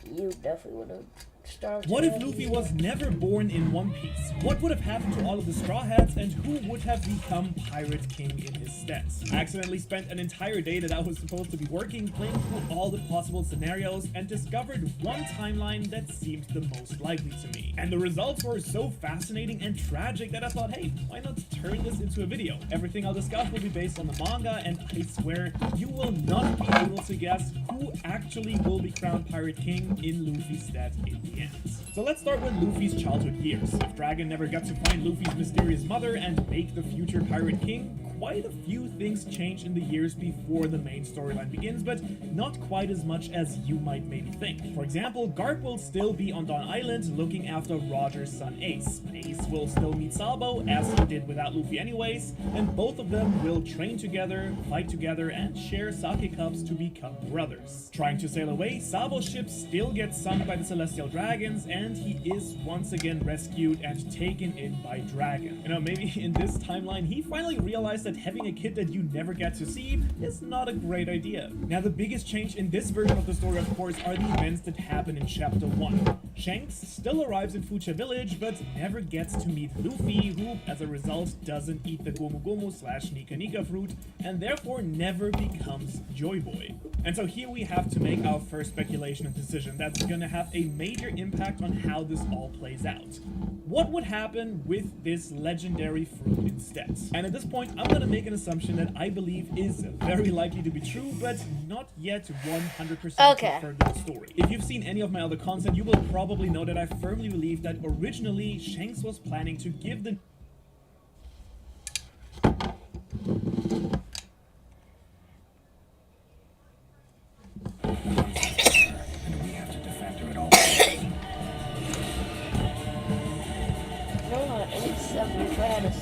You definitely would have started. What if Luffy was never born in One Piece? What would have happened to all of the Straw Hats, and who would have become Pirate King in his stead? I accidentally spent an entire day that I was supposed to be working, playing through all the possible scenarios, and discovered one timeline that seemed the most likely to me. And the results were so fascinating and tragic that I thought, hey, why not turn this into a video? Everything I'll discuss will be based on the manga, and I swear, you will not be able to guess who actually will be crowned Pirate King in Luffy's stead in the end. So let's start with Luffy's childhood years. If Dragon never got to find Luffy's mysterious mother and make the future Pirate King, quite a few things change in the years before the main storyline begins, but not quite as much as you might maybe think. For example, Garp will still be on Dawn Island looking after Roger's son Ace. Ace will still meet Sabo, as he did without Luffy anyways, and both of them will train together, fight together, and share sake cups to become brothers. Trying to sail away, Sabo's ship still gets sunk by the Celestial Dragons, and he is once again rescued and taken in by Dragon. You know, maybe in this timeline he finally realized that having a kid that you never get to see is not a great idea. Now, the biggest change in this version of the story, of course, are the events that happen in Chapter 1. Shanks still arrives in Fuchsia Village, but never gets to meet Luffy, who, as a result, doesn't eat the Gomu Gomu / Nika Nika fruit, and therefore never becomes Joy Boy. And so here we have to make our first speculation and decision that's gonna have a major impact on how this all plays out. What would happen with this legendary fruit instead? And at this point, I'm gonna make an assumption that I believe is very likely to be true, but not yet 100% confirmed in the story. If you've seen any of my other content, you will probably know that I firmly believe that originally Shanks was planning to give the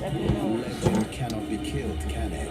Legend cannot be killed, can it?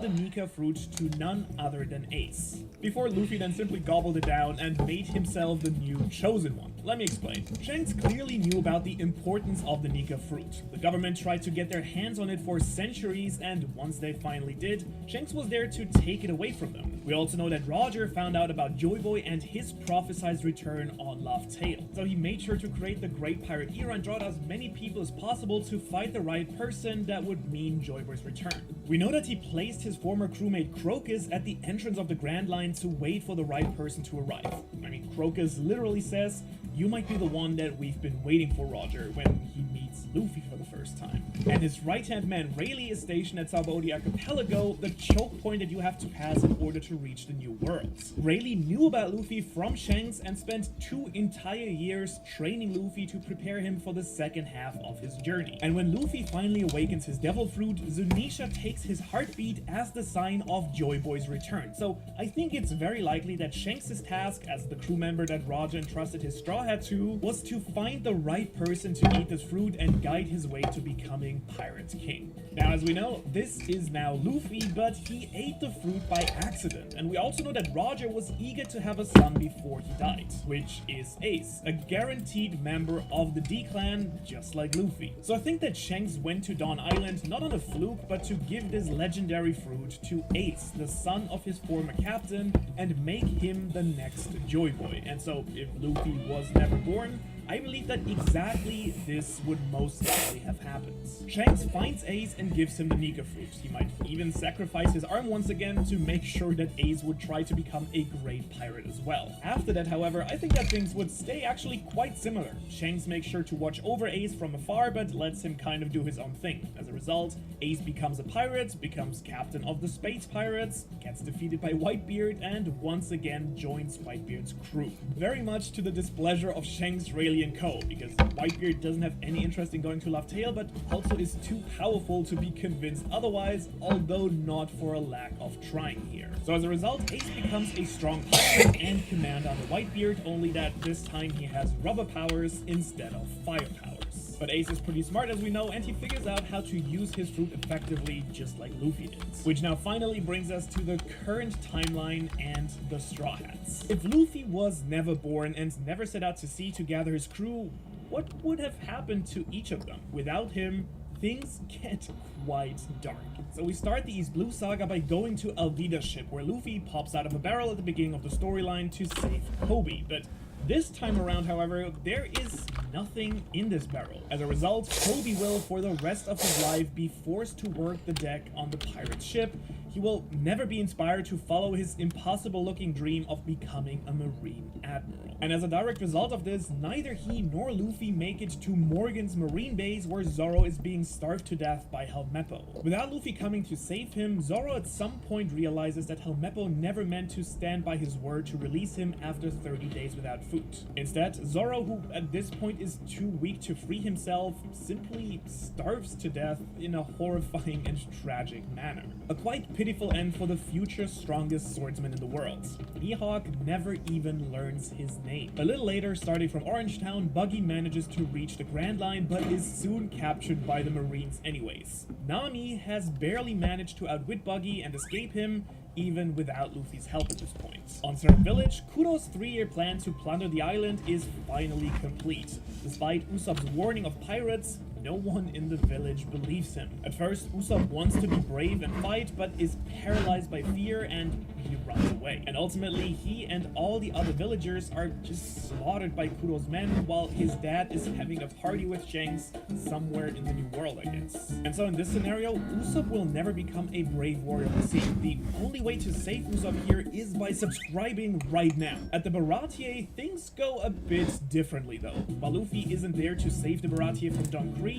the Nika fruit to none other than Ace, before Luffy then simply gobbled it down and made himself the new chosen one. Let me explain. Shanks clearly knew about the importance of the Nika fruit. The government tried to get their hands on it for centuries, and once they finally did, Shanks was there to take it away from them. We also know that Roger found out about Joy Boy and his prophesized return on Laugh Tale, so he made sure to create the Great Pirate Era and draw out as many people as possible to fight the right person that would mean Joy Boy's return. We know that he placed his former crewmate Crocus at the entrance of the Grand Line to wait for the right person to arrive. I mean, Crocus literally says, "You might be the one that we've been waiting for, Roger," when he meets Luffy for the first time. And his right-hand man Rayleigh is stationed at Sabaody Archipelago, the choke point that you have to pass in order to reach the New Worlds. Rayleigh knew about Luffy from Shanks and spent 2 entire years training Luffy to prepare him for the second half of his journey. And when Luffy finally awakens his Devil Fruit, Zunisha takes his heartbeat as the sign of Joy Boy's return. So I think it's very likely that Shanks' task as the crew member that Roger entrusted his Straw Hat to was to find the right person to eat this fruit and guide his way to becoming Pirate King. Now, as we know, this is now Luffy, but he ate the fruit by accident, and we also know that Roger was eager to have a son before he died, which is Ace, a guaranteed member of the D-Clan, just like Luffy. So I think that Shanks went to Dawn Island not on a fluke, but to give this legendary fruit to Ace, the son of his former captain, and make him the next Joy Boy. And so if Luffy was never born, I believe that exactly this would most likely have happened. Shanks finds Ace and gives him the Nika fruit. He might even sacrifice his arm once again to make sure that Ace would try to become a great pirate as well. After that, however, I think that things would stay actually quite similar. Shanks makes sure to watch over Ace from afar, but lets him kind of do his own thing. As a result, Ace becomes a pirate, becomes captain of the Space Pirates, gets defeated by Whitebeard, and once again joins Whitebeard's crew. Very much to the displeasure of Shanks, Rayleigh, and co, because Whitebeard doesn't have any interest in going to Laugh Tale, but also is too powerful to be convinced otherwise, although not for a lack of trying here. So as a result, Ace becomes a strong pirate and commander under Whitebeard, only that this time he has rubber powers instead of fire powers. But Ace is pretty smart, as we know, and he figures out how to use his fruit effectively, just like Luffy did. Which now finally brings us to the current timeline and the Straw Hats. If Luffy was never born and never set out to sea to gather his crew, what would have happened to each of them? Without him, things get quite dark. So we start the East Blue Saga by going to Alvida's ship, where Luffy pops out of a barrel at the beginning of the storyline to save Kobe, but this time around, however, there is nothing in this barrel. As a result, Kobe will, for the rest of his life, be forced to work the deck on the pirate ship. He will never be inspired to follow his impossible-looking dream of becoming a Marine Admiral. And as a direct result of this, neither he nor Luffy make it to Morgan's Marine base, where Zoro is being starved to death by Helmeppo. Without Luffy coming to save him, Zoro at some point realizes that Helmeppo never meant to stand by his word to release him after 30 days without food. Instead, Zoro, who at this point is too weak to free himself, simply starves to death in a horrifying and tragic manner. A quite pitiful end for the future strongest swordsman in the world. Mihawk never even learns his name. A little later, starting from Orangetown, Buggy manages to reach the Grand Line, but is soon captured by the Marines anyways. Nami has barely managed to outwit Buggy and escape him, even without Luffy's help at this point. On Surf Village, Kuro's 3-year plan to plunder the island is finally complete. Despite Usopp's warning of pirates, no one in the village believes him. At first, Usopp wants to be brave and fight, but is paralyzed by fear and he runs away. And ultimately, he and all the other villagers are just slaughtered by Kuro's men while his dad is having a party with Shanks somewhere in the New World, I guess. And so in this scenario, Usopp will never become a brave warrior of the sea. The only way to save Usopp here is by subscribing right now. At the Baratier, things go a bit differently though. While Luffy isn't there to save the Baratier from Don Krieg,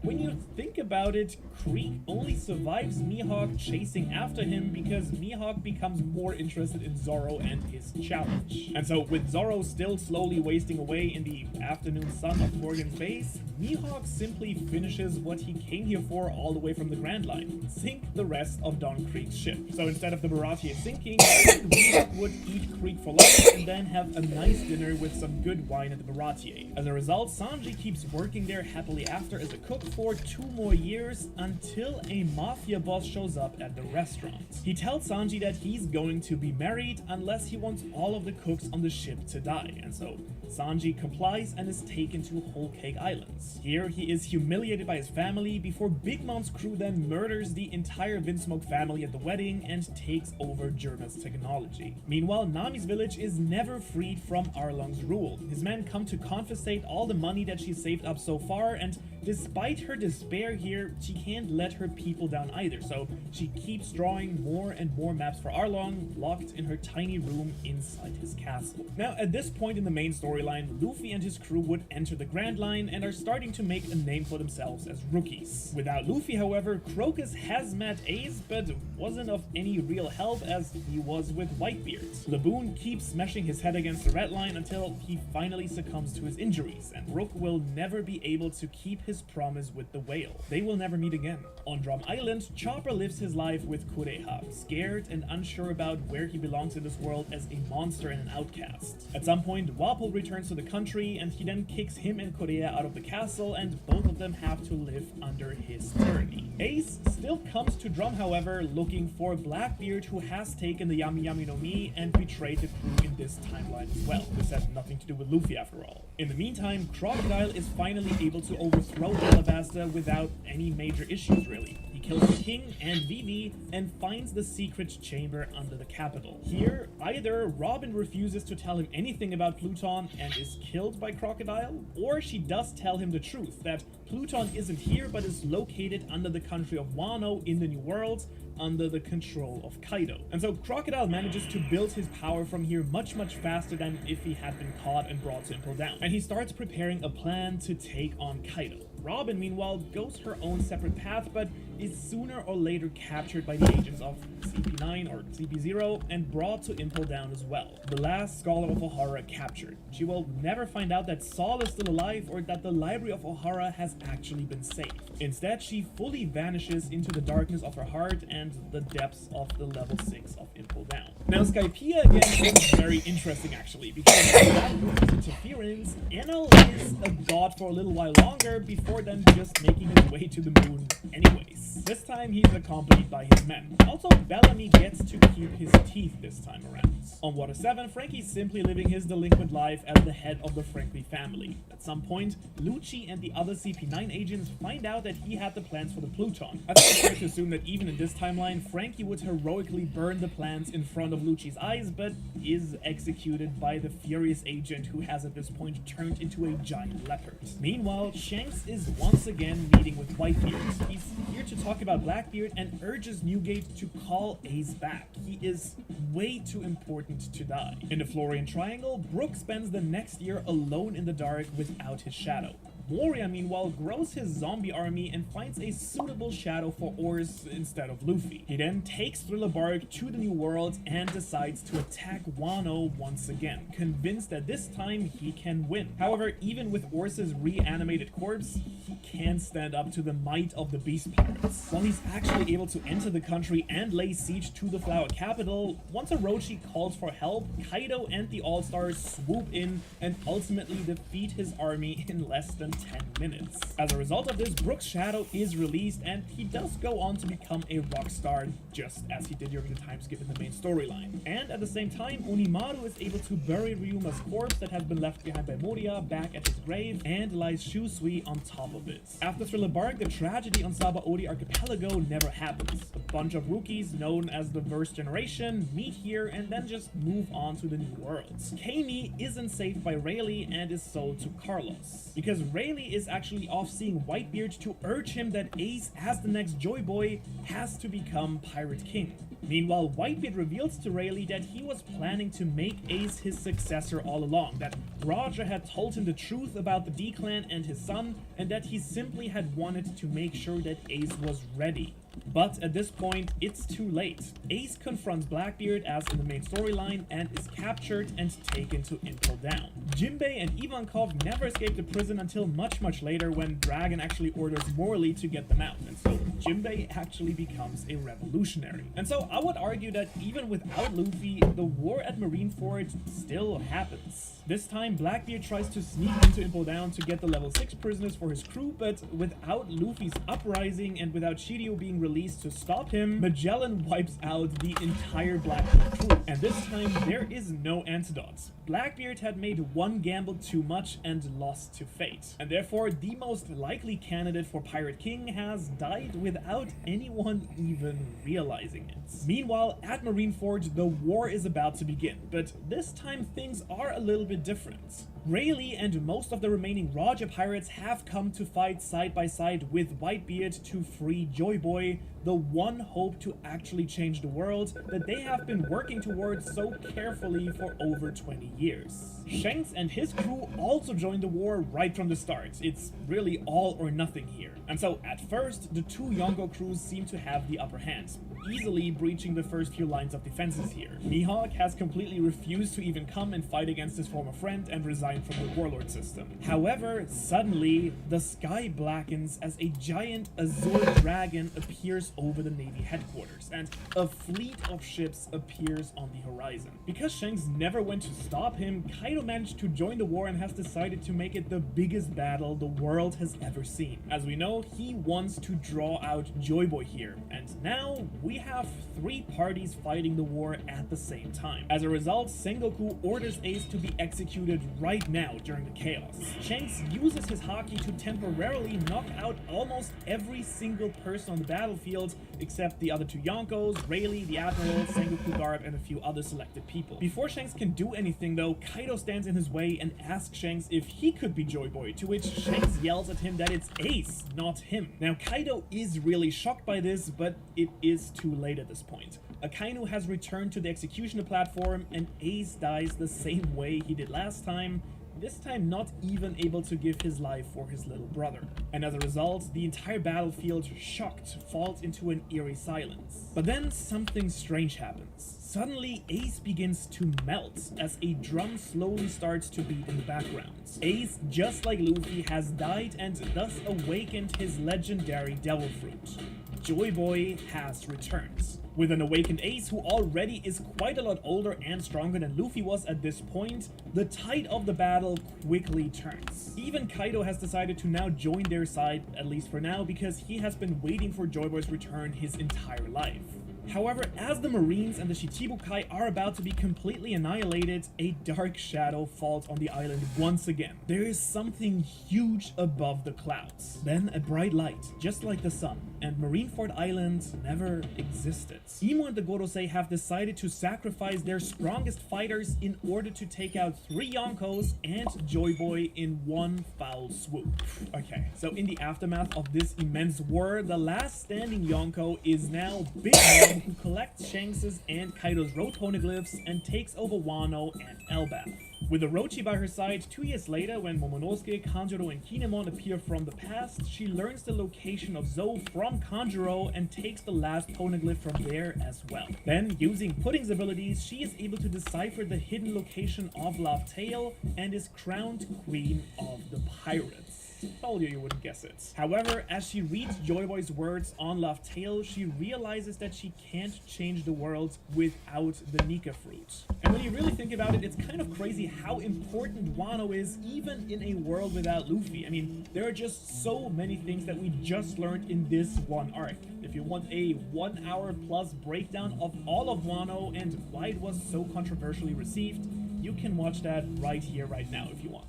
when you think about it, Krieg only survives Mihawk chasing after him because Mihawk becomes more interested in Zoro and his challenge. And so with Zoro still slowly wasting away in the afternoon sun of Morgan's base, Mihawk simply finishes what he came here for all the way from the Grand Line: sink the rest of Don Krieg's ship. So instead of the Baratier sinking, Mihawk would eat Krieg for lunch and then have a nice dinner with some good wine at the Baratier. As a result, Sanji keeps working there happily after as a cook for 2 more years until a mafia boss shows up at the restaurant. He tells Sanji that he's going to be married unless he wants all of the cooks on the ship to die, and so Sanji complies and is taken to Whole Cake Islands. Here he is humiliated by his family before Big Mom's crew then murders the entire Vinsmoke family at the wedding and takes over Germa's technology. Meanwhile, Nami's village is never freed from Arlong's rule. His men come to confiscate all the money that she saved up so far, and despite her despair here, she can't let her people down either, so she keeps drawing more and more maps for Arlong, locked in her tiny room inside his castle. Now, at this point in the main storyline, Luffy and his crew would enter the Grand Line and are starting to make a name for themselves as rookies. Without Luffy, however, Crocus has met Ace, but wasn't of any real help as he was with Whitebeard. Laboon keeps smashing his head against the Red Line until he finally succumbs to his injuries, and Rook will never be able to keep his promise with the whale. They will never meet again. On Drum Island, Chopper lives his life with Kureha, scared and unsure about where he belongs in this world as a monster and an outcast. At some point, Wapol returns to the country and he then kicks him and Kureha out of the castle, and both of them have to live under his tyranny. Ace still comes to Drum, however, looking for Blackbeard, who has taken the Yami Yami no Mi and betrayed the crew in this timeline as well. This had nothing to do with Luffy after all. In the meantime, Crocodile is finally able to overthrow Alabasta without any major issues really. He kills the king and Vivi and finds the secret chamber under the capital. Here, either Robin refuses to tell him anything about Pluton and is killed by Crocodile, or she does tell him the truth, that Pluton isn't here but is located under the country of Wano in the New World, under the control of Kaido. And so Crocodile manages to build his power from here much faster than if he had been caught and brought to Impel Down. And he starts preparing a plan to take on Kaido. Robin, meanwhile, goes her own separate path, but is sooner or later captured by the agents of CP9 or CP0 and brought to Impel Down as well. The last Scholar of Ohara captured. She will never find out that Saul is still alive or that the Library of Ohara has actually been saved. Instead, she fully vanishes into the darkness of her heart and the depths of the level 6 of Impel Down. Now, Skypiea again is very interesting actually, because without Luffy's interference, Enel is a god for a little while longer before then just making his way to the moon anyways. This time he's accompanied by his men. Also, Bellamy gets to keep his teeth this time around. On Water 7, Frankie's simply living his delinquent life as the head of the Franklin family. At some point, Lucci and the other CP9 agents find out that he had the plans for the Pluton. I think it's fair to assume that even in this timeline, Frankie would heroically burn the plans in front of Lucci's eyes, but is executed by the furious agent who has at this point turned into a giant leopard. Meanwhile, Shanks is once again meeting with Whitebeard. He's here to talk about Blackbeard and urges Newgate to call Ace back. He is way too important to die. In the Florian Triangle, Brook spends the next year alone in the dark without his shadow. Moria, meanwhile, grows his zombie army and finds a suitable shadow for Oars instead of Luffy. He then takes Thriller Bark to the New World and decides to attack Wano once again, convinced that this time he can win. However, even with Oars' reanimated corpse, he can't stand up to the might of the Beast Pirates. While he's actually able to enter the country and lay siege to the Flower Capital, once Orochi calls for help, Kaido and the All-Stars swoop in and ultimately defeat his army in less than 10 minutes. As a result of this, Brook's shadow is released, and he does go on to become a rock star, just as he did during the time skip in the main storyline. And at the same time, Onimaru is able to bury Ryuma's corpse that has been left behind by Moria back at his grave, and lies Shusui on top of it. After Thriller Bark, the tragedy on Sabaody Archipelago never happens. A bunch of rookies known as the Verse Generation meet here and then just move on to the new worlds. Kami isn't saved by Rayleigh and is sold to Carlos, because Rayleigh is actually off seeing Whitebeard to urge him that Ace, as the next Joy Boy, has to become Pirate King. Meanwhile, Whitebeard reveals to Rayleigh that he was planning to make Ace his successor all along, that Roger had told him the truth about the D-Clan and his son, and that he simply had wanted to make sure that Ace was ready. But at this point, it's too late. Ace confronts Blackbeard as in the main storyline and is captured and taken to Impel Down. Jinbei and Ivankov never escape the prison until much later, when Dragon actually orders Morley to get them out, and so Jinbei actually becomes a revolutionary. And so I would argue that even without Luffy, the war at Marineford still happens. This time, Blackbeard tries to sneak into Impel Down to get the level 6 prisoners for his crew, but without Luffy's uprising and without Shiryu being released to stop him, Magellan wipes out the entire Blackbeard crew. And this time, there is no antidote. Blackbeard had made one gamble too much and lost to fate. And therefore, the most likely candidate for Pirate King has died without anyone even realizing it. Meanwhile, at Marineford, the war is about to begin, but this time things are a little bit different. Rayleigh and most of the remaining Roger pirates have come to fight side by side with Whitebeard to free Joy Boy, the one hope to actually change the world that they have been working towards so carefully for over 20 years. Shanks and his crew also joined the war right from the start. It's really all or nothing here. And so at first, the two Yonko crews seem to have the upper hand, easily breaching the first few lines of defenses here. Mihawk has completely refused to even come and fight against his former friend and resigned from the warlord system. However, suddenly, the sky blackens as a giant azure dragon appears over the Navy headquarters, and a fleet of ships appears on the horizon. Because Shanks never went to stop him, Kaido managed to join the war and has decided to make it the biggest battle the world has ever seen. As we know, he wants to draw out Joy Boy here, and now we have 3 parties fighting the war at the same time. As a result, Sengoku orders Ace to be executed right now during the chaos. Shanks uses his haki to temporarily knock out almost every single person on the battlefield except the other 2 Yonkos, Rayleigh, the Admiral, Sengoku Garb, and a few other selected people. Before Shanks can do anything though, Kaido stands in his way and asks Shanks if he could be Joy Boy, to which Shanks yells at him that it's Ace, not him. Now Kaido is really shocked by this, but it is too late at this point. Akainu has returned to the executioner platform and Ace dies the same way he did last time, this time not even able to give his life for his little brother. And as a result, the entire battlefield, shocked, falls into an eerie silence. But then something strange happens. Suddenly, Ace begins to melt as a drum slowly starts to beat in the background. Ace, just like Luffy, has died and thus awakened his legendary Devil Fruit. Joy Boy has returned. With an awakened Ace, who already is quite a lot older and stronger than Luffy was at this point, the tide of the battle quickly turns. Even Kaido has decided to now join their side, at least for now, because he has been waiting for Joy Boy's return his entire life. However, as the Marines and the Shichibukai are about to be completely annihilated, a dark shadow falls on the island once again. There is something huge above the clouds. Then a bright light, just like the sun, and Marineford Island never existed. Imo and the Gorosei have decided to sacrifice their strongest fighters in order to take out 3 Yonkos and Joy Boy in one foul swoop. Okay, so in the aftermath of this immense war, the last standing Yonko is now Big Mom, who collects Shanks's and Kaido's road poneglyphs and takes over Wano and Elbaf. With Orochi by her side, 2 years later, when Momonosuke, Kanjuro, and Kinemon appear from the past, she learns the location of Zou from Kanjuro and takes the last poneglyph from there as well. Then, using Pudding's abilities, she is able to decipher the hidden location of Laugh Tale and is crowned Queen of the Pirates. Told you wouldn't guess it. However, as she reads Joy Boy's words on Love Tale, she realizes that she can't change the world without the Nika fruit. And when you really think about it, it's kind of crazy how important Wano is even in a world without Luffy. I mean, there are just so many things that we just learned in this one arc. If you want a 1 hour plus breakdown of all of Wano and why it was so controversially received, you can watch that right here, right now if you want.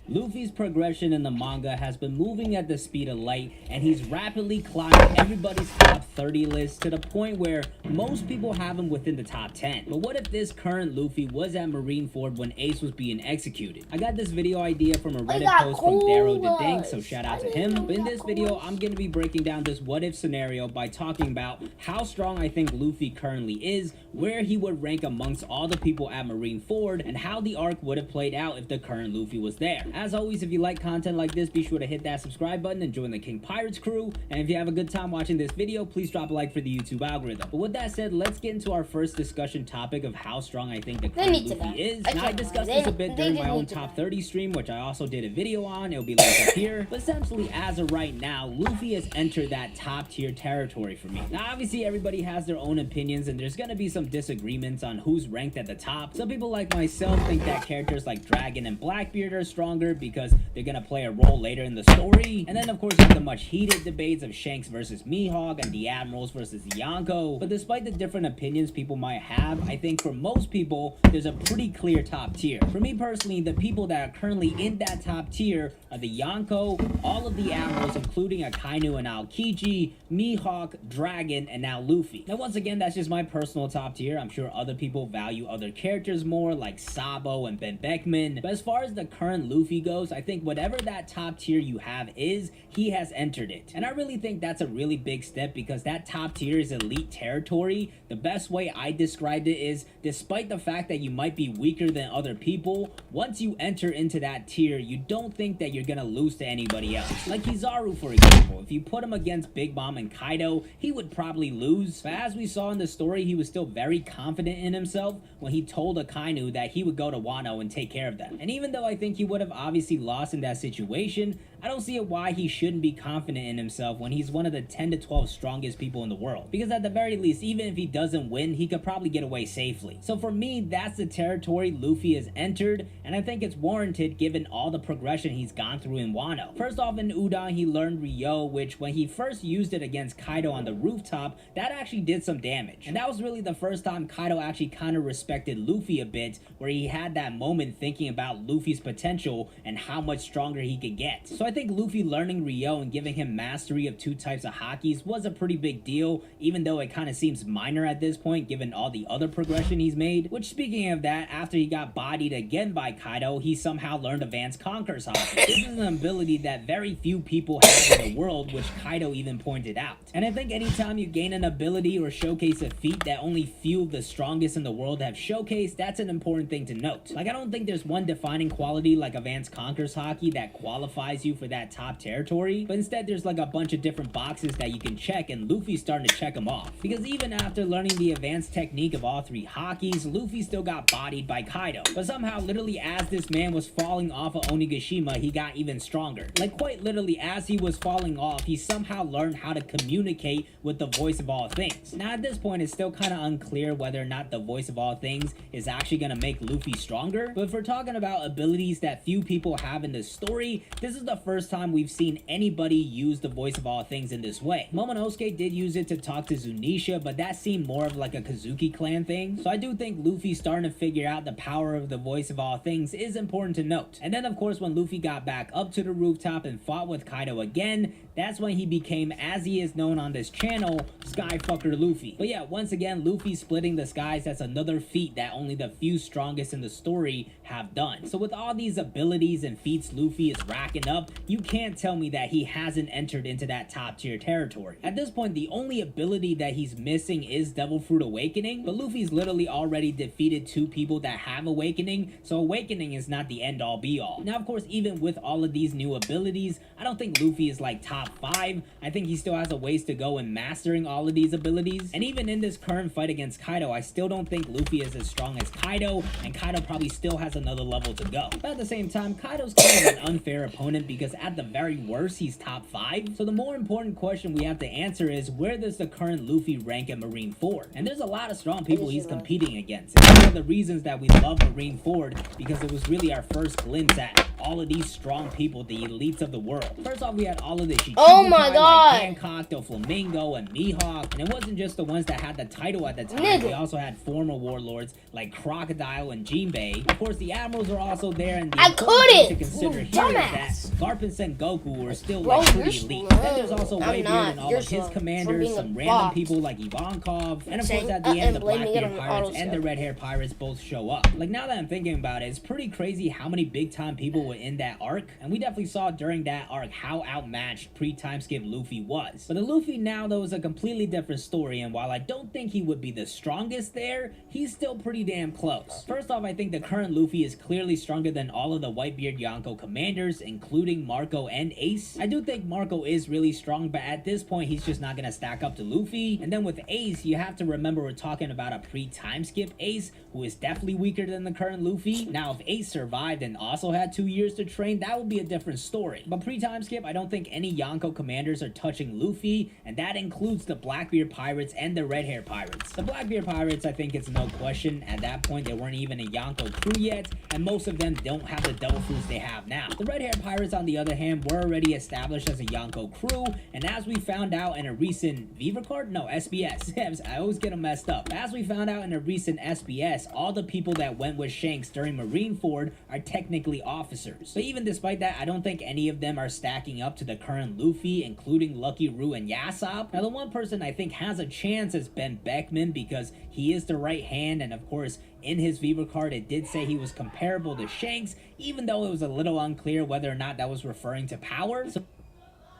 Luffy's progression in the manga has been moving at the speed of light, and he's rapidly climbing everybody's top 30 list to the point where most people have him within the top 10. But what if this current Luffy was at Marineford when Ace was being executed? I got this video idea from a Reddit post from Darrow the Dink, so shout out to him. But in this video, I'm going to be breaking down this what if scenario by talking about how strong I think Luffy currently is, where he would rank amongst all the people at Marineford, and how the arc would have played out if the current Luffy was there. As always, if you like content like this, be sure to hit that subscribe button and join the King Pirates crew. And if you have a good time watching this video, please drop a like for the YouTube algorithm. But with that said, let's get into our first discussion topic of how strong I think the current Luffy is. Now, I discussed this a bit during my own top 30 stream, which I also did a video on. It'll be linked up here. But essentially, as of right now, Luffy has entered that top tier territory for me. Now, obviously, everybody has their own opinions, and there's gonna be some disagreements on who's ranked at the top. Some people like myself think that characters like Dragon and Blackbeard are stronger because they're gonna play a role later in the story. And then of course you have the much heated debates of Shanks versus Mihawk and the Admirals versus Yonko. But despite the different opinions people might have, I think for most people there's a pretty clear top tier. For me personally, the people that are currently in that top tier are the Yonko, all of the Admirals including Akainu and Aokiji, Mihawk, Dragon, and now Luffy. Now once again, that's just my personal top tier. I'm sure other people value other characters more like Sabo and Ben Beckman. But as far as the current Luffy goes, I think whatever that top tier you have is, he has entered it. And I really think that's a really big step because that top tier is elite territory. The best way I described it is, despite the fact that you might be weaker than other people, once you enter into that tier, you don't think that you're gonna lose to anybody else. Like Kizaru, for example. If you put him against Big Mom and Kaido, he would probably lose. But as we saw in the story, he was still very confident in himself when he told Akainu that he would go to Wano and take care of them. And even though I think he would have obviously lost in that situation, I don't see why he shouldn't be confident in himself when he's one of the 10 to 12 strongest people in the world. Because at the very least, even if he doesn't win, he could probably get away safely. So for me, that's the territory Luffy has entered, and I think it's warranted given all the progression he's gone through in Wano. First off, in Udon, he learned Ryo, which when he first used it against Kaido on the rooftop, that actually did some damage. And that was really the first time Kaido actually kind of respected Luffy a bit, where he had that moment thinking about Luffy's potential and how much stronger he could get. So I think Luffy learning Ryo and giving him mastery of 2 types of hakis was a pretty big deal, even though it kind of seems minor at this point given all the other progression he's made. Which, speaking of that, after he got bodied again by Kaido, he somehow learned Advanced Conqueror's Haki. This is an ability that very few people have in the world, which Kaido even pointed out. And I think anytime you gain an ability or showcase a feat that only few of the strongest in the world have showcased, that's an important thing to note. Like, I don't think there's one defining quality like Advanced Conqueror's Haki that qualifies you for that top territory, but instead there's like a bunch of different boxes that you can check, and Luffy's starting to check them off. Because even after learning the advanced technique of all 3 hakis, Luffy still got bodied by Kaido. But somehow, literally as this man was falling off of Onigashima, he got even stronger. Like, quite literally as he was falling off, he somehow learned how to communicate with the voice of all things. Now at this point, it's still kind of unclear whether or not the voice of all things is actually gonna make Luffy stronger, but if we're talking about abilities that few people have in this story, this is the first time we've seen anybody use the voice of all things in this way. Momonosuke did use it to talk to Zunisha, but that seemed more of like a Kazuki clan thing. So I do think Luffy starting to figure out the power of the voice of all things is important to note. And then of course when Luffy got back up to the rooftop and fought with Kaido again, that's when he became, as he is known on this channel, Skyfucker Luffy. But yeah, once again, Luffy splitting the skies, that's another feat that only the few strongest in the story have done. So with all these abilities abilities and feats Luffy is racking up, you can't tell me that he hasn't entered into that top tier territory. At this point, the only ability that he's missing is Devil Fruit Awakening, but Luffy's literally already defeated 2 people that have Awakening, so Awakening is not the end all be all. Now, of course, even with all of these new abilities, I don't think Luffy is like top 5. I think he still has a ways to go in mastering all of these abilities, and even in this current fight against Kaido, I still don't think Luffy is as strong as Kaido, and Kaido probably still has another level to go. But at the same time, Kaido's kind of an unfair opponent because at the very worst, he's top 5. So the more important question we have to answer is, where does the current Luffy rank at Marineford? And there's a lot of strong people he's competing against. And one of the reasons that we love Marineford, because it was really our first glimpse at all of these strong people, the elites of the world. First off, we had all of the Shichibukai, Oh my god! like Hancock, Doflamingo, and Mihawk. And it wasn't just the ones that had the title at the time. Nigga. We also had former warlords like Crocodile and Jinbei. Of course, the admirals are also there, and the I important thing to couldn't! consider You here is that dumbass. Garp and Sengoku were still Bro, like you're pretty elite. slow. Then there's also I'm Whitebeard not. and all You're of his slow. For commanders, being a some random bot. people like Ivankov, and of Saying, course at the end the blaming it Blackbeard on Pirates auto and the save. Red Hair Pirates both show up. Like, now that I'm thinking about it, it's pretty crazy how many big time people were in that arc, and we definitely saw during that arc how outmatched pre-time skip Luffy was. But the Luffy now, though, is a completely different story, and while I don't think he would be the strongest there, he's still pretty damn close. First off, I think the current Luffy is clearly stronger than all of the Whitebeard Yonko commanders, including Marco and Ace. I do think Marco is really strong, but at this point, he's just not gonna stack up to Luffy. And then with Ace, you have to remember we're talking about a pre-time skip Ace, who is definitely weaker than the current Luffy. Now, if Ace survived and also had 2 years to train, that would be a different story. But pre-time skip, I don't think any Yonko commanders are touching Luffy, and that includes the Blackbeard Pirates and the Red Hair Pirates. The Blackbeard Pirates, I think it's no question. At that point, they weren't even a Yonko crew yet, and most of them don't have the double fruits they have now. The Red Hair Pirates, on the other hand, were already established as a Yonko crew, and as we found out in a recent Viva card? No, SBS. I always get them messed up. As we found out in a recent SBS, all the people that went with Shanks during Marineford are technically officers. But even despite that, I don't think any of them are stacking up to the current Luffy, including Lucky Roo and Yasop. Now, the one person I think has a chance is Ben Beckman, because he is the right hand, and of course, in his Viva card, it did say he was comparable to Shanks, even though it was a little unclear whether or not that was referring to power. So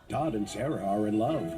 Todd and Sarah are in love.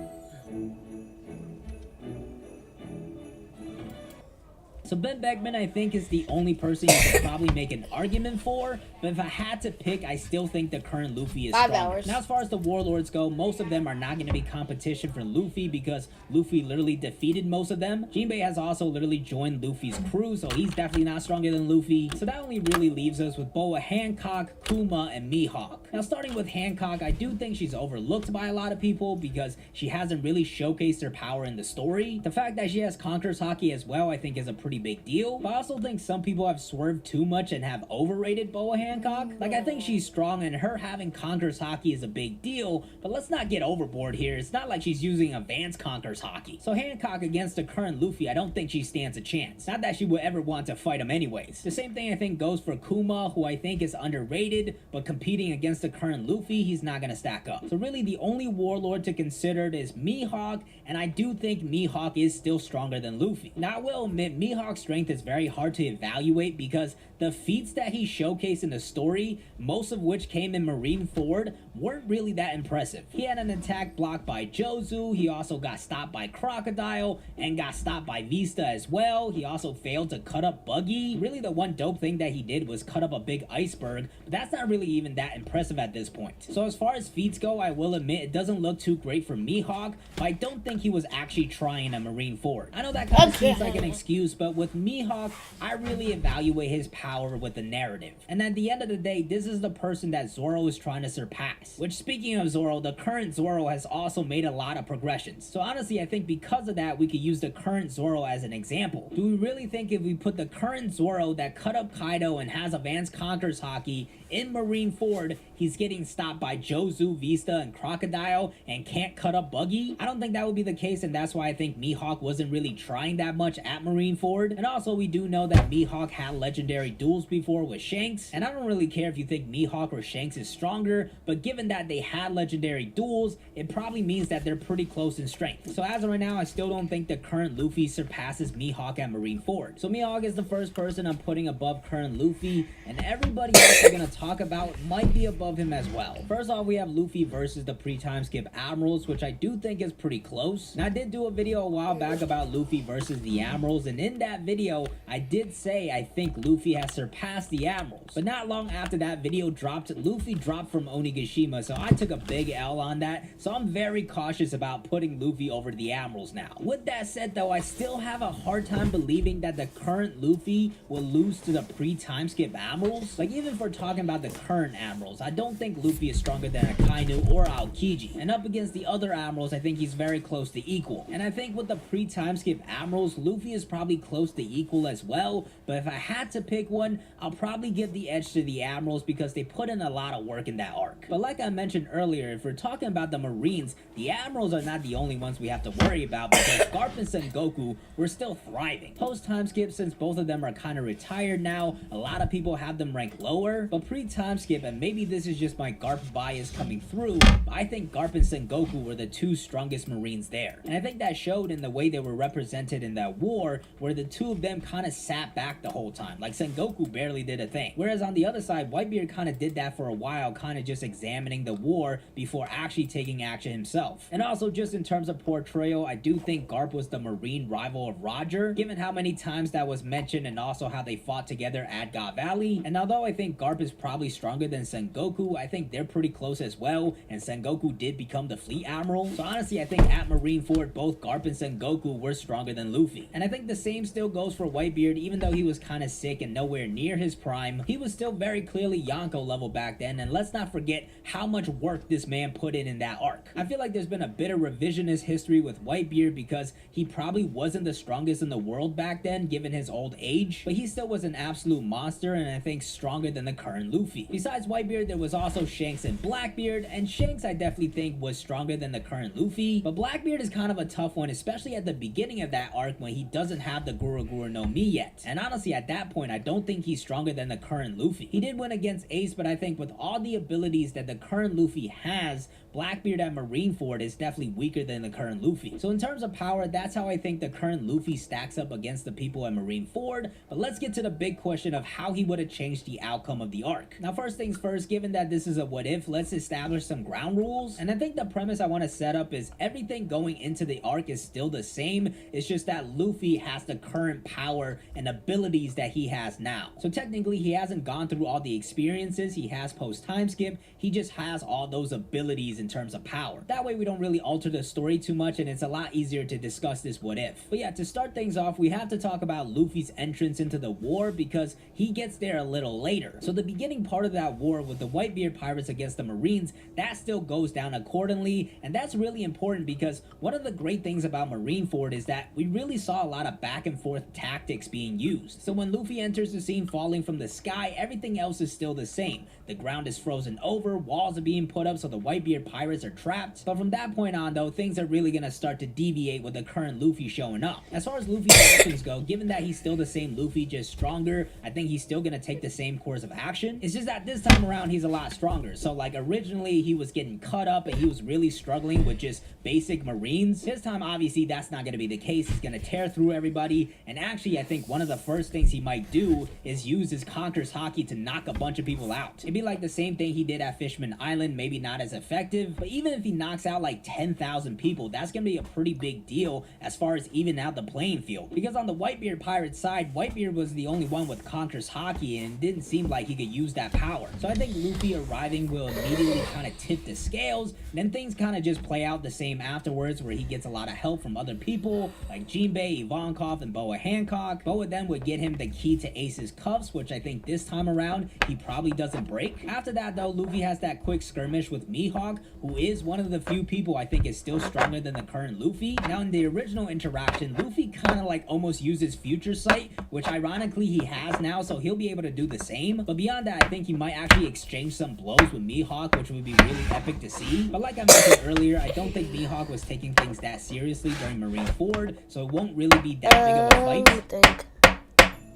So Ben Beckman, I think, is the only person you could probably make an argument for, but if I had to pick, I still think the current Luffy is 5 stronger. hours. Now, as far as the Warlords go, most of them are not going to be competition for Luffy because Luffy literally defeated most of them. Jinbei has also literally joined Luffy's crew, so he's definitely not stronger than Luffy. So that only really leaves us with Boa Hancock, Kuma, and Mihawk. Now, starting with Hancock, I do think she's overlooked by a lot of people because she hasn't really showcased her power in the story. The fact that she has Conqueror's Haki as well, I think, is a pretty big deal. But I also think some people have swerved too much and have overrated Boa Hancock. Like, I think she's strong, and her having Conqueror's Haki is a big deal, but let's not get overboard here. It's not like she's using advanced Conqueror's Haki. So Hancock against the current Luffy, I don't think she stands a chance. Not that she would ever want to fight him anyways. The same thing I think goes for Kuma, who I think is underrated, but competing against the current Luffy, he's not gonna stack up. So really the only warlord to consider is Mihawk, and I do think Mihawk is still stronger than Luffy. Now, I will admit, Mihawk's strength is very hard to evaluate because the feats that he showcased in the story, most of which came in Marineford, weren't really that impressive. He had an attack blocked by Jozu, he also got stopped by Crocodile, and got stopped by Vista as well. He also failed to cut up Buggy. Really, the one dope thing that he did was cut up a big iceberg, but that's not really even that impressive at this point. So as far as feats go, I will admit it doesn't look too great for Mihawk, but I don't think he was actually trying a Marineford. I know that kind of seems like an excuse, but with Mihawk, I really evaluate his power with the narrative. And at the end of the day, this is the person that Zoro is trying to surpass. Which, speaking of Zoro, the current Zoro has also made a lot of progressions. So honestly, I think because of that, we could use the current Zoro as an example. Do we really think if we put the current Zoro that cut up Kaido and has advanced Conqueror's Haki in Marineford, he's getting stopped by Jozu, Vista, and Crocodile and can't cut up Buggy? I don't think that would be the case, and that's why I think Mihawk wasn't really trying that much at Marineford. Marineford. And also we do know that Mihawk had legendary duels before with Shanks, and I don't really care if you think Mihawk or Shanks is stronger, but given that they had legendary duels, it probably means that they're pretty close in strength. So as of right now, I still don't think the current Luffy surpasses Mihawk at Marineford. So Mihawk is the first person I'm putting above current Luffy, and everybody else we're gonna talk about might be above him as well. First off, we have Luffy versus the pre-time skip Admirals, which I do think is pretty close. And I did do a video a while back about Luffy versus the Admirals, and in that video, I did say I think Luffy has surpassed the Admirals. But not long after that video dropped, Luffy dropped from Onigashima, so I took a big L on that, so I'm very cautious about putting Luffy over the Admirals now. With that said though, I still have a hard time believing that the current Luffy will lose to the pre-time skip Admirals. Like, even if we're talking about the current Admirals, I don't think Luffy is stronger than Akainu or Aokiji. And up against the other Admirals, I think he's very close to equal. And I think with the pre-time skip Admirals, Luffy is probably close to equal as well, but if I had to pick one, I'll probably give the edge to the Admirals because they put in a lot of work in that arc. But like I mentioned earlier, if we're talking about the Marines, the Admirals are not the only ones we have to worry about because Garp and Sengoku were still thriving. Post-time skip, since both of them are kind of retired now, a lot of people have them ranked lower, but pre-time skip, and maybe this is just my Garp bias coming through, but I think Garp and Sengoku were the two strongest Marines there. And I think that showed in the way they were represented in that war, where the two of them kind of sat back the whole time. Like, Sengoku barely did a thing. Whereas on the other side, Whitebeard kind of did that for a while, kind of just examining the war before actually taking action himself. And also, just in terms of portrayal, I do think Garp was the Marine rival of Roger, given how many times that was mentioned and also how they fought together at God Valley. And although I think Garp is probably stronger than Sengoku, I think they're pretty close as well, and Sengoku did become the Fleet Admiral. So honestly, I think at Marineford, both Garp and Sengoku were stronger than Luffy. And I think the same still goes for Whitebeard. Even though he was kind of sick and nowhere near his prime, he was still very clearly Yonko level back then, and let's not forget how much work this man put in that arc. I feel like there's been a bit of revisionist history with Whitebeard because he probably wasn't the strongest in the world back then given his old age, but he still was an absolute monster, and I think stronger than the current Luffy. Besides Whitebeard, there was also Shanks and Blackbeard, and Shanks I definitely think was stronger than the current Luffy, but Blackbeard is kind of a tough one, especially at the beginning of that arc when he doesn't have the Guru Guru no Mi yet. And honestly, at that point, I don't think he's stronger than the current Luffy. He did win against Ace, but I think with all the abilities that the current Luffy has, Blackbeard at Marineford is definitely weaker than the current Luffy. So in terms of power, that's how I think the current Luffy stacks up against the people at Marineford. But let's get to the big question of how he would have changed the outcome of the arc. Now, first things first, given that this is a what if, let's establish some ground rules. And I think the premise I want to set up is everything going into the arc is still the same. It's just that Luffy has the current power and abilities that he has now. So technically, he hasn't gone through all the experiences he has post-time skip. He just has all those abilities in terms of power. That way we don't really alter the story too much, and it's a lot easier to discuss this what if. But yeah, to start things off, we have to talk about Luffy's entrance into the war because he gets there a little later. So the beginning part of that war with the Whitebeard pirates against the Marines, that still goes down accordingly, and that's really important because one of the great things about Marineford is that we really saw a lot of back and forth tactics being used. So when Luffy enters the scene falling from the sky, everything else is still the same. The ground is frozen over, walls are being put up so the Whitebeard pirates are trapped. But from that point on though, things are really gonna start to deviate with the current Luffy showing up. As far as Luffy's actions go, given that he's still the same Luffy, just stronger, I think he's still gonna take the same course of action. It's just that this time around he's a lot stronger. So like originally he was getting cut up and he was really struggling with just basic Marines. This time obviously that's not gonna be the case. He's gonna tear through everybody, and actually I think one of the first things he might do is use his Conqueror's Haki to knock a bunch of people out. It'd be like the same thing he did at Fishman Island, maybe not as effective, but even if he knocks out like 10,000 people, that's gonna be a pretty big deal as far as even out the playing field. Because on the Whitebeard pirate side, Whitebeard was the only one with Conqueror's Haki and it didn't seem like he could use that power. So I think Luffy arriving will immediately kind of tip the scales, and then things kind of just play out the same afterwards where he gets a lot of help from other people like Jinbei, Ivankov, and Boa Hancock. Boa then would get him the key to Ace's cuffs, which I think this time around he probably doesn't break. After that though, Luffy has that quick skirmish with Mihawk, who is one of the few people I think is still stronger than the current Luffy. Now in the original interaction, Luffy kind of like almost uses Future Sight, which ironically he has now, so he'll be able to do the same. But beyond that, I think he might actually exchange some blows with Mihawk, which would be really epic to see. But like I mentioned earlier, I don't think Mihawk was taking things that seriously during Marineford, so it won't really be that big of a fight.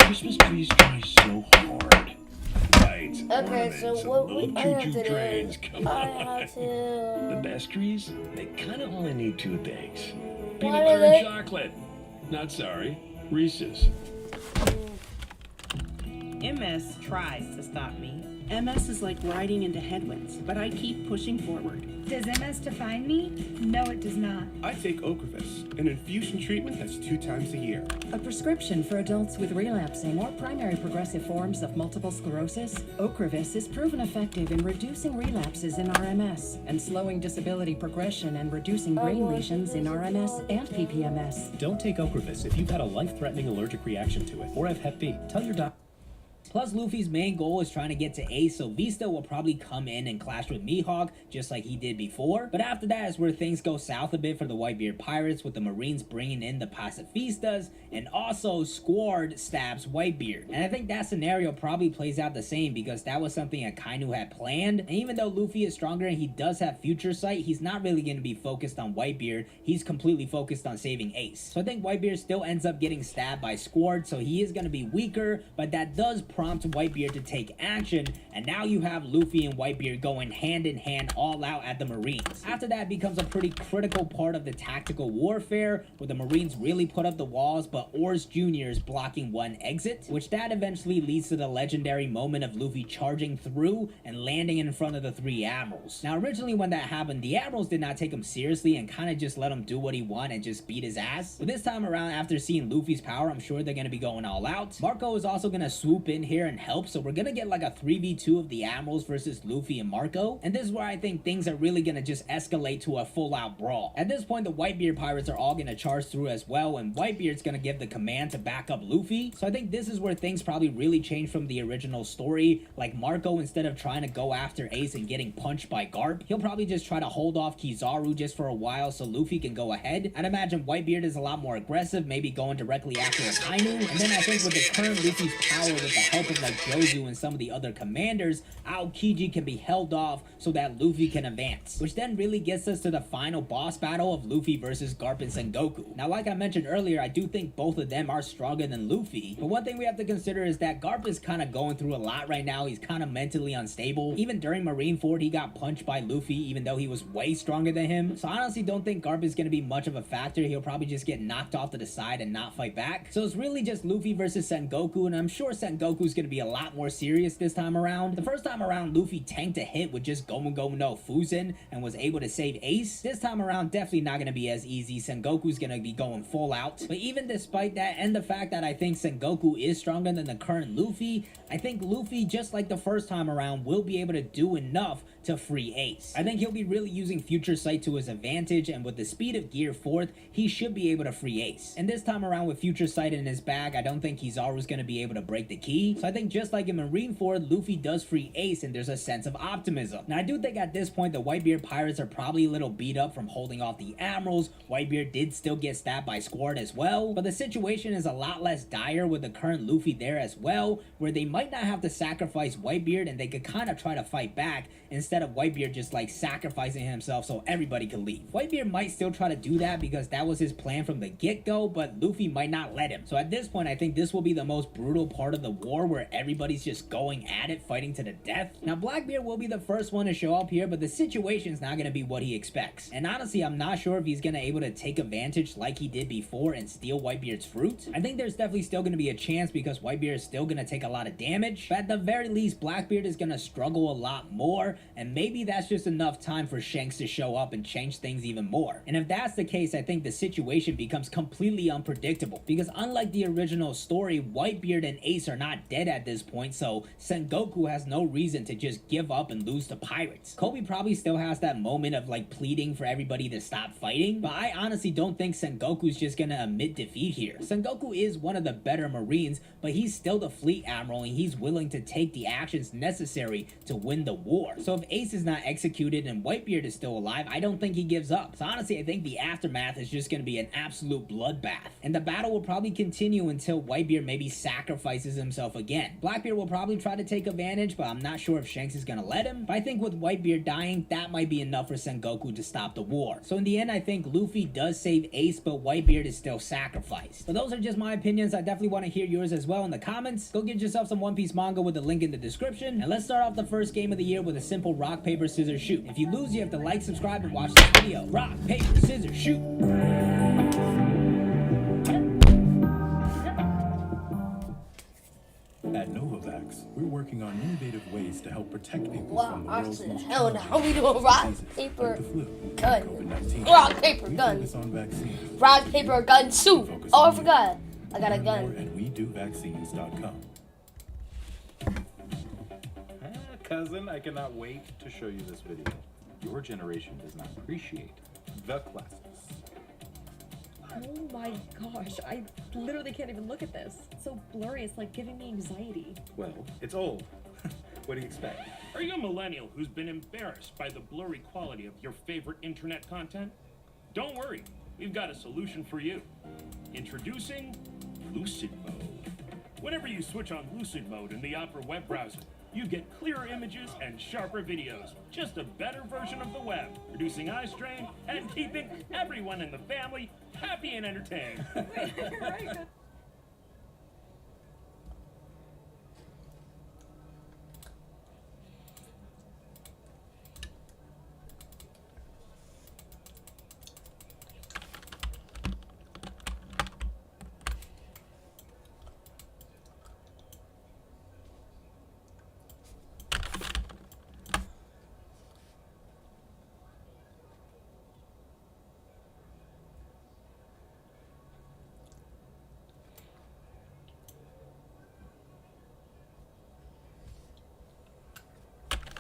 Christmas trees try so hard. Lights, Okay, so ornaments, what little I have choo-choo to trains. do, Come I on. have to... The best trees, they kind of only need 2 things. What Peanut are butter they? and chocolate. Not sorry. Reese's. MS tries to stop me. MS is like riding into headwinds, but I keep pushing forward. Does MS define me? No, it does not. I take Ocrevus, an infusion treatment that's 2 times a year. A prescription for adults with relapsing or primary progressive forms of multiple sclerosis, Ocrevus is proven effective in reducing relapses in RMS and slowing disability progression and reducing brain lesions in RMS and PPMS. Don't take Ocrevus if you've had a life-threatening allergic reaction to it or have Hep B. Tell your doctor. Plus, Luffy's main goal is trying to get to Ace, so Vista will probably come in and clash with Mihawk, just like he did before. But after that is where things go south a bit for the Whitebeard Pirates, with the Marines bringing in the Pacifistas, and also Squard stabs Whitebeard. And I think that scenario probably plays out the same, because that was something Akainu had planned. And even though Luffy is stronger and he does have future sight, he's not really going to be focused on Whitebeard. He's completely focused on saving Ace. So I think Whitebeard still ends up getting stabbed by Squard, so he is going to be weaker, but that does prompt Whitebeard to take action, and now you have Luffy and Whitebeard going hand in hand all out at the Marines. After that becomes a pretty critical part of the tactical warfare, where the Marines really put up the walls, but Oars Jr. is blocking one exit, which that eventually leads to the legendary moment of Luffy charging through and landing in front of the 3 Admirals. Now originally when that happened, the Admirals did not take him seriously and kind of just let him do what he wanted and just beat his ass. But this time around, after seeing Luffy's power, I'm sure they're going to be going all out. Marco is also going to swoop in here and help, so we're gonna get like a 3v2 of the Admirals versus Luffy and Marco, and this is where I think things are really gonna just escalate to a full-out brawl. At this point, the Whitebeard Pirates are all gonna charge through as well, and Whitebeard's gonna give the command to back up Luffy, so I think this is where things probably really change from the original story. Like Marco, instead of trying to go after Ace and getting punched by Garp, he'll probably just try to hold off Kizaru just for a while so Luffy can go ahead. I'd imagine Whitebeard is a lot more aggressive, maybe going directly after Akainu, and then I think with the current Luffy's power, with the help of like Jozu and some of the other commanders, Aokiji can be held off so that Luffy can advance, which then really gets us to the final boss battle of Luffy versus Garp and Sengoku. Now, like I mentioned earlier, I do think both of them are stronger than Luffy, but one thing we have to consider is that Garp is kind of going through a lot right now. He's kind of mentally unstable. Even during Marineford, he got punched by Luffy, even though he was way stronger than him. So I honestly don't think Garp is going to be much of a factor. He'll probably just get knocked off to the side and not fight back. So it's really just Luffy versus Sengoku, and I'm sure Sengoku's going to be a lot more serious this time around. The first time around, Luffy tanked a hit with just Gomu Gomu no Fuzen and was able to save Ace. This time around, definitely not going to be as easy. Sengoku's going to be going full out. But even despite that, and the fact that I think Sengoku is stronger than the current Luffy, I think Luffy, just like the first time around, will be able to do enough to free Ace. I think he'll be really using Future Sight to his advantage, and with the speed of Gear 4th, he should be able to free Ace. And this time around with Future Sight in his bag, I don't think Kizaru's going to be able to break the key. So I think just like in Marineford, Luffy does free Ace, and there's a sense of optimism. Now I do think at this point the Whitebeard Pirates are probably a little beat up from holding off the Admirals. Whitebeard did still get stabbed by Squard as well, but the situation is a lot less dire with the current Luffy there as well, where they might not have to sacrifice Whitebeard and they could kind of try to fight back instead of Whitebeard just like sacrificing himself so everybody could leave. Whitebeard might still try to do that because that was his plan from the get-go, but Luffy might not let him. So at this point, I think this will be the most brutal part of the war, where everybody's just going at it, fighting to the death. Now Blackbeard will be the first one to show up here, but the situation's not going to be what he expects. And honestly, I'm not sure if he's going to able to take advantage like he did before and steal Whitebeard's fruit. I think there's definitely still going to be a chance because Whitebeard is still going to take a lot of damage, but at the very least, Blackbeard is going to struggle a lot more, and maybe that's just enough time for Shanks to show up and change things even more. And if that's the case, I think the situation becomes completely unpredictable, because unlike the original story, Whitebeard and Ace are not dead at this point, so Sengoku has no reason to just give up and lose to pirates. Kobe probably still has that moment of like pleading for everybody to stop fighting, but I honestly don't think Sengoku's just gonna admit defeat here. Sengoku is one of the better Marines, but he's still the fleet admiral and he's willing to take the actions necessary to win the war. So if Ace is not executed and Whitebeard is still alive, I don't think he gives up. So honestly, I think the aftermath is just gonna be an absolute bloodbath, and the battle will probably continue until Whitebeard maybe sacrifices himself again. Blackbeard will probably try to take advantage, but I'm not sure if Shanks is gonna let him. But I think with Whitebeard dying, that might be enough for Sengoku to stop the war. So in the end, I think Luffy does save Ace, but Whitebeard is still sacrificed. But those are just my opinions. I definitely want to hear yours as well in the comments. Go get yourself some One Piece manga with the link in the description. And let's start off the first game of the year with a simple rock, paper, scissors, shoot. If you lose, you have to like, subscribe, and watch this video. Rock, paper, scissors, shoot. At Novavax, we're working on innovative ways to help protect people Wow, from the world's most hell no. We doing rock, paper, gun. COVID-19. Rock, paper, We gun. focus on vaccines. Rock, paper, gun, soup. Oh, I forgot. I got a Learn gun. more at WeDoVaccines.com. Cousin, I cannot wait to show you this video. Your generation does not appreciate the classics. Oh my gosh, I literally can't even look at this. It's so blurry, it's like giving me anxiety. Well, it's old. What do you expect? Are you a millennial who's been embarrassed by the blurry quality of your favorite internet content? Don't worry, we've got a solution for you. Introducing Lucid Mode. Whenever you switch on Lucid Mode in the Opera web browser, you get clearer images and sharper videos. Just a better version of the web, reducing eye strain and keeping everyone in the family happy and entertained.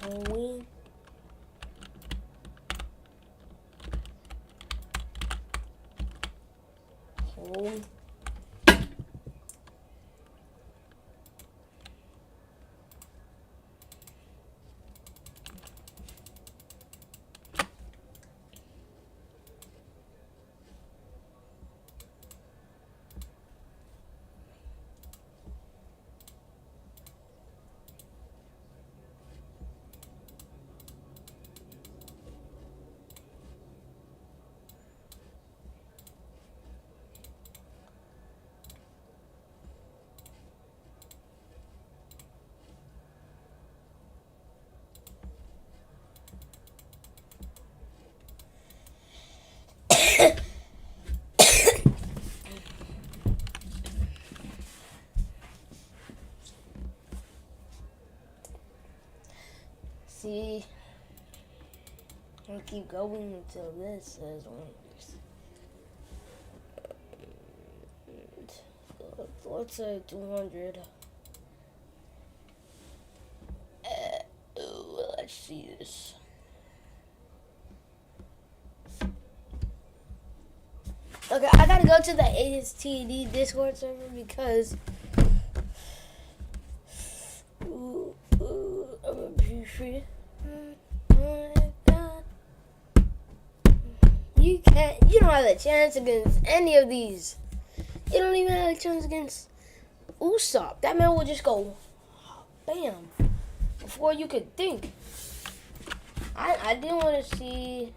Halloween. Halloween. See, I'll keep going until this is wings. Let's say 200. Let's see this. Okay, I gotta go to the astd Discord server because I'm a free. You don't have a chance against any of these. You don't even have a chance against Usopp. That man will just go bam before you could think. I didn't want to see.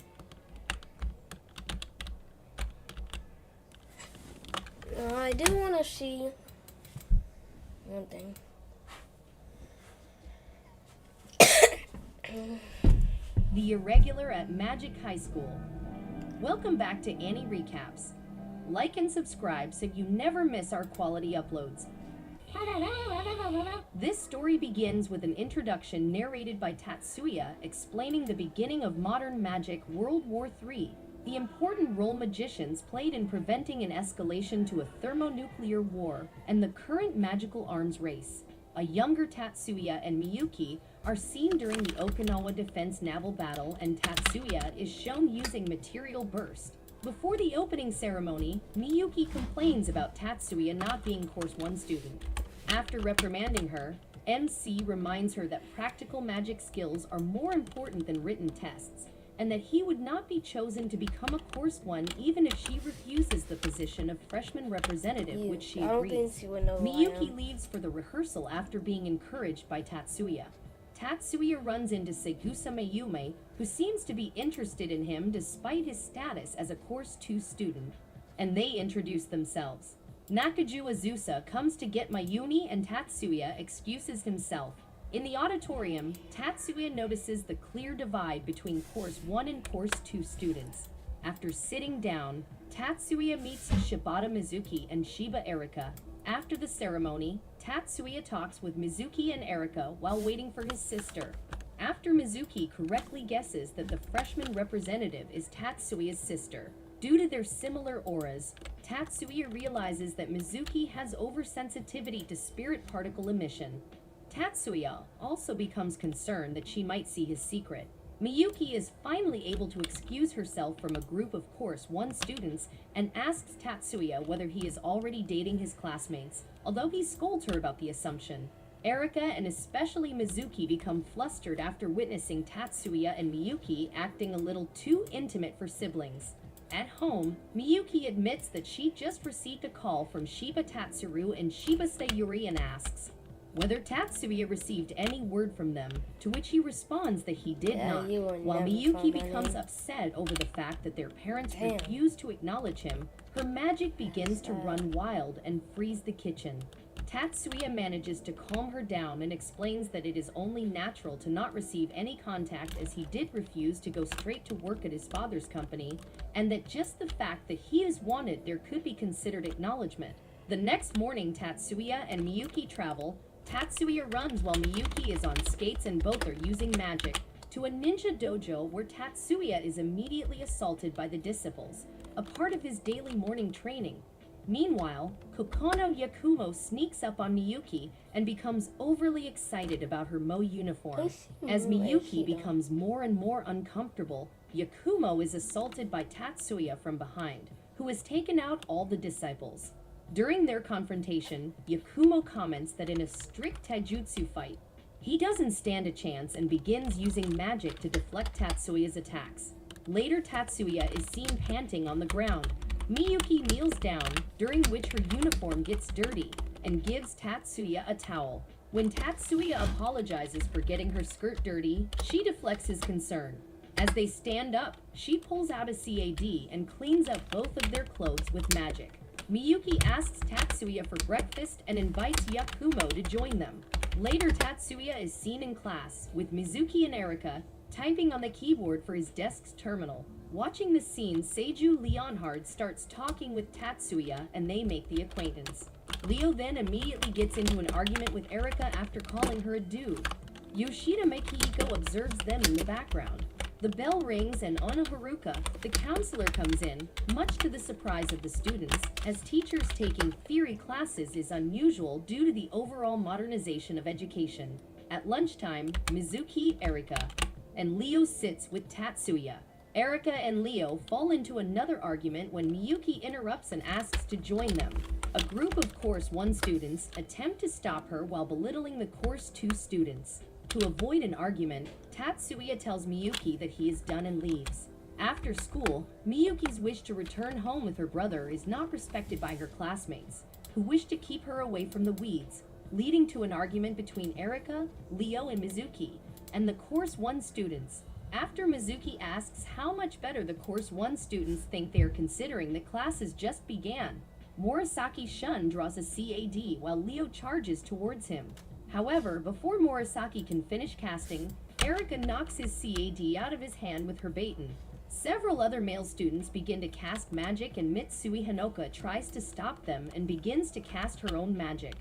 I did want to see one thing. The Irregular at Magic High School. Welcome back to Annie Recaps. Like and subscribe so you never miss our quality uploads. This story begins with an introduction narrated by Tatsuya explaining the beginning of modern magic World War III, the important role magicians played in preventing an escalation to a thermonuclear war, and the current magical arms race. A younger Tatsuya and Miyuki are seen during the Okinawa Defense Naval Battle, and Tatsuya is shown using Material Burst. Before the opening ceremony, Miyuki complains about Tatsuya not being Course 1 student. After reprimanding her, MC reminds her that practical magic skills are more important than written tests. and that he would not be chosen to become a Course 1 even if she refuses the position of freshman representative, which she I don't think agrees. she would know who I Miyuki am. leaves for the rehearsal after being encouraged by Tatsuya. Tatsuya runs into Segusa Mayume, who seems to be interested in him despite his status as a Course 2 student, and they introduce themselves. Nakaju Azusa comes to get Mayumi, and Tatsuya excuses himself. In the auditorium, Tatsuya notices the clear divide between Course 1 and Course 2 students. After sitting down, Tatsuya meets Shibata Mizuki and Shiba Erika. After the ceremony, Tatsuya talks with Mizuki and Erika while waiting for his sister. After Mizuki correctly guesses that the freshman representative is Tatsuya's sister, due to their similar auras, Tatsuya realizes that Mizuki has oversensitivity to spirit particle emission. Tatsuya also becomes concerned that she might see his secret. Miyuki is finally able to excuse herself from a group of Course 1 students and asks Tatsuya whether he is already dating his classmates, although he scolds her about the assumption. Erika and especially Mizuki become flustered after witnessing Tatsuya and Miyuki acting a little too intimate for siblings. At home, Miyuki admits that she just received a call from Shiba Tatsuru and Shiba Sayuri and asks whether Tatsuya received any word from them, to which he responds that he did not, while Miyuki becomes upset over the fact that their parents refuse to acknowledge him. Her magic begins to run wild and freeze the kitchen. Tatsuya manages to calm her down and explains that it is only natural to not receive any contact, as he did refuse to go straight to work at his father's company, and that just the fact that he is wanted there could be considered acknowledgement. The next morning, Tatsuya and Miyuki travel. Tatsuya runs while Miyuki is on skates, and both are using magic, to a ninja dojo where Tatsuya is immediately assaulted by the disciples, a part of his daily morning training. Meanwhile, Kokono Yakumo sneaks up on Miyuki and becomes overly excited about her Mo uniform. As Miyuki becomes more and more uncomfortable, Yakumo is assaulted by Tatsuya from behind, who has taken out all the disciples. During their confrontation, Yakumo comments that in a strict taijutsu fight, he doesn't stand a chance and begins using magic to deflect Tatsuya's attacks. Later, Tatsuya is seen panting on the ground. Miyuki kneels down, during which her uniform gets dirty, and gives Tatsuya a towel. When Tatsuya apologizes for getting her skirt dirty, she deflects his concern. As they stand up, she pulls out a CAD and cleans up both of their clothes with magic. Miyuki asks Tatsuya for breakfast and invites Yakumo to join them. Later, Tatsuya is seen in class, with Mizuki and Erika typing on the keyboard for his desk's terminal. Watching the scene, Seiju Leonhard starts talking with Tatsuya, and they make the acquaintance. Leo then immediately gets into an argument with Erika after calling her a dude. Yoshida Makihiko observes them in the background. The bell rings, and Ono Haruka, the counselor, comes in, much to the surprise of the students, as teachers taking theory classes is unusual due to the overall modernization of education. At lunchtime, Mizuki, Erika, and Leo sits with Tatsuya. Erika and Leo fall into another argument when Miyuki interrupts and asks to join them. A group of Course 1 students attempt to stop her while belittling the Course 2 students. To avoid an argument, Tatsuya tells Miyuki that he is done and leaves. After school, Miyuki's wish to return home with her brother is not respected by her classmates, who wish to keep her away from the weeds, leading to an argument between Erika, Leo, and Mizuki, and the Course 1 students. After Mizuki asks how much better the Course 1 students think they are considering that classes just began, Morisaki Shun draws a CAD while Leo charges towards him. However, before Morisaki can finish casting, Erika knocks his CAD out of his hand with her baton. Several other male students begin to cast magic, and Mitsui Hanoka tries to stop them and begins to cast her own magic.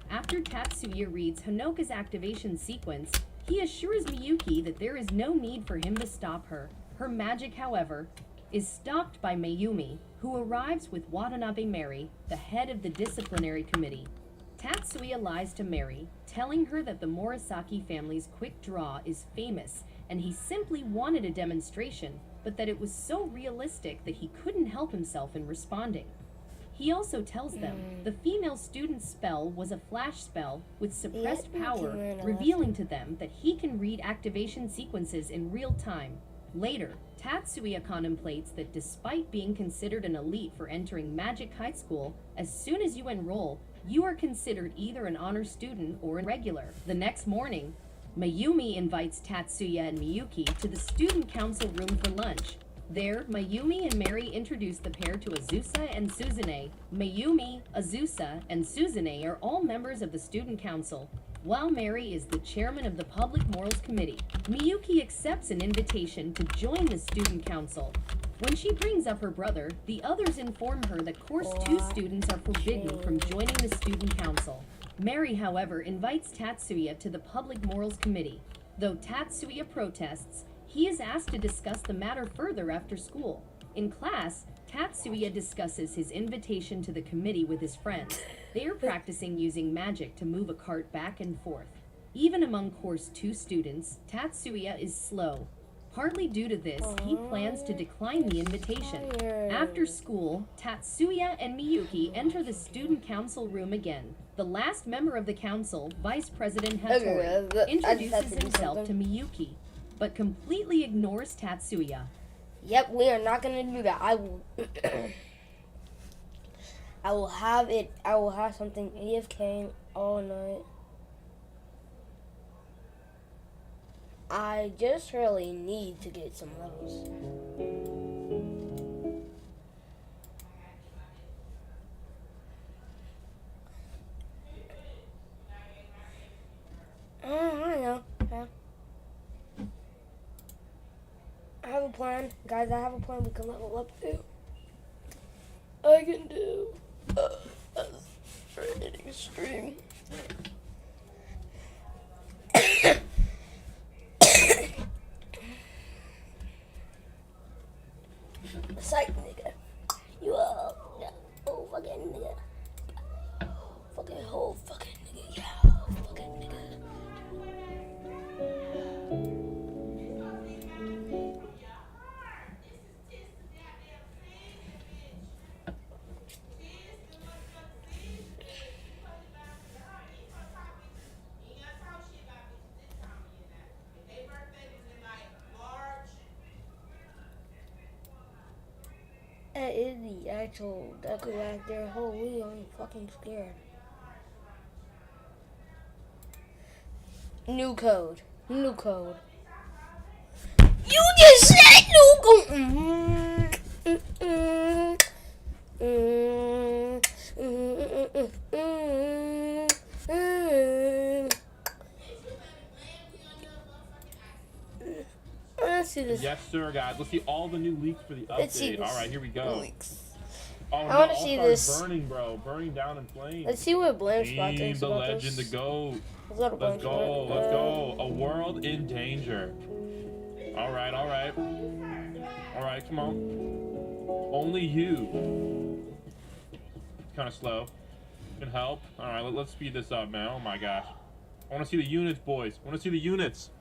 After Tatsuya reads Hanoka's activation sequence, he assures Miyuki that there is no need for him to stop her. Her magic, however, is stopped by Mayumi, who arrives with Watanabe Mary, the head of the disciplinary committee. Tatsuya lies to Mary, telling her that the Morisaki family's quick draw is famous and he simply wanted a demonstration, but that it was so realistic that he couldn't help himself in responding. He also tells them the female student's spell was a flash spell with suppressed power, revealing to them that he can read activation sequences in real time. Later, Tatsuya contemplates that despite being considered an elite for entering Magic High School, as soon as you enroll, you are considered either an honor student or a regular. The next morning, Mayumi invites Tatsuya and Miyuki to the student council room for lunch. There, Mayumi and Mary introduce the pair to Azusa and Suzune. Mayumi, Azusa, and Suzune are all members of the student council, while Mary is the chairman of the Public Morals Committee. Miyuki accepts an invitation to join the student council. When she brings up her brother, the others inform her that Course 2 students are forbidden from joining the student council. Mary, however, invites Tatsuya to the Public Morals Committee. Though Tatsuya protests, he is asked to discuss the matter further after school. In class, Tatsuya discusses his invitation to the committee with his friends. They are practicing using magic to move a cart back and forth. Even among Course 2 students, Tatsuya is slow. Partly due to this, he plans to decline the invitation. After school, Tatsuya and Miyuki enter the student council room again. The last member of the council, Vice President Hattori, introduces himself to Miyuki, but completely ignores Tatsuya. Yep, we are not gonna do that. I will I will have something AFK all night. I just really need to get some levels. I know. Yeah. I have a plan. Guys, I have a plan. We can level up too. I can do rating stream. Psych, nigga. You oh fucking nigga. Fucking whole fucking nigga. Yeah, fucking nigga. That is the actual Deku right there. Holy, I'm fucking scared. New code. New code. You just said new code! Let's see this. Yes, sir, guys. Let's see all the new leaks for the update. All right, here we go. Leaks. Oh, I want to see this. Burning, bro. Burning down in flames. Let's see what Blame Spot thinks the about legend, this. the GOAT. Let's Let's go. Let's go. A world in danger. All right, all right. All right, come on. Only you. Kind of slow. Can help. All right, let's speed this up, man. Oh my gosh. I want to see the units, boys. I want to see the units.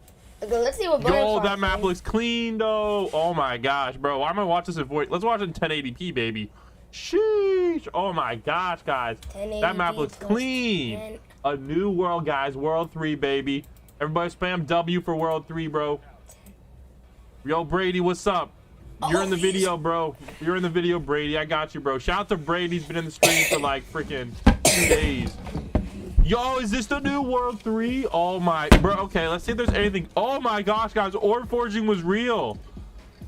Okay, let's see what Blame Yo, Spot that map thinks. looks clean, though. Oh my gosh, bro. Why am I watching this in voice? Let's watch it in 1080p, baby. Sheesh. Oh my gosh, guys. That map looks clean. 10. A new world, guys. World 3, baby. Everybody spam W for World 3, bro. Yo, Brady, what's up? You're in the video, bro. You're in the video, Brady. I got you, bro. Shout out to Brady. He's been in the stream for like freaking 2 days. Yo, is this the new World 3? Oh my, bro. Okay, let's see if there's anything. Oh my gosh, guys. Orb forging was real.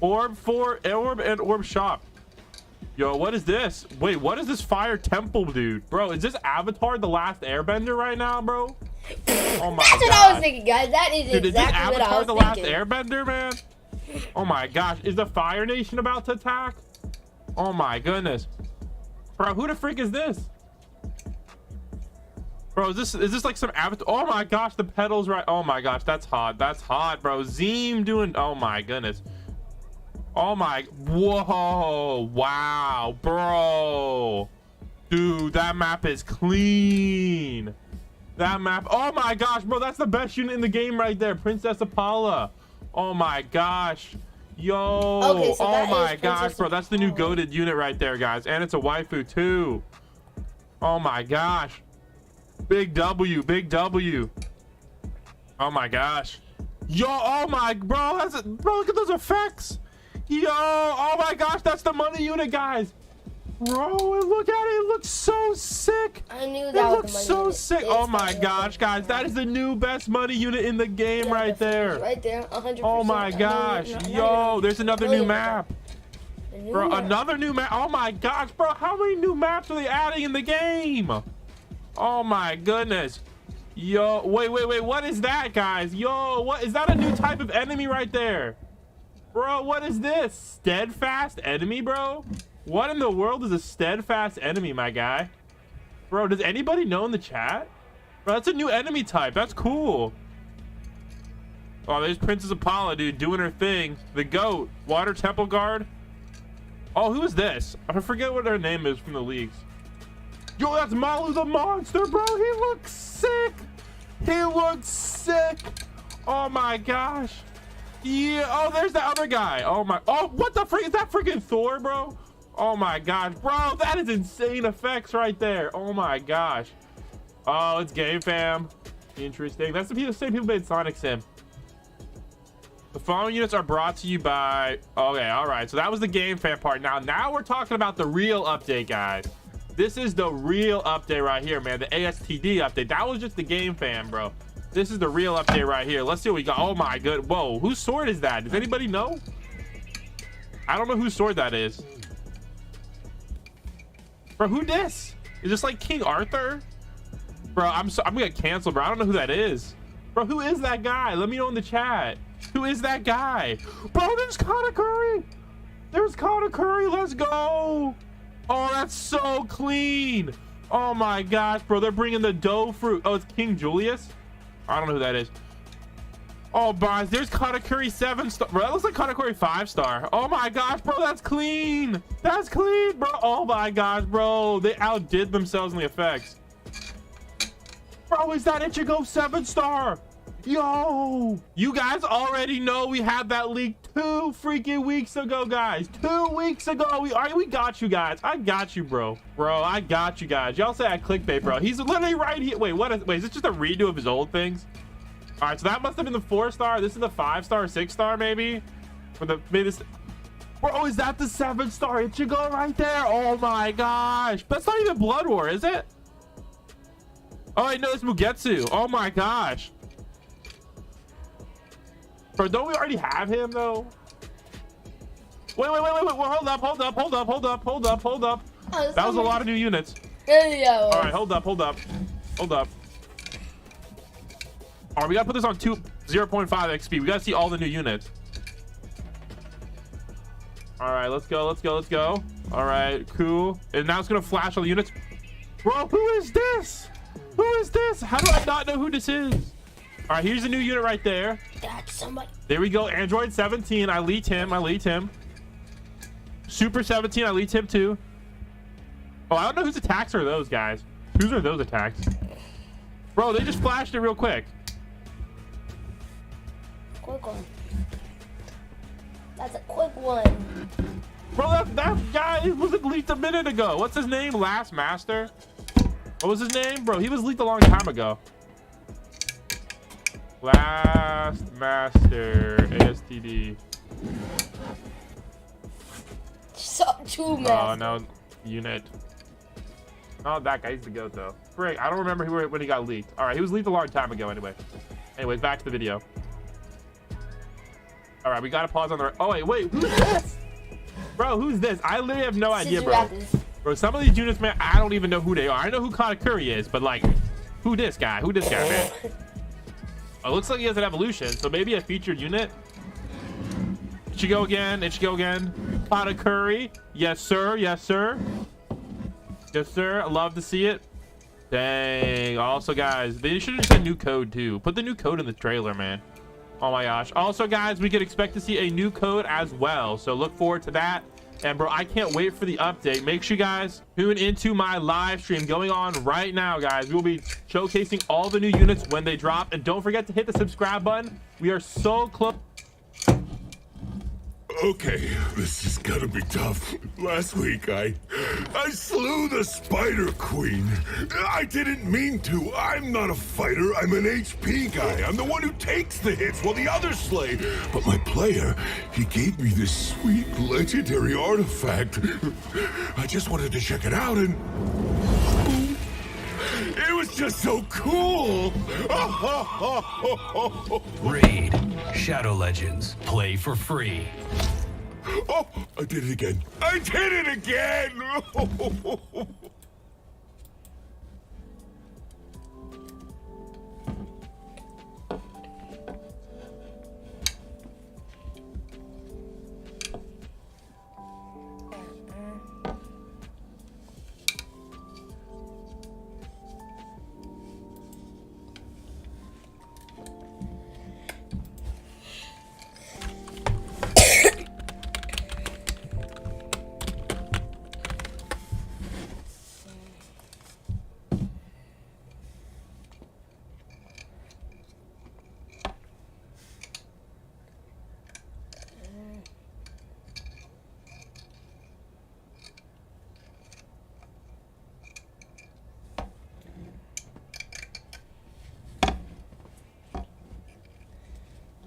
Orb and orb shop. Yo, what is this? Wait, what is this fire temple, dude? Bro, is this Avatar the Last Airbender right now, bro? Oh my That's what I was thinking, guys. That is Dude, exactly what I Avatar was the Last thinking. Airbender, man? Oh my gosh, is the Fire Nation about to attack? Oh my goodness. Bro, who the freak is this? Bro, is this like some Avatar? Oh my gosh, the pedals right. Oh my gosh, that's hot. That's hot, bro. Zeem doing, oh my goodness. Oh my, whoa, wow, bro. Dude, that map is clean. That map, oh my gosh, bro, that's the best unit in the game right there. Princess Apala. Oh my gosh. Yo, Okay, so oh my is gosh, Princess bro, that's the new goated unit right there, guys. And it's a waifu too. Oh my gosh. Big W, big W. Oh my gosh. Yo, oh my, bro, bro, look at those effects. Yo, oh my gosh, that's the money unit, guys. Bro, look at it. It looks so sick. I knew that it was looks the money so unit. sick. It's Oh my the gosh, guys, that is the new best money unit in the game right there. Right there, 100%. Oh my gosh. Yo, there's another new map. Bro, another new map. Oh my gosh, bro, how many new maps are they adding in the game? Oh my goodness. Yo, wait, what is that, guys? Yo, what is that? A new type of enemy right there? Bro, what is this? Steadfast enemy, bro? What in the world is a steadfast enemy, my guy? Bro, does anybody know in the chat? Bro, that's a new enemy type. That's cool. Oh, there's Princess Apollo, dude, doing her thing. The goat. Water Temple Guard. Oh, who is this? I forget what her name is from the leagues. Yo, that's Malu the monster, bro. He looks sick. He looks sick. Oh my gosh. Yeah. Oh, there's the other guy. Oh my. Oh, what the freak is that? Freaking Thor, bro. Oh my gosh, bro. That is insane effects right there. Oh my gosh. Oh, it's Game Fam. Interesting. That's the same people made Sonic Sim. The following units are brought to you by. Okay, all right. So that was the Game Fam part. Now we're talking about the real update, guys. This is the real update right here, man. The ASTD update. That was just the Game Fam, bro. This is the real update right here. Let's see what we got. Oh my good. Whoa, whose sword is that? Does anybody know? I don't know whose sword that is. Bro, who this? Is this like King Arthur? Bro, I'm gonna cancel, bro. I don't know who that is. Bro, who is that guy? Let me know in the chat. Who is that guy? Bro, there's Conor Curry. There's Conor Curry. Let's go. Oh, that's so clean. Oh my gosh, bro. They're bringing the dough fruit. Oh, it's King Julius. I don't know who that is. Oh, guys, there's Conor Curry 7-star. Bro, that looks like Conor Curry 5-star. Oh my gosh, bro, that's clean. That's clean, bro. Oh my gosh, bro. They outdid themselves in the effects. Bro, is that Ichigo 7-star? Yo, you guys already know we had that leak 2 freaking weeks ago, guys. 2 weeks ago. We got you guys. I got you, bro. Bro, I got you guys. Y'all say I clickbait, bro. He's literally right here. Wait, is this just a redo of his old things? All right, so that must have been the 4-star. This is the 5-star, 6-star, maybe. For the maybe this. Bro, is that the 7-star Ichigo right there? Oh my gosh, that's not even Blood War, is it? Oh, wait, no, it's Mugetsu. Oh my gosh. Bro, don't we already have him though? Wait. Hold up. Oh, that was a lot of new units. Yeah. All right, hold up. All right, we gotta put this on 0.5 XP. We gotta see all the new units. All right, let's go. All right, cool. And now it's gonna flash all the units. Bro, who is this? How do I not know who this is? All right, here's a new unit right there. That's somebody. There we go. Android 17. I leaked him. Super 17. I leaked him too. Oh, I don't know whose attacks are those, guys. Whose are those attacks? Bro, they just flashed it real quick. Quick one. That's a quick one. Bro, that guy was leaked a minute ago. What's his name? Last Master? What was his name? Bro, he was leaked a long time ago. Last Master ASTD. Two Master. Oh, no. Unit. Oh, that guy. He's the goat, though. Frick, I don't remember when he got leaked. All right, he was leaked a long time ago anyway. Anyways, back to the video. All right, we got to pause on the... Oh, wait. Who's this? Bro, who's this? I literally have no idea, bro. Bro, some of these units, man, I don't even know who they are. I know who Conor Curry is, but, like, who this guy, man? Oh, it looks like he has an evolution, so maybe a featured unit. Ichigo again. Conor Curry. Yes, sir. I love to see it. Dang. Also, guys, they should have just had new code, too. Put the new code in the trailer, man. Oh, my gosh. Also, guys, we could expect to see a new code as well, so look forward to that. And, bro, I can't wait for the update. Make sure you guys tune into my live stream going on right now, guys. We will be showcasing all the new units when they drop. And don't forget to hit the subscribe button. We are so close. Okay, this is gonna be tough. Last week, I slew the Spider Queen. I didn't mean to. I'm not a fighter. I'm an HP guy. I'm the one who takes the hits while the others slay. But my player, he gave me this sweet legendary artifact. I just wanted to check it out and... It was just so cool! Raid Shadow Legends. Play for free. Oh, I did it again. I did it again!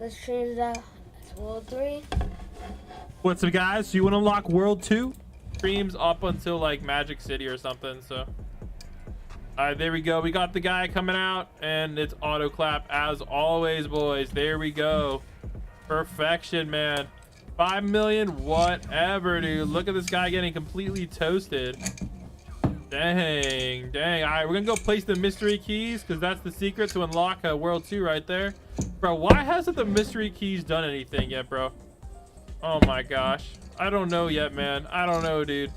Let's change that to World 3. What's up, guys? So you want to unlock World 2? Streams up until like Magic City or something, so. Alright, there we go. We got the guy coming out, and it's auto clap as always, boys. There we go. Perfection, man. 5 million, whatever, dude. Look at this guy getting completely toasted. Dang, dang. All right, we're gonna go place the mystery keys because that's the secret to unlock World 2 right there. Bro, why hasn't the mystery keys done anything yet, bro? Oh my gosh. I don't know yet, man. I don't know, dude.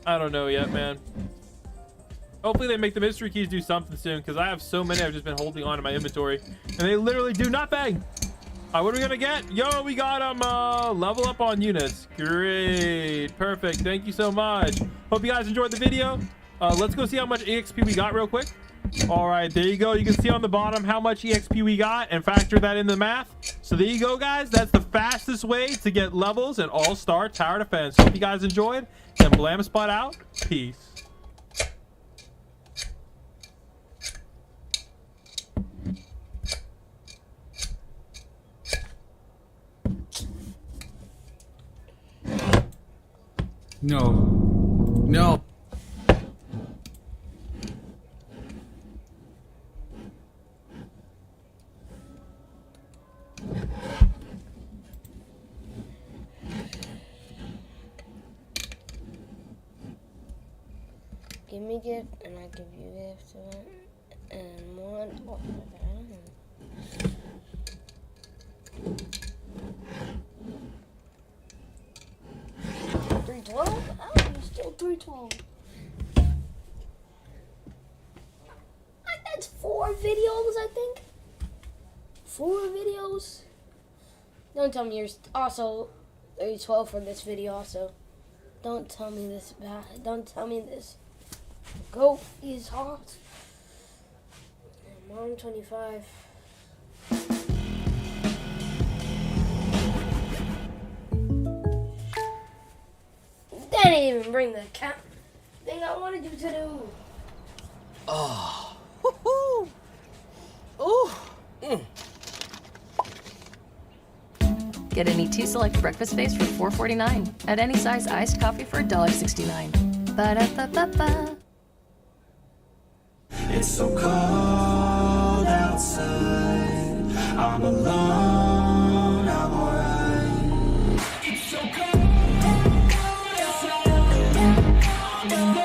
I don't know yet, man. Hopefully they make the mystery keys do something soon because I have so many I've just been holding on in my inventory and they literally do nothing. What are we gonna get? Yo, we got level up on units. Great, perfect. Thank you so much. Hope you guys enjoyed the video. Let's go see how much EXP we got real quick. All right, there you go. You can see on the bottom how much EXP we got and factor that in the math. So there you go, guys. That's the fastest way to get levels in All-Star Tower Defense. Hope you guys enjoyed. And Blam Spot out. Peace. No. No. Give me gift and I give you gift and one. Oh, I don't know. 312? Oh, still 312. That's 4 videos, I think. 4 videos. Don't tell me you're also 312 for this video. Also, don't tell me this bad. Don't tell me this. Goat is hot. And Mom 25. They didn't even bring the cat thing I wanted you to do. Oh. Woohoo. Ooh. Get any 2 select breakfast base for $4.49. At any size iced coffee for $1.69. Ba-da-ba-ba-ba. It's so cold outside. I'm alone, I'm alright. It's so cold outside. I'm alone.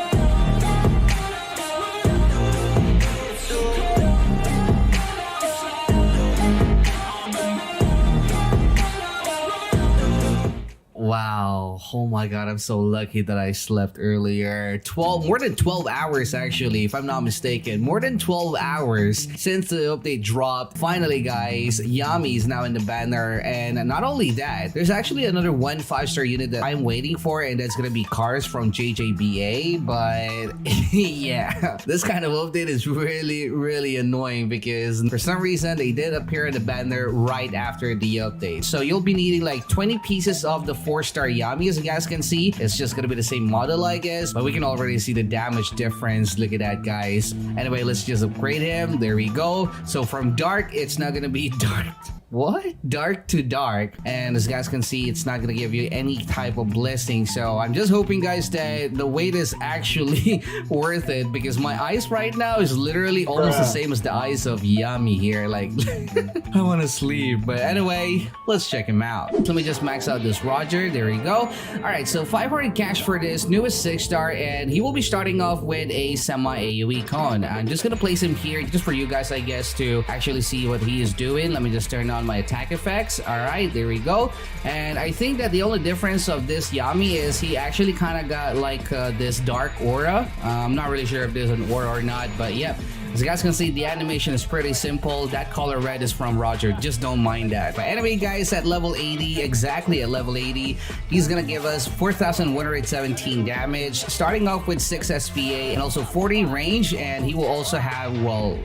It's so cold outside. Wow. Oh my god, I'm so lucky that I slept earlier. More than 12 hours actually, if I'm not mistaken. More than 12 hours since the update dropped. Finally guys, Yami is now in the banner, and not only that, there's actually another 1 5-star unit that I'm waiting for, and that's gonna be Cars from JJBA. But yeah, this kind of update is really annoying because for some reason they did appear in the banner right after the update. So you'll be needing like 20 pieces of the 4-star Yami. As you guys can see, it's just gonna be the same model I guess, but we can already see the damage difference. Look at that guys. Anyway, let's just upgrade him. There we go. So from dark, it's not gonna be dark. What? Dark to dark. And as you guys can see, it's not gonna give you any type of blessing. So I'm just hoping guys that the wait is actually worth it, because my eyes right now is literally almost the same as the eyes of Yami here. Like I want to sleep. But anyway, let's check him out. Let me just max out this Roger. There we go. Alright, so 500 cash for this newest 6-star, and he will be starting off with a semi-AoE con. I'm just gonna place him here just for you guys I guess to actually see what he is doing. Let me just turn on my attack effects. All right, there we go. And I think that the only difference of this Yami is he actually kind of got like this dark aura. I'm not really sure if there's an aura or not, but yep. As you guys can see, the animation is pretty simple. That color red is from Roger, just don't mind that. But anyway guys, at level 80, exactly at level 80, he's gonna give us 4,117 damage, starting off with 6 SPA and also 40 range, and he will also have, well,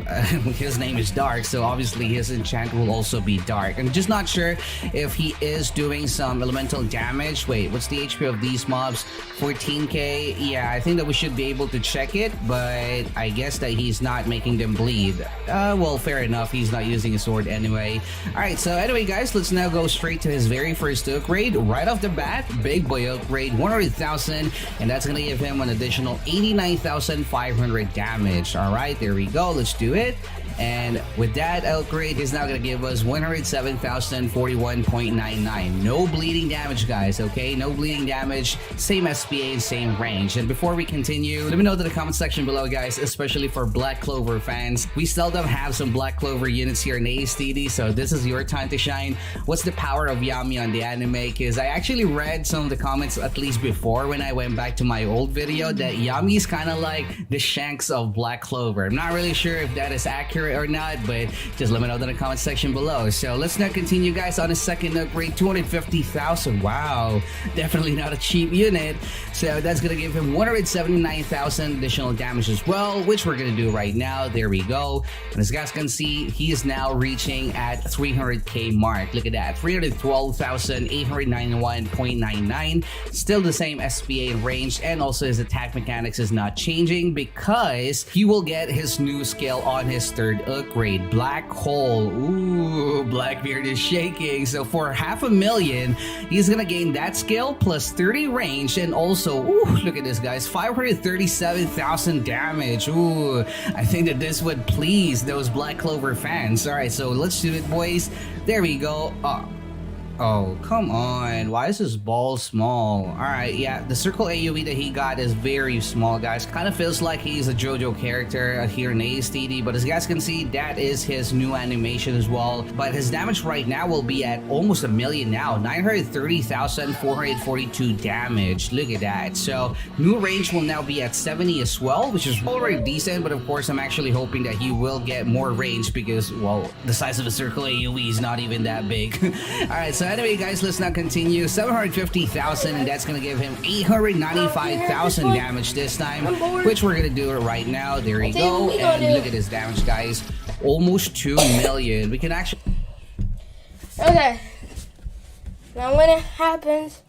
his name is Dark, so obviously his enchant will also be Dark. I'm just not sure if he is doing some elemental damage. Wait, what's the HP of these mobs? 14k? Yeah, I think that we should be able to check it, but I guess that he's not making them bleed. Well, fair enough, he's not using a sword anyway. Alright, so anyway guys, let's now go straight to his very first upgrade. Right off the bat, big boy upgrade, 100,000, and that's gonna give him an additional 89,500 damage. Alright, there we go, let's do it. And with that upgrade, is now going to give us 107,041.99. No bleeding damage, guys, okay? No bleeding damage, same SPA, same range. And before we continue, let me know in the comment section below, guys, especially for Black Clover fans. We seldom have some Black Clover units here in astd, so this is your time to shine. What's the power of Yami on the anime? Because I actually read some of the comments, at least before when I went back to my old video, that Yami is kind of like the Shanks of Black Clover. I'm not really sure if that is accurate or not, but just let me know in the comment section below. So let's now continue guys on a second upgrade, 250,000. Wow, definitely not a cheap unit. So that's gonna give him 179,000 additional damage as well, which we're gonna do right now. There we go. And as you guys can see, he is now reaching at 300k mark. Look at that, 312,891.99. Still the same SPA in range, and also his attack mechanics is not changing because he will get his new skill on his third upgrade, Black Hole. Ooh, Blackbeard is shaking. So for 500,000, he's gonna gain that skill plus 30 range, and also, ooh, look at this guys, 537,000 damage. Ooh, I think that this would please those Black Clover fans. All right, so let's do it, boys. There we go. Oh, come on. Why is this ball small? Alright, yeah, the circle AoE that he got is very small, guys. Kind of feels like he's a JoJo character here in astd, but as you guys can see, that is his new animation as well. But his damage right now will be at almost 1,000,000 now. 930,442 damage. Look at that. So, new range will now be at 70 as well, which is already decent, but of course, I'm actually hoping that he will get more range because, well, the size of a circle AoE is not even that big. Alright, so anyway guys, let's now continue. 750,000, and that's gonna give him 895,000 damage this time, which we're gonna do it right now. There we go, and look at his damage, guys, almost 2 million. We can actually, okay, now when it happens,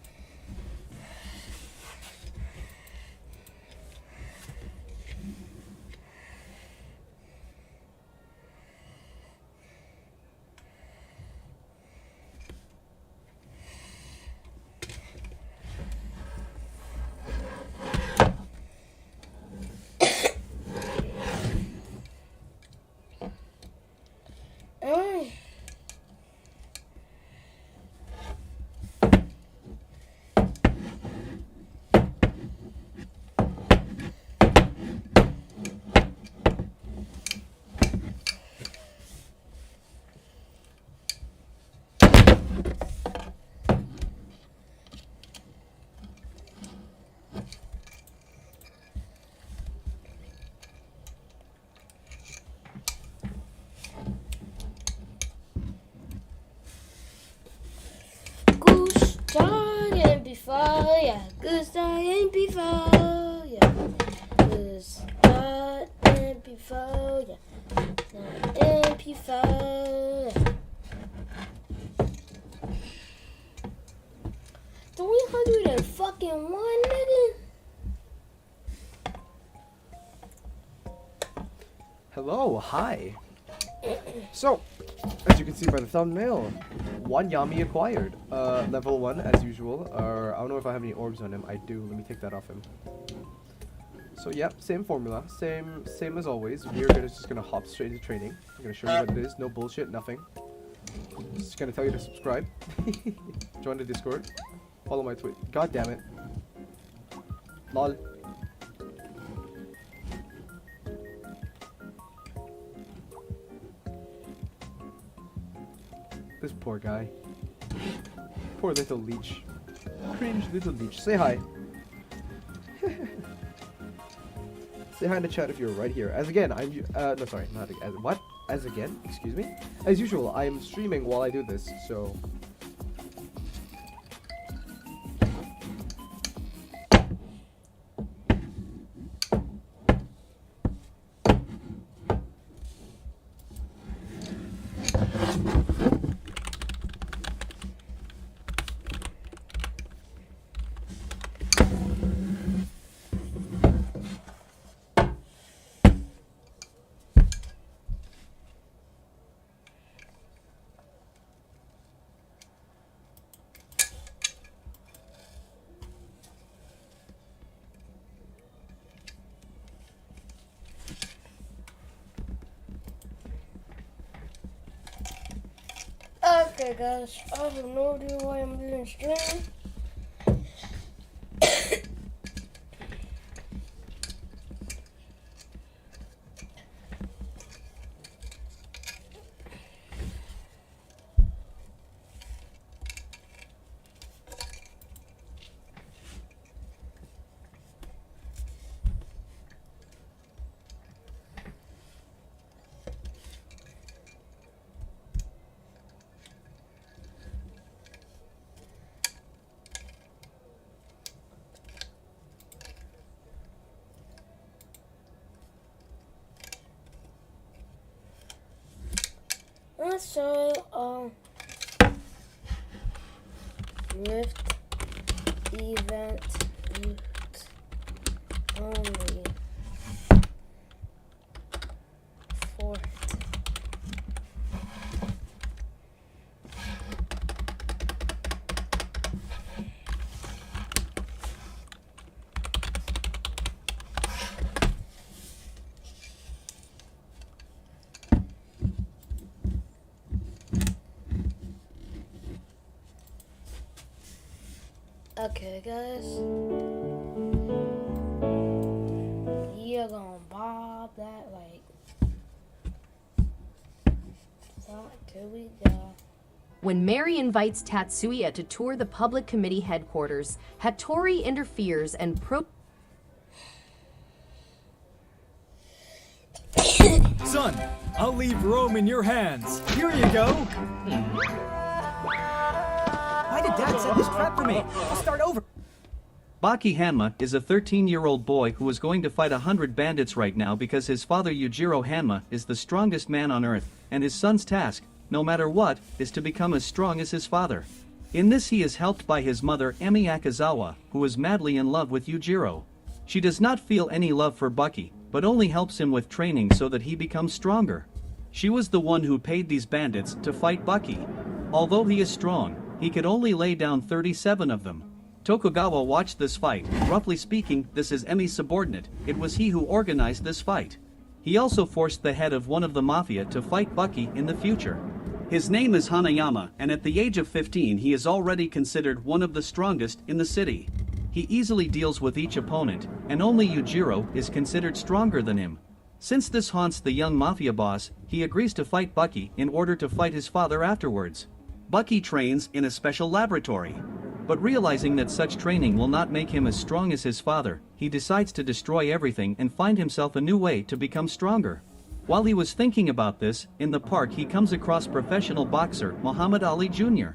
MP4, yeah. Good start MP4, yeah. Good start MP4, yeah. MP4, yeah. 301, nigga. Hello, hi. So, as you can see by the thumbnail, one Yami acquired. Level 1 as usual. I don't know if I have any orbs on him. I do. Let me take that off him. So yep, same formula, same as always. We're just gonna hop straight into training. I'm gonna show you what it is. No bullshit, nothing. Just gonna tell you to subscribe, join the Discord, follow my tweet. God damn it. Lol. This poor guy. Poor little leech. Cringe little leech. Say hi. Say hi in the chat if you're right here. As again, no, sorry, not as what? As again, excuse me. As usual, I am streaming while I do this, so. Okay, guys, I have no idea why I'm doing stream. So, lift event lift only fort. Okay, guys. You're gonna bob that like. So, till we go. When Mary invites Tatsuya to tour the public committee headquarters, Hattori interferes and Son, I'll leave Rome in your hands. Here you go. Why did Dad set this trap for me? I'll start over. Baki Hanma is a 13-year-old boy who is going to fight 100 bandits right now because his father Yujiro Hanma is the strongest man on earth, and his son's task, no matter what, is to become as strong as his father. In this he is helped by his mother Emi Akazawa, who is madly in love with Yujiro. She does not feel any love for Baki, but only helps him with training so that he becomes stronger. She was the one who paid these bandits to fight Baki. Although he is strong, he could only lay down 37 of them. Tokugawa watched this fight. Roughly speaking, this is Emi's subordinate. It was he who organized this fight. He also forced the head of one of the mafia to fight Baki in the future. His name is Hanayama, and at the age of 15 he is already considered one of the strongest in the city. He easily deals with each opponent, and only Yujiro is considered stronger than him. Since this haunts the young mafia boss, he agrees to fight Baki in order to fight his father afterwards. Baki trains in a special laboratory. But realizing that such training will not make him as strong as his father, he decides to destroy everything and find himself a new way to become stronger. While he was thinking about this, in the park he comes across professional boxer Muhammad Ali Jr.,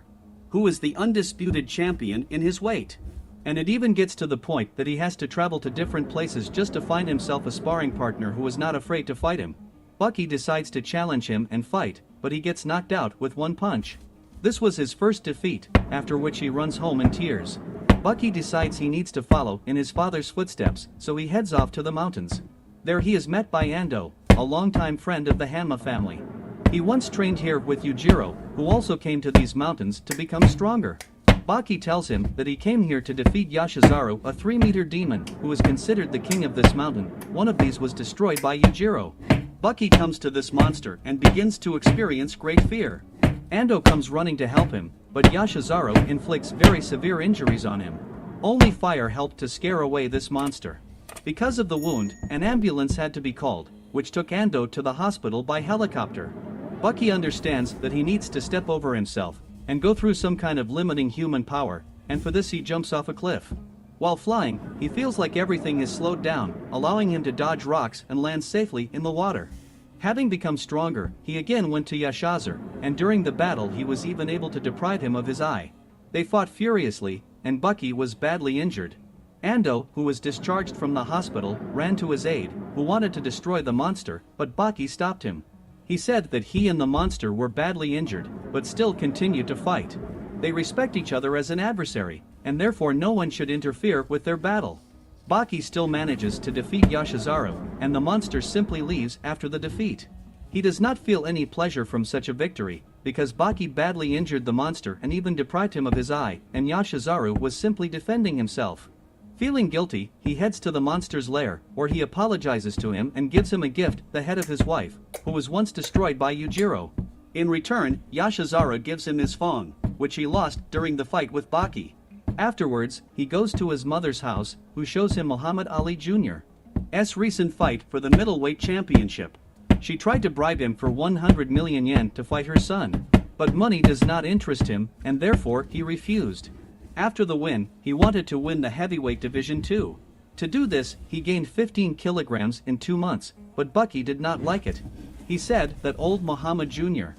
who is the undisputed champion in his weight. And it even gets to the point that he has to travel to different places just to find himself a sparring partner who is not afraid to fight him. Bucky decides to challenge him and fight, but he gets knocked out with one punch. This was his first defeat, after which he runs home in tears. Bucky decides he needs to follow in his father's footsteps, so he heads off to the mountains. There he is met by Ando, a longtime friend of the Hanma family. He once trained here with Yujiro, who also came to these mountains to become stronger. Bucky tells him that he came here to defeat Yashizaru, a 3-meter demon, who is considered the king of this mountain. One of these was destroyed by Yujiro. Bucky comes to this monster and begins to experience great fear. Ando comes running to help him, but Yashizaru inflicts very severe injuries on him. Only fire helped to scare away this monster. Because of the wound, an ambulance had to be called, which took Ando to the hospital by helicopter. Bucky understands that he needs to step over himself and go through some kind of limiting human power, and for this he jumps off a cliff. While flying, he feels like everything is slowed down, allowing him to dodge rocks and land safely in the water. Having become stronger, he again went to Yashizaru, and during the battle he was even able to deprive him of his eye. They fought furiously, and Bucky was badly injured. Ando, who was discharged from the hospital, ran to his aid, who wanted to destroy the monster, but Bucky stopped him. He said that he and the monster were badly injured, but still continued to fight. They respect each other as an adversary, and therefore no one should interfere with their battle. Bucky still manages to defeat Yashizaru, and the monster simply leaves after the defeat. He does not feel any pleasure from such a victory, because Bucky badly injured the monster and even deprived him of his eye, and Yashizaru was simply defending himself. Feeling guilty, he heads to the monster's lair, where he apologizes to him and gives him a gift, the head of his wife, who was once destroyed by Yujiro. In return, Yashizaru gives him his phone, which he lost during the fight with Bucky. Afterwards, he goes to his mother's house, who shows him Muhammad Ali Jr.'s recent fight for the middleweight championship. She tried to bribe him for 100 million yen to fight her son, but money does not interest him, and therefore he refused. After the win, he wanted to win the heavyweight division too. To do this, he gained 15 kilograms in 2 months, but Bucky did not like it. He said that old Muhammad Jr.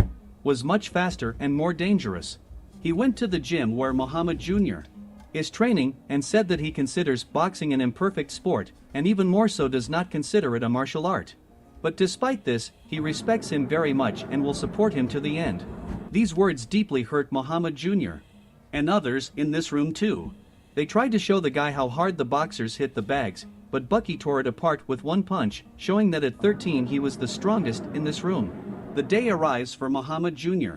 was much faster and more dangerous. He went to the gym where Muhammad Jr. is training and said that he considers boxing an imperfect sport, and even more so does not consider it a martial art. But despite this, he respects him very much and will support him to the end. These words deeply hurt Muhammad Jr. and others in this room too. They tried to show the guy how hard the boxers hit the bags, but Bucky tore it apart with one punch, showing that at 13 he was the strongest in this room. The day arrives for Muhammad Jr.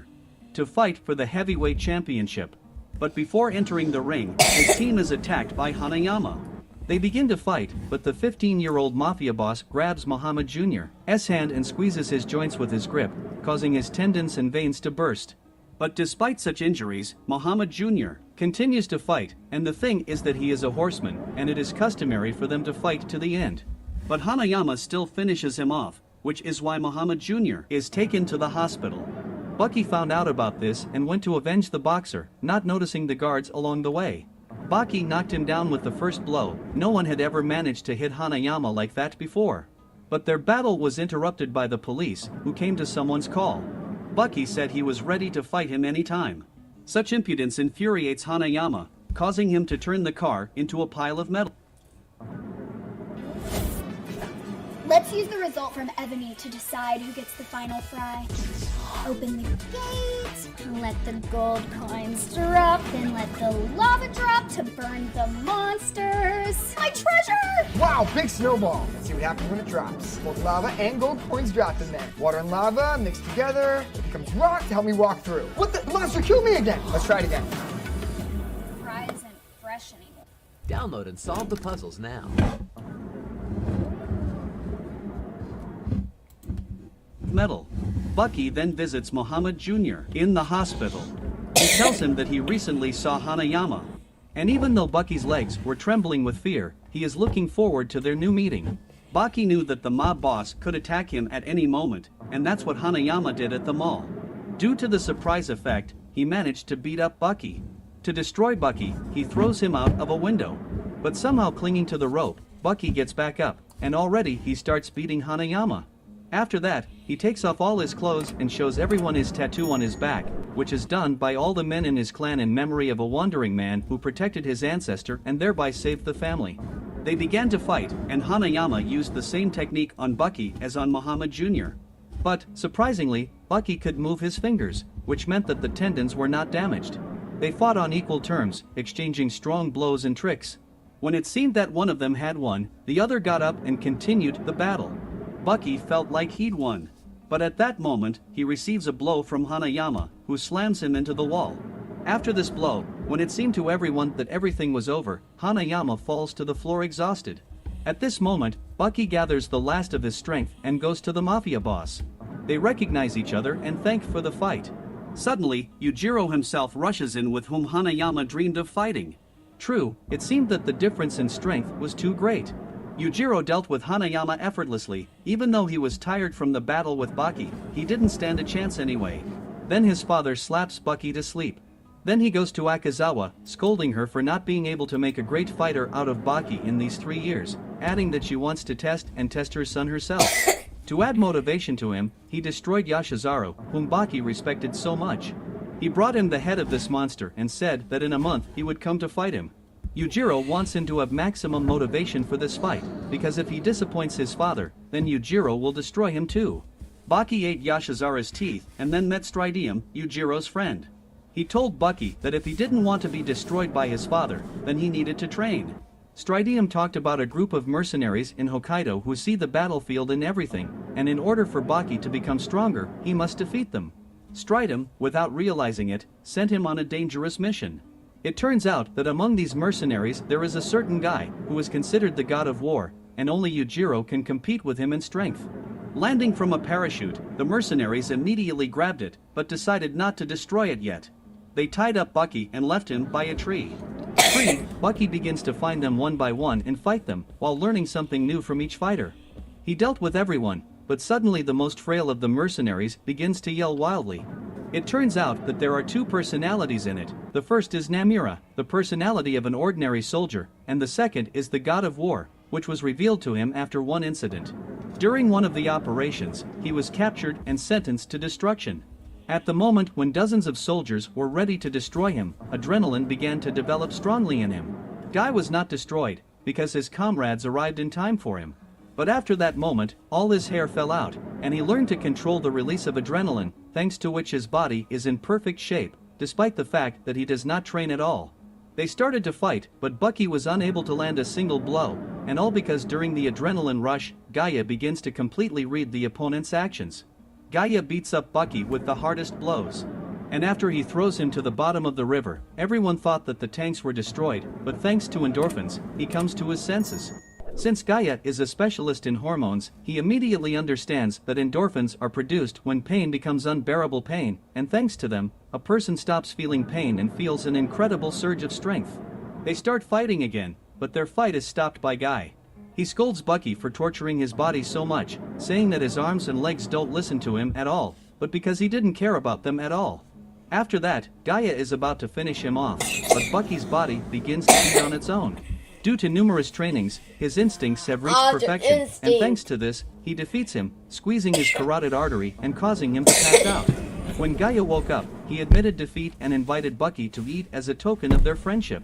to fight for the heavyweight championship. But before entering the ring, his team is attacked by Hanayama. They begin to fight, but the 15-year-old mafia boss grabs Muhammad Jr.'s hand and squeezes his joints with his grip, causing his tendons and veins to burst. But despite such injuries, Muhammad Jr. continues to fight, and the thing is that he is a horseman, and it is customary for them to fight to the end. But Hanayama still finishes him off, which is why Muhammad Jr. is taken to the hospital. Bucky found out about this and went to avenge the boxer, not noticing the guards along the way. Bucky knocked him down with the first blow. No one had ever managed to hit Hanayama like that before. But their battle was interrupted by the police, who came to someone's call. Bucky said he was ready to fight him anytime. Such impudence infuriates Hanayama, causing him to turn the car into a pile of metal. Let's use the result from Ebony to decide who gets the final fry. Open the gate, let the gold coins drop, then let the lava drop to burn the monsters. My treasure! Wow, big snowball. Let's see what happens when it drops. Both lava and gold coins dropped in there. Water and lava mixed together. It becomes rock to help me walk through. What the? Monster killed me again. Let's try it again. Fry isn't fresh anymore. Download and solve the puzzles now. Metal. Bucky then visits Muhammad Jr. in the hospital. He tells him that he recently saw Hanayama. And even though Bucky's legs were trembling with fear, he is looking forward to their new meeting. Bucky knew that the mob boss could attack him at any moment, and that's what Hanayama did at the mall. Due to the surprise effect, he managed to beat up Bucky. To destroy Bucky, he throws him out of a window. But somehow clinging to the rope, Bucky gets back up, and already he starts beating Hanayama. After that, he takes off all his clothes and shows everyone his tattoo on his back, which is done by all the men in his clan in memory of a wandering man who protected his ancestor and thereby saved the family. They began to fight, and Hanayama used the same technique on Bucky as on Muhammad Jr. But, surprisingly, Bucky could move his fingers, which meant that the tendons were not damaged. They fought on equal terms, exchanging strong blows and tricks. When it seemed that one of them had won, the other got up and continued the battle. Bucky felt like he'd won. But at that moment, he receives a blow from Hanayama, who slams him into the wall. After this blow, when it seemed to everyone that everything was over, Hanayama falls to the floor exhausted. At this moment, Bucky gathers the last of his strength and goes to the mafia boss. They recognize each other and thank for the fight. Suddenly, Yujiro himself rushes in, with whom Hanayama dreamed of fighting. True, it seemed that the difference in strength was too great. Yujiro dealt with Hanayama effortlessly. Even though he was tired from the battle with Bucky, he didn't stand a chance anyway. Then his father slaps Bucky to sleep. Then he goes to Akazawa, scolding her for not being able to make a great fighter out of Bucky in these 3 years, adding that she wants to test her son herself. To add motivation to him, he destroyed Yashizaru, whom Bucky respected so much. He brought him the head of this monster and said that in a month he would come to fight him. Yujiro wants him to have maximum motivation for this fight, because if he disappoints his father, then Yujiro will destroy him too. Bucky ate Yashizaru's teeth and then met Stridium, Yujiro's friend. He told Bucky that if he didn't want to be destroyed by his father, then he needed to train. Stridium talked about a group of mercenaries in Hokkaido who see the battlefield in everything, and in order for Bucky to become stronger, he must defeat them. Stridium, without realizing it, sent him on a dangerous mission. It turns out that among these mercenaries there is a certain guy who is considered the god of war, and only Yujiro can compete with him in strength. Landing from a parachute, the mercenaries immediately grabbed it, but decided not to destroy it yet. They tied up Bucky and left him by a tree. Freed, Bucky begins to find them one by one and fight them, while learning something new from each fighter. He dealt with everyone, but suddenly the most frail of the mercenaries begins to yell wildly. It turns out that there are two personalities in it. The first is Namira, the personality of an ordinary soldier, and the second is the god of war, which was revealed to him after one incident. During one of the operations, he was captured and sentenced to destruction. At the moment when dozens of soldiers were ready to destroy him, adrenaline began to develop strongly in him. Guy was not destroyed, because his comrades arrived in time for him. But after that moment, all his hair fell out, and he learned to control the release of adrenaline, thanks to which his body is in perfect shape, despite the fact that he does not train at all. They started to fight, but Bucky was unable to land a single blow, and all because during the adrenaline rush, Gaia begins to completely read the opponent's actions. Gaia beats up Bucky with the hardest blows. And after he throws him to the bottom of the river, everyone thought that the tanks were destroyed, but thanks to endorphins, he comes to his senses. Since Gaia is a specialist in hormones, he immediately understands that endorphins are produced when pain becomes unbearable pain, and thanks to them, a person stops feeling pain and feels an incredible surge of strength. They start fighting again, but their fight is stopped by Guy. He scolds Bucky for torturing his body so much, saying that his arms and legs don't listen to him at all, but because he didn't care about them at all. After that, Gaia is about to finish him off, but Bucky's body begins to feed on its own. Due to numerous trainings, his instincts have reached perfection, and thanks to this, he defeats him, squeezing his carotid artery and causing him to pass out. When Gaia woke up, he admitted defeat and invited Bucky to eat as a token of their friendship.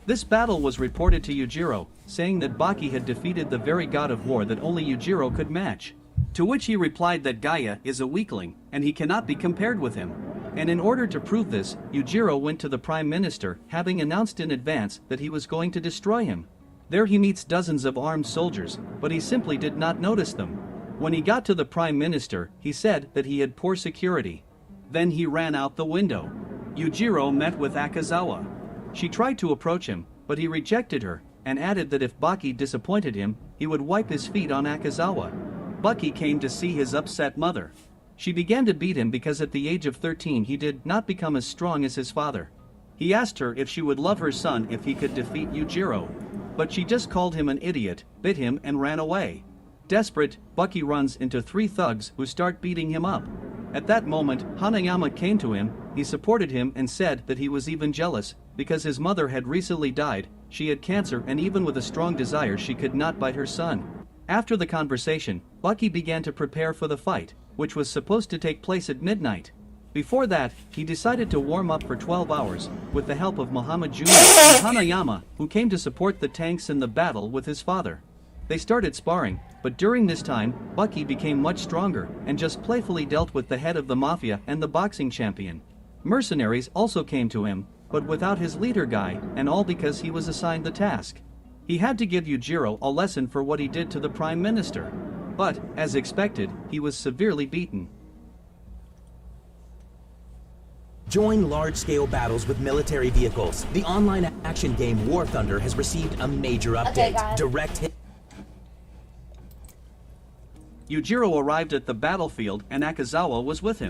This battle was reported to Yujiro, saying that Bucky had defeated the very god of war that only Yujiro could match. To which he replied that Gaia is a weakling, and he cannot be compared with him. And in order to prove this, Yujiro went to the Prime Minister, having announced in advance that he was going to destroy him. There he meets dozens of armed soldiers, but he simply did not notice them. When he got to the Prime Minister, he said that he had poor security. Then he ran out the window. Yujiro met with Akazawa. She tried to approach him, but he rejected her, and added that if Bucky disappointed him, he would wipe his feet on Akazawa. Bucky came to see his upset mother. She began to beat him because at the age of 13 he did not become as strong as his father. He asked her if she would love her son if he could defeat Yujiro. But she just called him an idiot, bit him and ran away. Desperate, Bucky runs into 3 thugs who start beating him up. At that moment, Hanayama came to him, he supported him and said that he was even jealous, because his mother had recently died, she had cancer and even with a strong desire she could not bite her son. After the conversation, Bucky began to prepare for the fight, which was supposed to take place at midnight. Before that, he decided to warm up for 12 hours, with the help of Muhammad Jr. and Hanayama, who came to support the tanks in the battle with his father. They started sparring, but during this time, Bucky became much stronger, and just playfully dealt with the head of the Mafia and the boxing champion. Mercenaries also came to him, but without his leader guy, and all because he was assigned the task. He had to give Yujiro a lesson for what he did to the Prime Minister. But, as expected, he was severely beaten. Join large-scale battles with military vehicles. The online action game War Thunder has received a major update. guys. Direct hit. Yujiro arrived at the battlefield and Akazawa was with him.